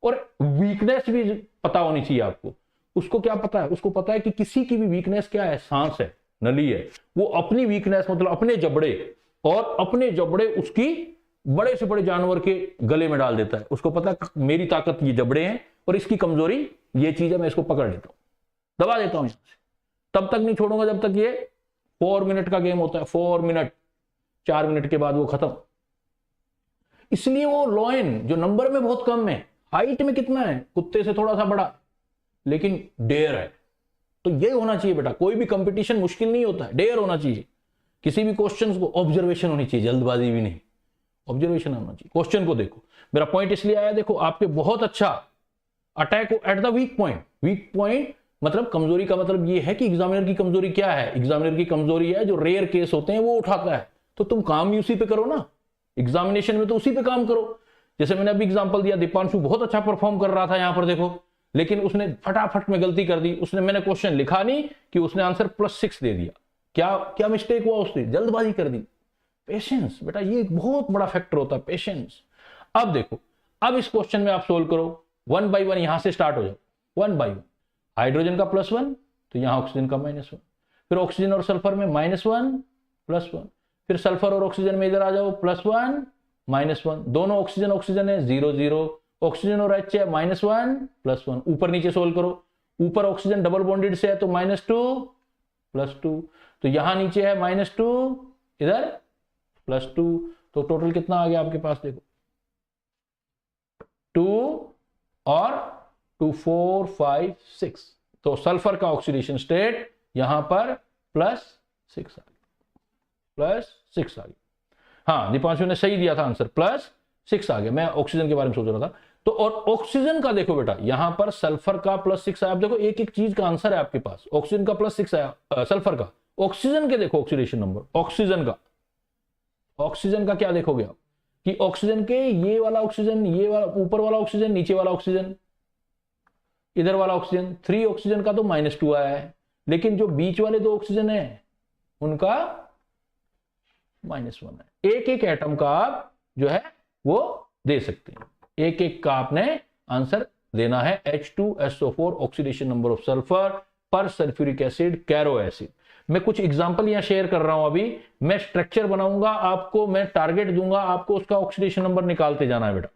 और वीकनेस भी पता होनी चाहिए आपको। उसको क्या पता है? उसको पता है कि किसी की भी वीकनेस क्या है, सांस है, नली है। वो अपनी वीकनेस मतलब अपने जबड़े, और अपने जबड़े उसकी बड़े से बड़े जानवर के गले में डाल देता है। उसको पता है मेरी ताकत ये जबड़े हैं और इसकी कमजोरी ये चीज है, मैं इसको पकड़ लेता हूं, दबा देता हूं यहां से। तब तक नहीं छोड़ूंगा जब तक ये 4 मिनट का गेम होता है, 4 मिनट, 4 मिनट के बाद वो खत्म। इसलिए वो लॉयन जो नंबर में बहुत कम है, हाइट में कितना है, कुत्ते से थोड़ा सा बड़ा, लेकिन डेयर है। तो ये होना चाहिए बेटा, कोई भी कंपटीशन मुश्किल नहीं होता है, डेयर होना चाहिए। किसी भी क्वेश्चंस को ऑब्जर्वेशन होनी चाहिए, जल्दबाजी भी नहीं, ऑब्जर्वेशन होना चाहिए। क्वेश्चन को देखो, मेरा पॉइंट इसलिए आया, देखो आपके बहुत अच्छा attack at the weak point. Weak point मतलब कमजोरी का मतलब ये है कि एग्जामिनर की कमजोरी क्या है, एग्जामिनर की कमजोरी है जो रेयर केस होते हैं वो उठाता है। तो तुम काम भी उसी पे करो ना, एग्जामिनेशन में तो उसी पे काम करो। जैसे मैंने अभी एग्जांपल दिया, दीपांशु बहुत अच्छा परफॉर्म कर रहा था यहां पर देखो, लेकिन उसने फटाफट में गलती कर दी। उसने, मैंने क्वेश्चन लिखा नहीं कि उसने आंसर +6 दे दिया। क्या क्या मिस्टेक हुआ, उसने जल्दबाजी कर दी। पेशेंस बेटा, ये एक बहुत बड़ा फैक्टर होता है, पेशेंस। अब देखो, अब इस क्वेश्चन में आप सोल्व करो, 1 by 1 यहां से स्टार्ट हो जाओ, 1 by 1। हाइड्रोजन का +1 तो यहां ऑक्सीजन का -1, फिर ऑक्सीजन और सल्फर में -1 +1, फिर सल्फर और ऑक्सीजन में इधर आ जाओ, +1 -1, दोनों ऑक्सीजन ऑक्सीजन है 0 0, ऑक्सीजन और H है -1 +1। ऊपर नीचे सोल्व करो, ऊपर ऑक्सीजन डबल बॉन्डेड से है तो -2 +2, तो यहां नीचे है -2, इधर +2, तो टोटल कितना आ गया आपके पास, देखो 2 और 2 4 5 6, तो सल्फर का ऑक्सीडेशन स्टेट यहां पर +6 आ गया, +6 आ गया। हाँ, दीपांशु ने सही दिया था आंसर, +6 आ गया। मैं ऑक्सीजन के बारे में सोच रहा था। तो और ऑक्सीजन का देखो बेटा, यहां पर सल्फर का +6 आया। आप देखो एक एक चीज का आंसर है आपके पास। ऑक्सीजन का +6 आया, सल्फर का। ऑक्सीजन के देखो ऑक्सीडेशन नंबर, ऑक्सीजन का क्या देखोगे आप कि ऑक्सीजन के ये वाला ऑक्सीजन, ये वाला ऊपर वाला ऑक्सीजन, नीचे वाला ऑक्सीजन, इधर वाला ऑक्सीजन, 3 ऑक्सीजन का तो -2 आया है, लेकिन जो बीच वाले 2 ऑक्सीजन है उनका -1 है। एक एक एटम का आप जो है वो दे सकते हैं, एक एक का आपने आंसर देना है। H2SO4 oxidation number of sulphur पर सल्फ्यूरिक एसिड कैरो एसिड। मैं कुछ एग्जांपल यहां शेयर कर रहा हूं, अभी मैं स्ट्रक्चर बनाऊंगा आपको, मैं टारगेट दूंगा आपको, उसका ऑक्सीडेशन नंबर निकालते जाना है बेटा।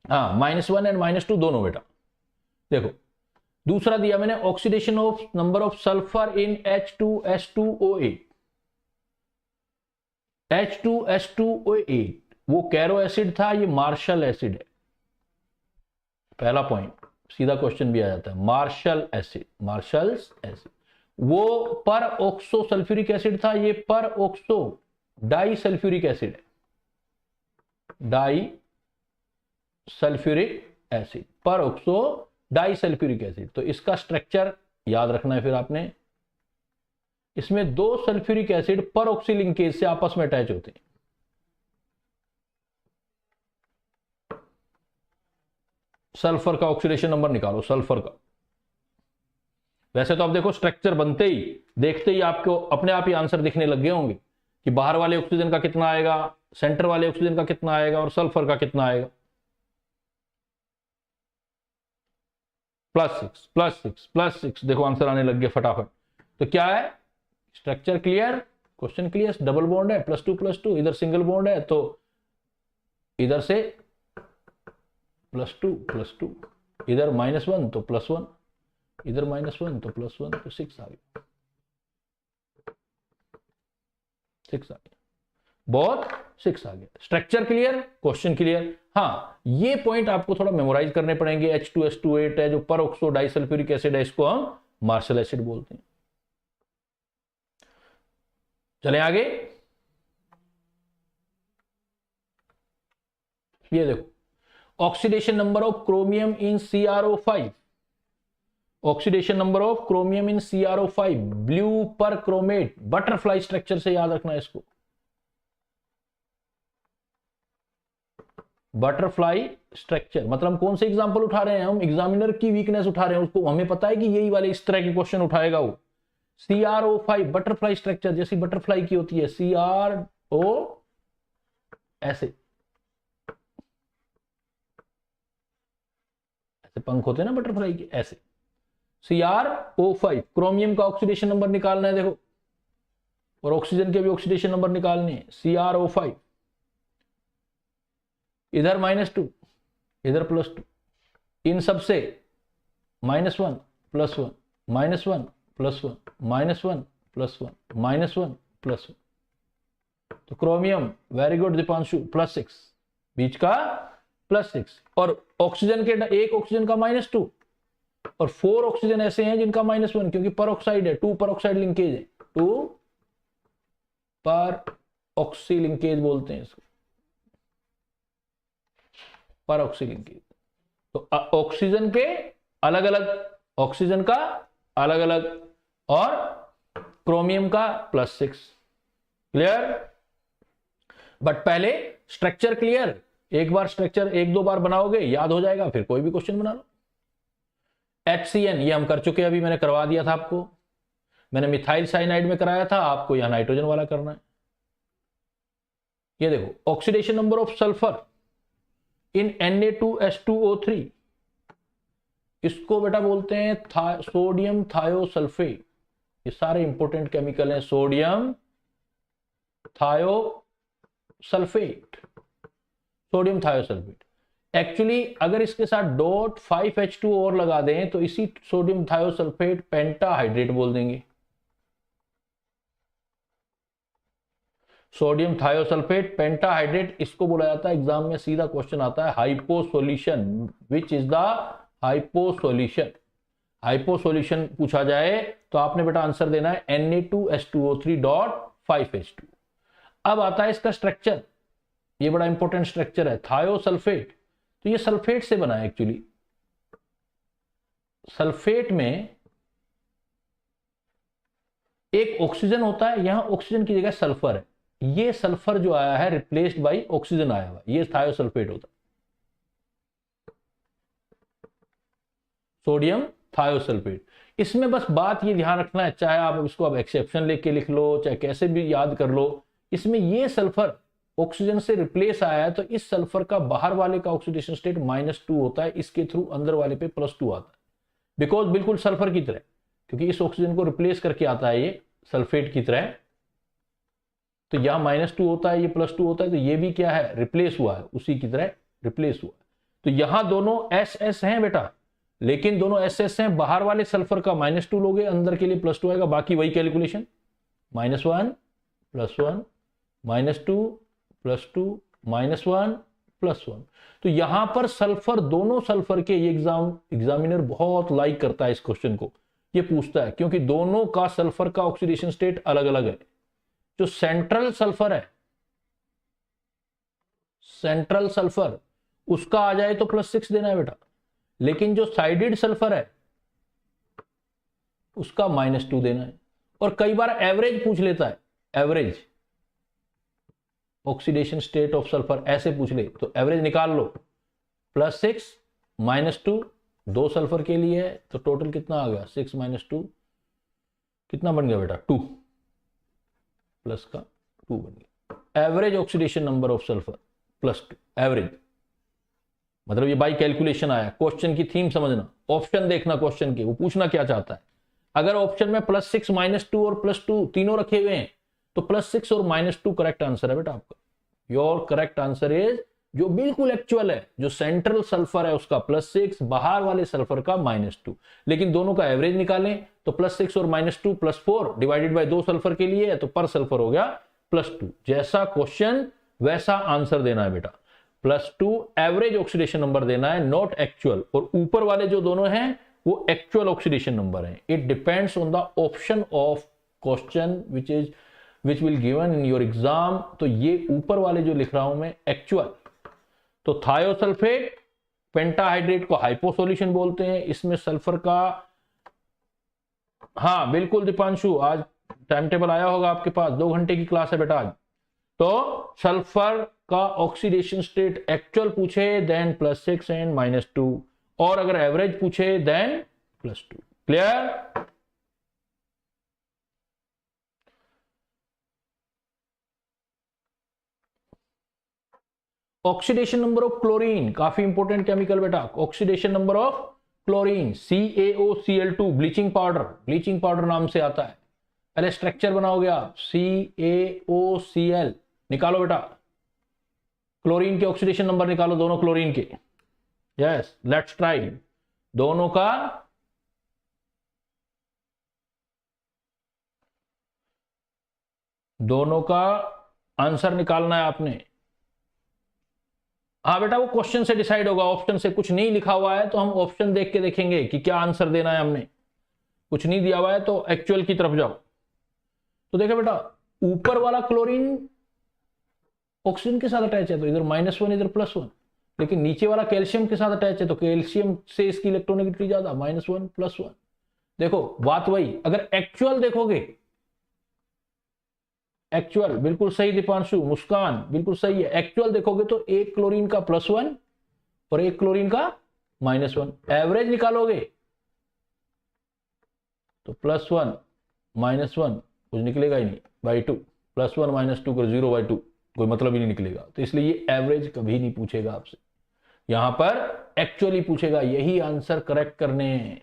हाँ, -1 एंड -2 दोनों बेटा। देखो दूसरा दिया मैंने, oxidation of number of sulphur in H2S2O8। H2S2O8 वो कैरो एसिड था, ये मार्शल एसिड है। पहला पॉइंट, सीधा क्वेश्चन भी आ जाता है, मार्शल एसिड, मार्शल्स एसिड। वो पर ऑक्सो सल्फ्यूरिक एसिड था, ये पर ऑक्सो डाई सल्फ्यूरिक एसिड है, डाई सल्फ्यूरिक एसिड, पर ऑक्सो डाई सल्फ्यूरिक एसिड। तो इसका स्ट्रक्चर याद रखना है फिर आपने। इसमें 2 सल्फ्यूरिक एसिड पर ऑक्सी लिंकेज से आपस में अटैच होते हैं। सल्फर का ऑक्सीडेशन नंबर निकालो, सल्फर का। वैसे तो आप देखो स्ट्रक्चर बनते ही, देखते ही आपको अपने आप ही आंसर दिखने लग गए होंगे कि बाहर वाले ऑक्सीजन का कितना आएगा, सेंटर वाले ऑक्सीजन का कितना आएगा और सल्फर का कितना आएगा। +6 देखो आंसर आने लग गया फटाफट। तो क्या है, structure clear, question clear. Double bond है, +2 इधर सिंगल बॉन्ड है, तो इधर से +2 इधर -1 तो +1, इधर -1 तो +1, तो 6 आ गया, 6 आ गया, बहुत 6 आ गया। Structure clear, question clear. हाँ, ये पॉइंट आपको थोड़ा मेमोराइज करने पड़ेंगे। H2S2O8 है जो पर ऑक्सो डाइसल्फ्यूरिक एसिड है, इसको हम मार्शल एसिड बोलते हैं। चलें आगे। ये देखो, oxidation number of chromium in CrO5, oxidation number of chromium in CrO5, blue पर क्रोमेट, बटरफ्लाई स्ट्रक्चर से याद रखना है इसको। बटरफ्लाई स्ट्रक्चर मतलब कौन से एग्जांपल उठा रहे हैं हम, एग्जामिनर की वीकनेस उठा रहे हैं, उसको हमें पता है कि यही वाले इस तरह के क्वेश्चन उठाएगा वो। CrO5 बटरफ्लाई स्ट्रक्चर, जैसी बटरफ्लाई की होती है, CrO ऐसे पंख होते हैं ना बटरफ्लाई के, ऐसे। CrO5, क्रोमियम का ऑक्सीडेशन नंबर निकालना है देखो, और ऑक्सीजन के भी ऑक्सीडेशन नंबर निकालने हैं। CrO5 इधर -2 इधर +2, इन सब से -1 +1 -1 +1 -1 +1 -1 +1, तो क्रोमियम, वेरी गुड दीपांशु, +6, बीच का +6, और ऑक्सीजन के एक ऑक्सीजन का -2 और 4 ऑक्सीजन ऐसे हैं जिनका -1, क्योंकि पर ऑक्साइड है, 2 पर ऑक्साइड लिंकेज है, 2 पर ऑक्सी लिंकेज बोलते हैं इसको, पर ऑक्सी लिंकेज। तो ऑक्सीजन के अलग अलग, ऑक्सीजन का अलग अलग, और क्रोमियम का +6। क्लियर? बट पहले स्ट्रक्चर क्लियर, एक बार स्ट्रक्चर 1-2 बार बनाओगे याद हो जाएगा, फिर कोई भी क्वेश्चन बना लो। HCN ये हम कर चुके, अभी मैंने करवा दिया था आपको, मैंने मिथाइल साइनाइड में कराया था, आपको यहां नाइट्रोजन वाला करना है। ये देखो, oxidation number of sulphur in Na2H2O3, इसको बेटा बोलते हैं सोडियम थायोसल्फेट। ये सारे इंपॉर्टेंट केमिकल हैं, sodium thiosulphate, sodium thiosulphate. Actually अगर इसके साथ .5H2 और लगा दें तो इसी सोडियम थायोसल्फेट पेंटाहाइड्रेट बोल देंगे। सोडियम थायोसल्फेट पेंटाहाइड्रेट, इसको बोला जाता है, एग्जाम में सीधा क्वेश्चन आता है, hypo solution. Which is the hypo solution? Hypo solution पूछा जाए तो आपने बेटा आंसर देना है Na2H2O3.5H2। अब आता है इसका स्ट्रक्चर, ये बड़ा इंपॉर्टेंट स्ट्रक्चर है, थायोसल्फेट। तो ये सल्फेट से बना है एक्चुअली। सल्फेट में एक ऑक्सीजन होता है, यहां ऑक्सीजन की जगह सल्फर है, ये सल्फर जो आया है रिप्लेस्ड बाय ऑक्सीजन आया हुआ, ये थायोसल्फेट होता है, सोडियम थायोसल्फेट। इसमें बस बात ये ध्यान रखना है, चाहे आप इसको अब एक्सेप्शन लेके लिख लो, चाहे कैसे भी याद कर लो, इसमें ये सल्फर ऑक्सीजन से रिप्लेस आया है, तो इस सल्फर का बाहर वाले का ऑक्सीडेशन स्टेट -2 होता है, इसके थ्रू अंदर वाले पे +2 आता है, बिकॉज बिल्कुल सल्फर की तरह, क्योंकि इस ऑक्सीजन को रिप्लेस करके आता है ये सल्फेट की तरह। तो यहां -2 होता है, ये +2 होता है, तो ये भी क्या है, रिप्लेस हुआ है, उसी की तरह रिप्लेस हुआ है। तो यहां दोनों SS हैं बेटा, लेकिन दोनों SS हैं, बाहर वाले सल्फर का -2 लोगे, अंदर के लिए +2 आएगा, बाकी वही कैलकुलेशन, -1 +1 -2 +2 -1 +1। तो यहां पर सल्फर, दोनों सल्फर के, ये एग्जामिनर बहुत लाइक करता है इस क्वेश्चन को, ये पूछता है, क्योंकि दोनों का सल्फर का ऑक्सीडेशन स्टेट अलग अलग है। जो सेंट्रल सल्फर है, सेंट्रल सल्फर, उसका आ जाए तो +6 देना है बेटा, लेकिन जो साइडेड सल्फर है उसका -2 देना है। और कई बार एवरेज पूछ लेता है, average oxidation state of sulphur ऐसे पूछ ले, तो एवरेज निकाल लो, +6 -2, 2 सल्फर के लिए है, तो टोटल कितना आ गया, 6 - 2 कितना बन गया बेटा, 2 प्लस का 2 बन गया। Average oxidation number of sulphur +2, average, मतलब ये बाई कैलकुलेशन आया। क्वेश्चन की थीम समझना, ऑप्शन देखना क्वेश्चन के, वो पूछना क्या चाहता है। अगर ऑप्शन में +6 -2 और +2 तीनों रखे हुए हैं, तो +6 और -2 करेक्ट आंसर है बेटा आपका। योर करेक्ट आंसर इज, जो बिल्कुल एक्चुअल है, जो सेंट्रल सल्फर है उसका +6, बाहर वाले सल्फर का -2, लेकिन दोनों का एवरेज निकालें तो +6 और -2 +4 डिवाइडेड बाय 2 सल्फर के लिए है, तो पर सल्फर हो गया +2। जैसा क्वेश्चन वैसा आंसर देना है बेटा, +2 एवरेज ऑक्सीडेशन नंबर देना है, नॉट एक्चुअल। और ऊपर वाले जो दोनों हैं वो एक्चुअल ऑक्सीडेशन नंबर है। It depends on the option of question which will given in your exam. तो ये ऊपर वाले जो लिख रहा हूं मैं एक्चुअल, तो थायोसल्फेट पेंटाहाइड्रेट को हाइपो सॉल्यूशन बोलते हैं, इसमें सल्फर का, हाँ बिल्कुल दीपांशु, आज टाइम टेबल आया होगा आपके पास, 2 घंटे की क्लास है बेटा आज। तो सल्फर का ऑक्सीडेशन स्टेट एक्चुअल पूछे देन +6 एंड -2, और अगर एवरेज पूछे then +2। Clear? Oxidation number of chlorine, काफी इंपॉर्टेंट केमिकल बेटा, oxidation number of chlorine, CaOCl2, bleaching powder, bleaching powder नाम से आता है। पहले स्ट्रक्चर बनाओगे आप, CaOCl निकालो बेटा, क्लोरीन के ऑक्सीडेशन नंबर निकालो, दोनों क्लोरीन के। यस, लेट्स ट्राई, दोनों का आंसर निकालना है आपने। हाँ बेटा, वो क्वेश्चन से डिसाइड होगा, ऑप्शन से। कुछ नहीं लिखा हुआ है तो हम ऑप्शन देख के देखेंगे कि क्या आंसर देना है हमने। कुछ नहीं दिया हुआ है तो एक्चुअल की तरफ जाओ। तो देखो बेटा, ऊपर वाला क्लोरीन ऑक्सीजन के साथ अटैच है तो इधर -1 इधर +1, लेकिन नीचे वाला कैल्शियम के साथ अटैच है तो कैल्शियम से इसकी इलेक्ट्रॉनिगेटिविटी ज्यादा, -1 +1। देखो बात वही, अगर एक्चुअल देखोगे, एक्चुअल बिल्कुल सही दीपांशु, मुस्कान बिल्कुल सही है। एक्चुअल देखोगे तो एक क्लोरीन का +1 और एक क्लोरीन का -1। एवरेज निकालोगे तो +1 -1 कुछ निकलेगा ही नहीं, /2। +1 -2 कर 0/2, कोई मतलब ही नहीं निकलेगा। तो इसलिए ये एवरेज कभी नहीं पूछेगा आपसे, यहां पर एक्चुअली पूछेगा। यही आंसर करेक्ट करने हैं।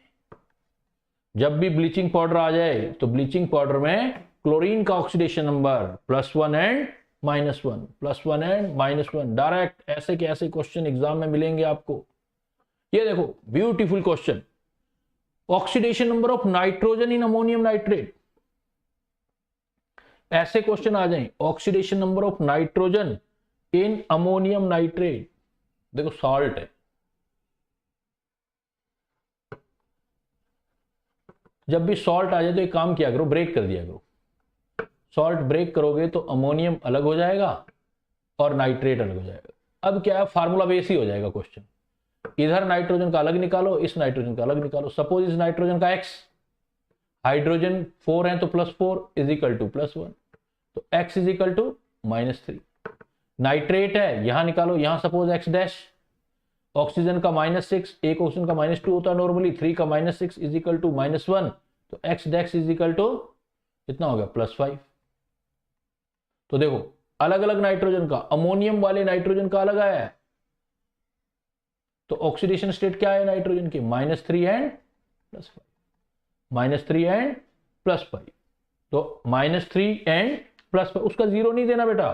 जब भी ब्लीचिंग पाउडर आ जाए तो ब्लीचिंग पाउडर में क्लोरीन का oxidation number +1 and -1, +1 and -1, direct ऐसे के ऐसे क्वेश्चन एग्जाम में मिलेंगे आपको। ये देखो beautiful question, oxidation number of nitrogen in ammonium nitrate. ऐसे क्वेश्चन आ जाए, oxidation number of nitrogen in ammonium nitrate. देखो सॉल्ट है, जब भी सॉल्ट आ जाए तो एक काम किया करो, ब्रेक कर दिया करो। सॉल्ट ब्रेक करोगे तो अमोनियम अलग हो जाएगा और नाइट्रेट अलग हो जाएगा। अब क्या है, फार्मूला बेस ही हो जाएगा क्वेश्चन। इधर नाइट्रोजन का अलग निकालो, इस नाइट्रोजन का अलग निकालो। सपोज इस नाइट्रोजन का x, हाइड्रोजन 4 है तो +4 इज इक्वल टू +1, तो x is equal to -3। Nitrate है, यहां निकालो, यहां सपोज x', ऑक्सीजन का -6, एक ऑक्सीजन का -2 होता है नॉर्मली, 3 का -6 इज इक्वल टू -1, तो x' इज इक्वल टू कितना हो गया, +5। तो देखो अलग अलग नाइट्रोजन का, अमोनियम वाले नाइट्रोजन का अलग आया है, तो ऑक्सीडेशन स्टेट क्या है नाइट्रोजन के, -3 एंड +5, -3 एंड +5। तो -3 एंड +5, उसका 0 नहीं देना बेटा,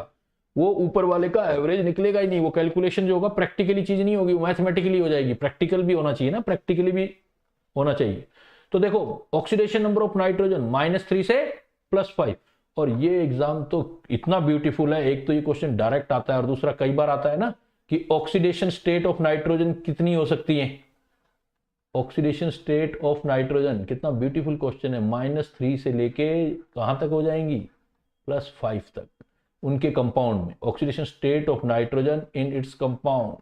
वो ऊपर वाले का एवरेज निकलेगा ही नहीं। वो कैलकुलेशन जो होगा प्रैक्टिकली चीज नहीं होगी, वो मैथमेटिकली हो जाएगी। प्रैक्टिकल भी होना चाहिए ना, प्रैक्टिकली भी होना चाहिए। तो देखो ऑक्सीडेशन नंबर ऑफ नाइट्रोजन -3 से +5, और ये एग्जाम तो इतना ब्यूटीफुल है। एक तो ये क्वेश्चन डायरेक्ट आता है और दूसरा कई बार आता है ना कि ऑक्सीडेशन स्टेट ऑफ नाइट्रोजन कितनी हो सकती है। ऑक्सीडेशन स्टेट ऑफ नाइट्रोजन कितना ब्यूटीफुल क्वेश्चन है। -3 से लेके कहां तक हो जाएंगी, +5 तक उनके कंपाउंड में। Oxidation state of nitrogen in its compound.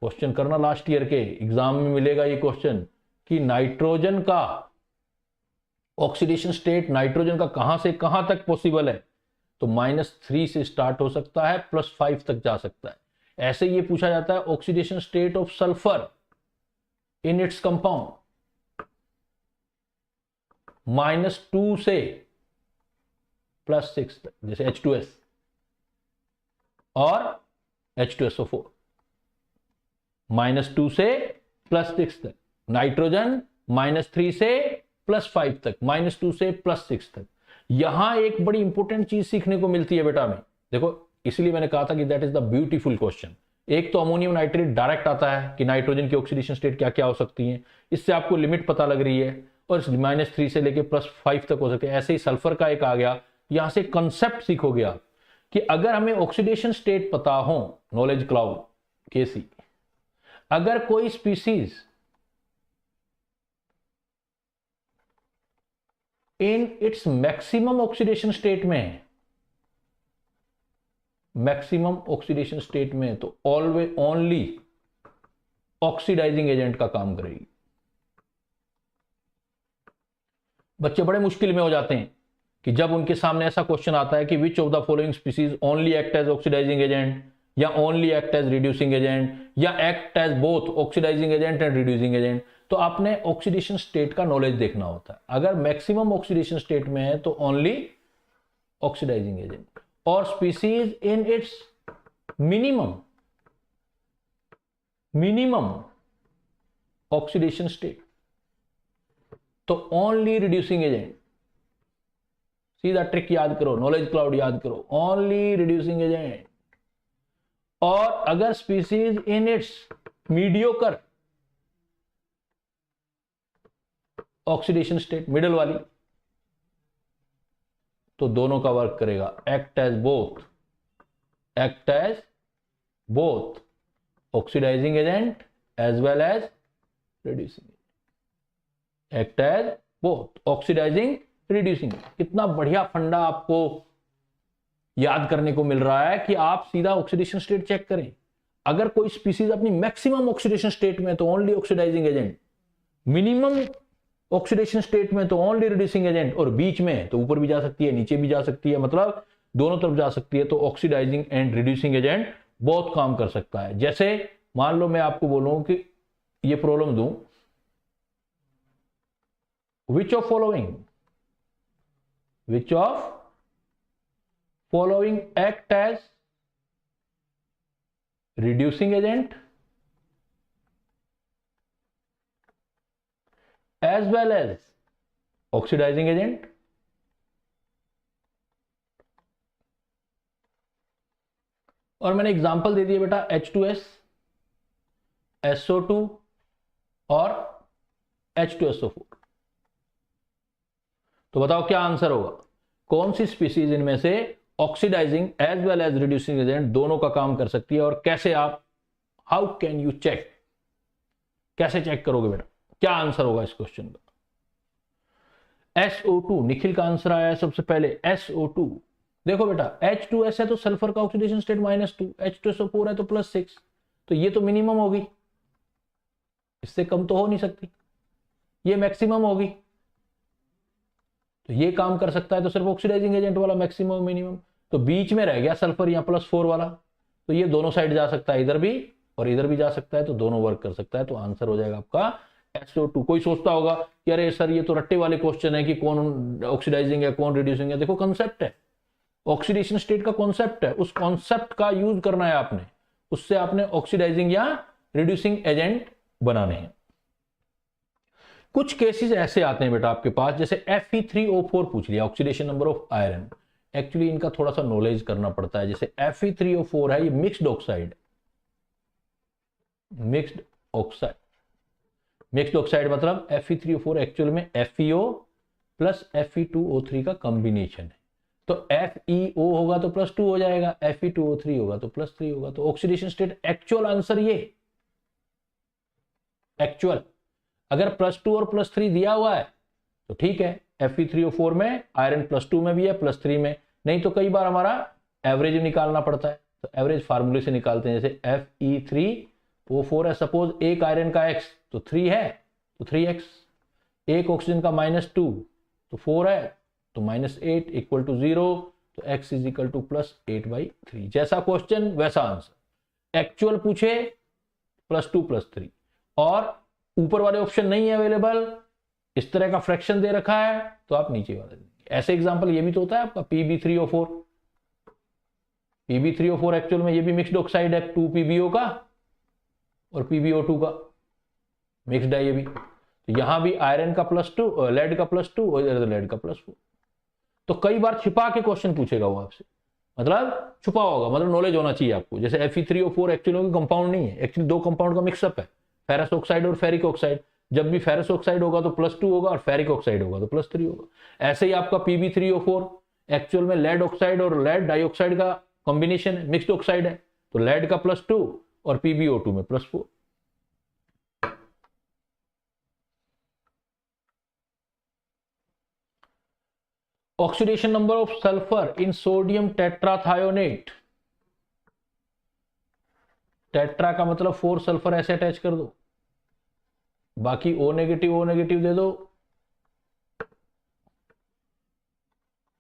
Question करना लास्ट ईयर के एग्जाम में मिलेगा ये क्वेश्चन कि नाइट्रोजन का ऑक्सीडेशन स्टेट, नाइट्रोजन का कहां से कहां तक पॉसिबल है। तो -3 से स्टार्ट हो सकता है, +5 तक जा सकता है। ऐसे ये पूछा जाता है oxidation state of sulphur in its compound, -2 से +6 तक, जैसे H2S और H2SO4, -2 से +6 तक। नाइट्रोजन -3 से +5 तक, -2 से +6 तक। यहां एक बड़ी इंपॉर्टेंट चीज सीखने को मिलती है बेटा में, देखो इसलिए मैंने कहा था कि that is the beautiful question. एक तो अमोनियम नाइट्रेट डायरेक्ट आता है कि नाइट्रोजन की ऑक्सीडेशन स्टेट क्या क्या हो सकती है, इससे आपको लिमिट पता लग रही है, और -3 से लेके +5 तक हो सकते हैं। ऐसे ही सल्फर का एक आ गया, यहां से कंसेप्ट सीखोगे आप कि अगर हमें ऑक्सीडेशन स्टेट पता हो, नॉलेज क्लाउड केसी, अगर कोई species in its maximum oxidation state में है, मैक्सिमम ऑक्सीडेशन स्टेट में, तो ऑलवेज ओनली ऑक्सीडाइजिंग एजेंट का काम करेगी। बच्चे बड़े मुश्किल में हो जाते हैं कि जब उनके सामने ऐसा क्वेश्चन आता है कि which of the following species only act as oxidising agent, या only act as reducing agent, या act as both oxidising agent and reducing agent. तो आपने ऑक्सीडेशन स्टेट का नॉलेज देखना होता है। अगर मैक्सिमम ऑक्सीडेशन स्टेट में है तो ओनली ऑक्सीडाइजिंग एजेंट, और species in it's minimum oxidation state तो ओनली रिड्यूसिंग एजेंट। सीधा ट्रिक याद करो, नॉलेज क्लाउड याद करो, ओनली रिड्यूसिंग एजेंट। और अगर species in its mediocre oxidation state, middle वाली, तो दोनों का वर्क करेगा, act as both oxidising agent as well as reducing, act as both oxidizing reducing. कितना बढ़िया फंडा आपको याद करने को मिल रहा है कि आप सीधा ऑक्सीडेशन स्टेट चेक करें। अगर कोई स्पीसीज अपनी मैक्सिमम ऑक्सीडेशन स्टेट में तो only oxidizing agent, minimum oxidation state में तो ओनली रिड्यूसिंग एजेंट, और बीच में तो ऊपर भी जा सकती है नीचे भी जा सकती है, मतलब दोनों तरफ जा सकती है, तो ऑक्सीडाइजिंग एंड रिड्यूसिंग एजेंट बहुत काम कर सकता है। जैसे मान लो मैं आपको बोलूं कि ये प्रॉब्लम दूं, which of following act as reducing agent as well as oxidizing agent? और मैंने एग्जांपल दे दिया बेटा H2S, SO2 और H2SO4। तो बताओ क्या आंसर होगा, कौन सी स्पीसीज इनमें से oxidizing as well as reducing agent दोनों का काम कर सकती है, और कैसे आप, हाउ कैन यू चेक, कैसे चेक करोगे बेटा, क्या आंसर होगा इस क्वेश्चन का। SO2, निखिल का आंसर आया है सबसे पहले SO2। देखो बेटा H2S है तो सल्फर का ऑक्सीडेशन स्टेट -2, H2SO4 है तो +6, तो ये तो मिनिमम होगी, इससे कम तो हो नहीं सकती, ये मैक्सिमम होगी, तो ये काम कर सकता है तो सिर्फ ऑक्सीडाइजिंग एजेंट वाला मैक्सिमम मिनिमम, तो बीच में रह गया सल्फर यहाँ +4 वाला, तो ये दोनों साइड जा सकता है, इधर भी और इधर भी जा सकता है, तो दोनों वर्क कर सकता है, तो आंसर हो जाएगा आपका SO2। कोई सोचता होगा कि अरे सर ये तो रट्टे वाले क्वेश्चन है कि कौन ऑक्सीडाइजिंग है कौन रिड्यूसिंग है। देखो कंसेप्ट है, ऑक्सीडेशन स्टेट का कॉन्सेप्ट है, उस कॉन्सेप्ट का यूज करना है आपने, उससे आपने ऑक्सीडाइजिंग या रिड्यूसिंग एजेंट बनाने हैं। कुछ केसेस ऐसे आते हैं बेटा आपके पास, जैसे Fe3O4 पूछ लिया, oxidation number of iron, actually इनका थोड़ा सा नॉलेज करना पड़ता है। जैसे Fe3O4 है, ये मिक्स्ड ऑक्साइड, मिक्स्ड ऑक्साइड मतलब Fe3O4 एक्चुअल में FeO प्लस Fe2O3 का कॉम्बिनेशन है, तो FeO होगा तो +2 हो जाएगा, Fe2O3 होगा तो +3 होगा, तो ऑक्सीडेशन स्टेट एक्चुअल आंसर ये एक्चुअल, अगर +2 और +3 दिया हुआ है तो ठीक है, Fe3O4 में आयरन +2 में भी है +3 में, नहीं तो कई बार हमारा एवरेज निकालना पड़ता है, तो एवरेज फार्मूले से निकालते हैं। जैसे Fe3O4 है, सपोज एक आयरन का X तो 3 है तो 3x, एक ऑक्सीजन का -2 तो 4 है तो -8 इक्वल टू 0, तो x इज इक्वल टू +8/3। जैसा क्वेश्चन वैसा आंसर, एक्चुअल पूछे +2 +3 और ऊपर वाले ऑप्शन नहीं है अवेलेबल, इस तरह का फ्रैक्शन दे रखा है तो आप नीचे वाले देंगे। ऐसे एग्जांपल ये भी तो होता है आपका Pb3O4, Pb3O4 एक्चुअल में ये भी मिक्स्ड ऑक्साइड है, 2PbO का और PbO2 का मिक्स्ड है ये भी, तो यहां भी आयरन का +2, लेड का +2 और इधर लेड का +4। तो कई बार छिपा के क्वेश्चन पूछेगा वो आपसे, मतलब छुपा होगा, मतलब नॉलेज होना चाहिए आपको। जैसे Fe3O4 एक्चुअली कंपाउंड नहीं है, एक्चुअली दो कंपाउंड का मिक्सअप है, फेरस ऑक्साइड और फेरिक ऑक्साइड, जब भी फेरस ऑक्साइड होगा तो +2 होगा और फेरिक ऑक्साइड होगा तो +3 होगा। ऐसे ही आपका Pb3O4 एक्चुअल में लेड ऑक्साइड और लेड डाइऑक्साइड का कॉम्बिनेशन है, मिक्स्ड ऑक्साइड है, तो लेड का +2 और PbO2 में +4। Oxidation number of sulphur in sodium tetrathionate, tetra का मतलब 4 सल्फर ऐसे अटैच कर दो, बाकी O नेगेटिव दे दो,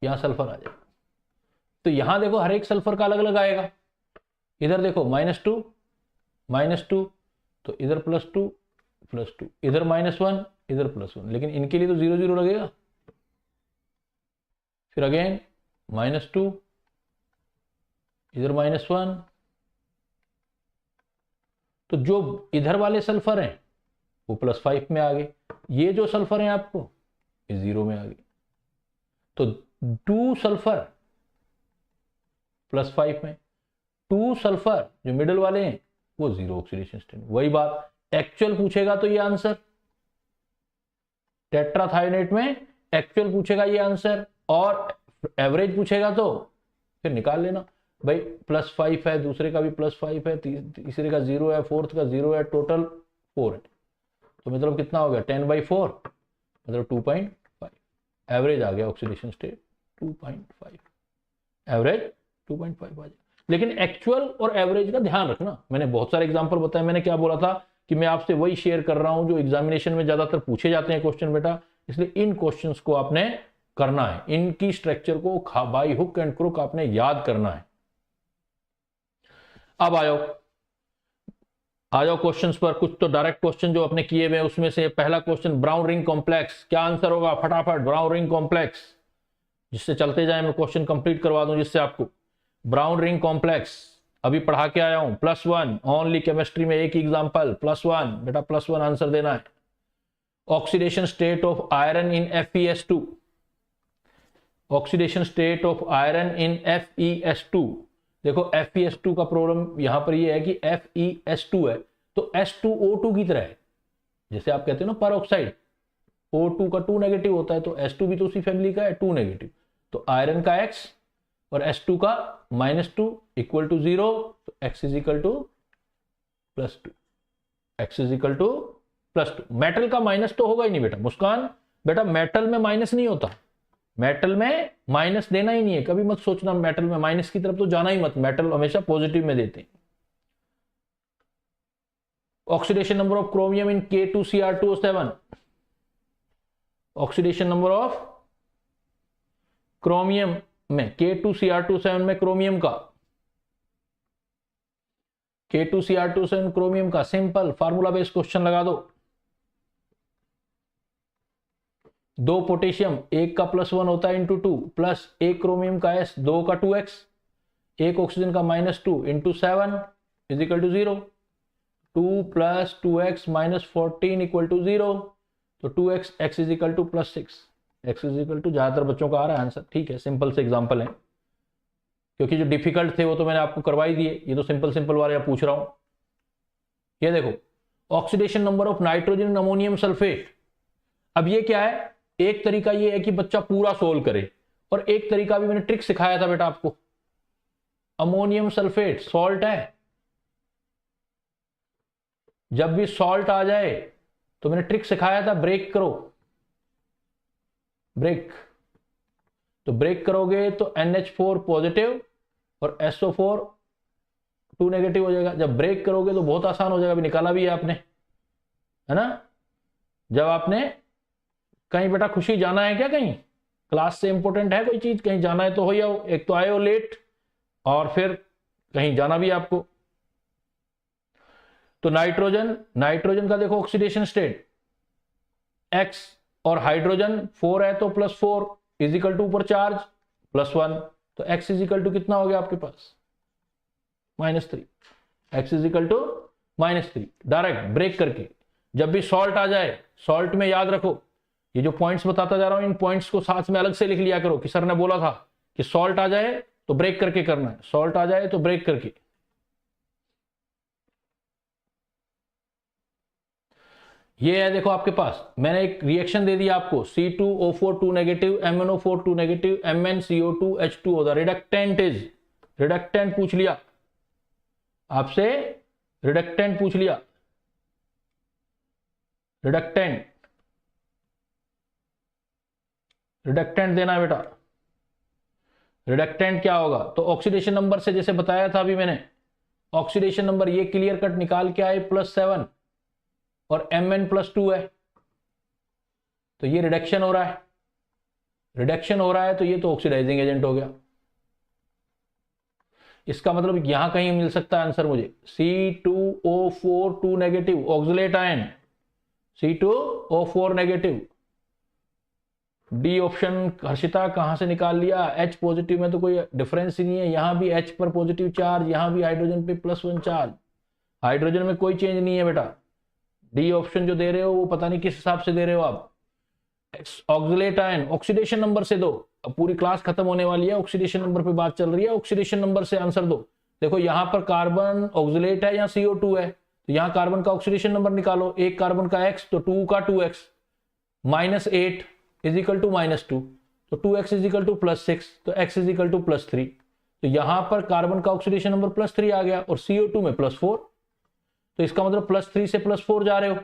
यहां सल्फर आ जाएगा। तो यहां देखो हर एक सल्फर का अलग अलग आएगा, इधर देखो -2 तो इधर +2 इधर -1 इधर +1, लेकिन इनके लिए तो 0 0 लगेगा, फिर अगेन -2 इधर -1, तो जो इधर वाले सल्फर हैं वो +5 में आ गए, ये जो सल्फर हैं आपको ये 0 में आ गए, तो 2 सल्फर +5 में, 2 सल्फर जो मिडल वाले हैं वो 0 ऑक्सीडेशन स्टेट। वही बात एक्चुअल पूछेगा तो ये आंसर, टेट्राथायोनेट में एक्चुअल पूछेगा ये आंसर, और एवरेज पूछेगा तो फिर निकाल लेना। भाई +5 है, दूसरे का भी +5 है, तीसरे का 0 है, फोर्थ का 0 है, टोटल 4 है। तो मतलब कितना हो गया 10/4 मतलब 2.5। एवरेज आ गया ऑक्सीडेशन स्टेट 2.5, एवरेज 2.5 आ जाए। लेकिन एक्चुअल और एवरेज का ध्यान रखना, मैंने बहुत सारे एग्जांपल बताए। मैंने क्या बोला था कि मैं आपसे वही शेयर कर रहा हूं जो एग्जामिनेशन में ज्यादातर पूछे जाते हैं क्वेश्चन बेटा, इसलिए इन क्वेश्चंस को आपने करना है, इनकी स्ट्रक्चर को बाय हुक एंड क्रुक आपने याद करना है। अब आ जाओ क्वेश्चंस पर। कुछ तो डायरेक्ट क्वेश्चन जो अपने किए हुए, उसमें से पहला क्वेश्चन ब्राउन रिंग कॉम्प्लेक्स, क्या आंसर होगा फटाफट? ब्राउन रिंग कॉम्प्लेक्स, जिससे चलते जाए मैं क्वेश्चन कंप्लीट करवा दूं जिससे आपको। ब्राउन रिंग कॉम्प्लेक्स अभी पढ़ा के आया हूं, +1 ओनली, केमिस्ट्री में एक एग्जांपल, +1 बेटा, +1 आंसर देना है। Oxidation state of iron in FeS2, oxidation state of iron in FeS2। देखो FeS2 का प्रॉब्लम यहां पर ये है कि FeS2 है तो S2O2 की तरह है, जैसे आप कहते हो ना पर ऑक्साइड, O2 का 2 नेगेटिव होता है, तो S2 भी तो उसी फैमिली का है, 2 नेगेटिव। तो आयरन का X और S2 का -2 इक्वल टू 0, तो X is equal to +2, X is equal to +2। Metal का माइनस तो होगा ही नहीं बेटा, मुस्कान बेटा मेटल में माइनस नहीं होता, मेटल में माइनस देना ही नहीं है, कभी मत सोचना मेटल में माइनस की तरफ तो जाना ही मत, मेटल हमेशा पॉजिटिव में देते हैं। Oxidation number of chromium in K2Cr2O7, oxidation number of chromium में K2Cr2O7 में क्रोमियम का, K2Cr2O7 क्रोमियम का सिंपल फार्मूला बेस्ड क्वेश्चन लगा दो। 2 पोटेशियम, एक का +1 होता है इंटू 2, प्लस एक क्रोमियम का S, 2 का 2x, एक ऑक्सीजन का -2 into 7 is equal to 0, 2 + 2x - 14 equal to 0, तो 2x, x is equal to +6, x is equal to, ज्यादातर बच्चों का आ रहा है आंसर, ठीक है, सिंपल से एग्जांपल है, क्योंकि जो डिफिकल्ट थे वो तो मैंने आपको करवा ही दिए, ये तो सिंपल वाले पूछ रहा हूं। ये देखो oxidation number of nitrogen in ammonium sulphate. अब ये क्या है, एक तरीका ये है कि बच्चा पूरा सोल्व करे, और एक तरीका भी मैंने ट्रिक सिखाया था बेटा आपको। अमोनियम सल्फेट सॉल्ट है, जब भी सॉल्ट आ जाए तो मैंने ट्रिक सिखाया था, ब्रेक करो, ब्रेक, तो ब्रेक करोगे तो NH4 पॉजिटिव और SO4 2 नेगेटिव हो जाएगा। जब ब्रेक करोगे तो बहुत आसान हो जाएगा, अभी निकाला भी है आपने, है ना। जब आपने कहीं बेटा खुशी जाना है क्या, कहीं क्लास से इंपॉर्टेंट है कोई चीज, कहीं जाना है तो हो या एक तो आए हो लेट और फिर कहीं जाना भी आपको। तो नाइट्रोजन का देखो ऑक्सीडेशन स्टेट X और हाइड्रोजन 4 है तो +4 इज इक्वल टू ऊपर चार्ज +1, तो X इज इक्वल टू कितना हो गया आपके पास -3, X is equal to -3। Direct break करके जब भी सॉल्ट आ जाए, सॉल्ट में याद रखो ये जो पॉइंट्स बताता जा रहा हूं, इन पॉइंट्स को साथ में अलग से लिख लिया करो कि सर ने बोला था कि सॉल्ट आ जाए तो ब्रेक करके करना है, सॉल्ट आ जाए तो ब्रेक करके। ये है देखो आपके पास, मैंने एक रिएक्शन दे दिया आपको, C2O4 2 negative, MnO4 2 negative, MnCO2 H2O, the reductant is, reductant पूछ लिया आपसे, रिडक्टेंट पूछ लिया, रिडक्टेंट, रिडक्टेंट देना है बेटा। रिडक्टेंट क्या होगा, तो ऑक्सीडेशन नंबर से जैसे बताया था अभी मैंने, ऑक्सीडेशन नंबर ये क्लियर कट निकाल के आए +7 और Mn+2 है, तो ये रिडक्शन हो रहा है, रिडक्शन हो रहा है तो ये तो ऑक्सीडाइजिंग एजेंट हो गया। इसका मतलब यहां कहीं मिल सकता है आंसर मुझे, C2O4 2 negative oxalate ion, C2O4 negative, D option Harshita कहां से निकाल लिया, H पॉजिटिव में तो कोई डिफरेंस ही नहीं है, यहां भी H पर पॉजिटिव चार्ज, यहां भी हाइड्रोजन पे +1 चार्ज, हाइड्रोजन में कोई चेंज नहीं है बेटा। डी ऑप्शन जो दे रहे हो वो पता नहीं किस हिसाब से दे रहे हो आप। ऑक्सलेट आयन ऑक्सीडेशन नंबर से दो, अब पूरी क्लास खत्म होने वाली है, ऑक्सीडेशन नंबर पे बात चल रही है, ऑक्सीडेशन नंबर से आंसर दो। देखो यहां पर कार्बन ऑक्सलेट है या CO2 है, तो यहां कार्बन का ऑक्सीडेशन नंबर निकालो, एक कार्बन का X तो 2 का 2x, -8 इज इक्वल टू -2, तो 2x इज इक्वल टू +6, तो x इज इक्वल टू +3, तो यहां पर कार्बन का ऑक्सीडेशन नंबर +3 आ गया और CO2 में +4, तो इसका मतलब +3 से +4 जा रहे हो,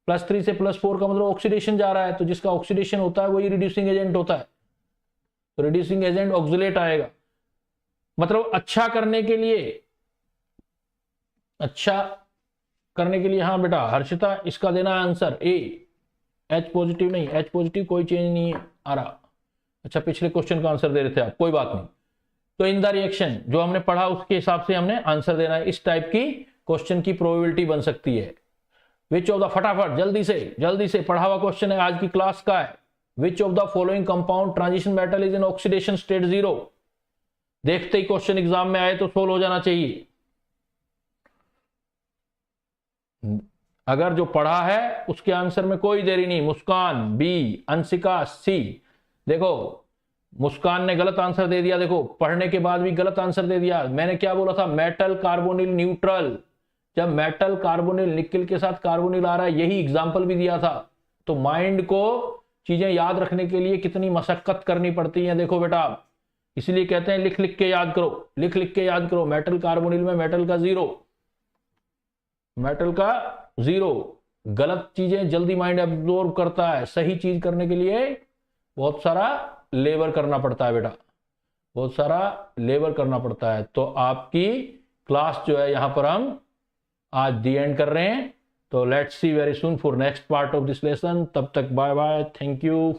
+3 से +4 का मतलब ऑक्सीडेशन जा रहा है, तो जिसका ऑक्सीडेशन होता है वही रिड्यूसिंग एजेंट होता है, तो रिड्यूसिंग एजेंट ऑक्सलेट आएगा। मतलब अच्छा करने के लिए हाँ बेटा हर्षिता इसका देना आंसर ए, H पॉजिटिव नहीं, H पॉजिटिव कोई चेंज नहीं आ रहा। अच्छा पिछले क्वेश्चन का आंसर दे रहे थे आप, कोई बात नहीं। तो इन द रिएक्शन जो हमने पढ़ा उसके हिसाब से हमने आंसर देना है। इस टाइप की क्वेश्चन की प्रोबेबिलिटी बन सकती है। विच ऑफ द, फटाफट जल्दी से पढ़ा हुआ क्वेश्चन है, आज की क्लास का है। विच of the following compound transition metal is in oxidation state 0। देखते ही क्वेश्चन एग्जाम में आए तो सोल्व हो जाना चाहिए। अगर जो पढ़ा है उसके आंसर में कोई देरी नहीं। मुस्कान बी, अंशिका सी। देखो मुस्कान ने गलत आंसर दे दिया, देखो पढ़ने के बाद भी गलत आंसर दे दिया। मैंने क्या बोला था, मेटल कार्बोनिल न्यूट्रल। जब मेटल कार्बोनिल निकिल के साथ कार्बोनिल आ रहा है, यही एग्जांपल भी दिया था। तो माइंड को चीजें याद रखने के लिए कितनी मशक्कत करनी पड़ती है देखो बेटा, इसलिए कहते हैं लिख लिख के याद करो, लिख लिख के याद करो। मेटल कार्बोनिल में मेटल का 0, मेटल का 0। गलत चीजें जल्दी माइंड एब्जॉर्ब करता है, सही चीज करने के लिए बहुत सारा लेबर करना पड़ता है बेटा, बहुत सारा लेबर करना पड़ता है। तो आपकी क्लास जो है यहां पर हम आज दी एंड कर रहे हैं। तो let's see very soon for next part of this lesson. तब तक बाय बाय, थैंक यू।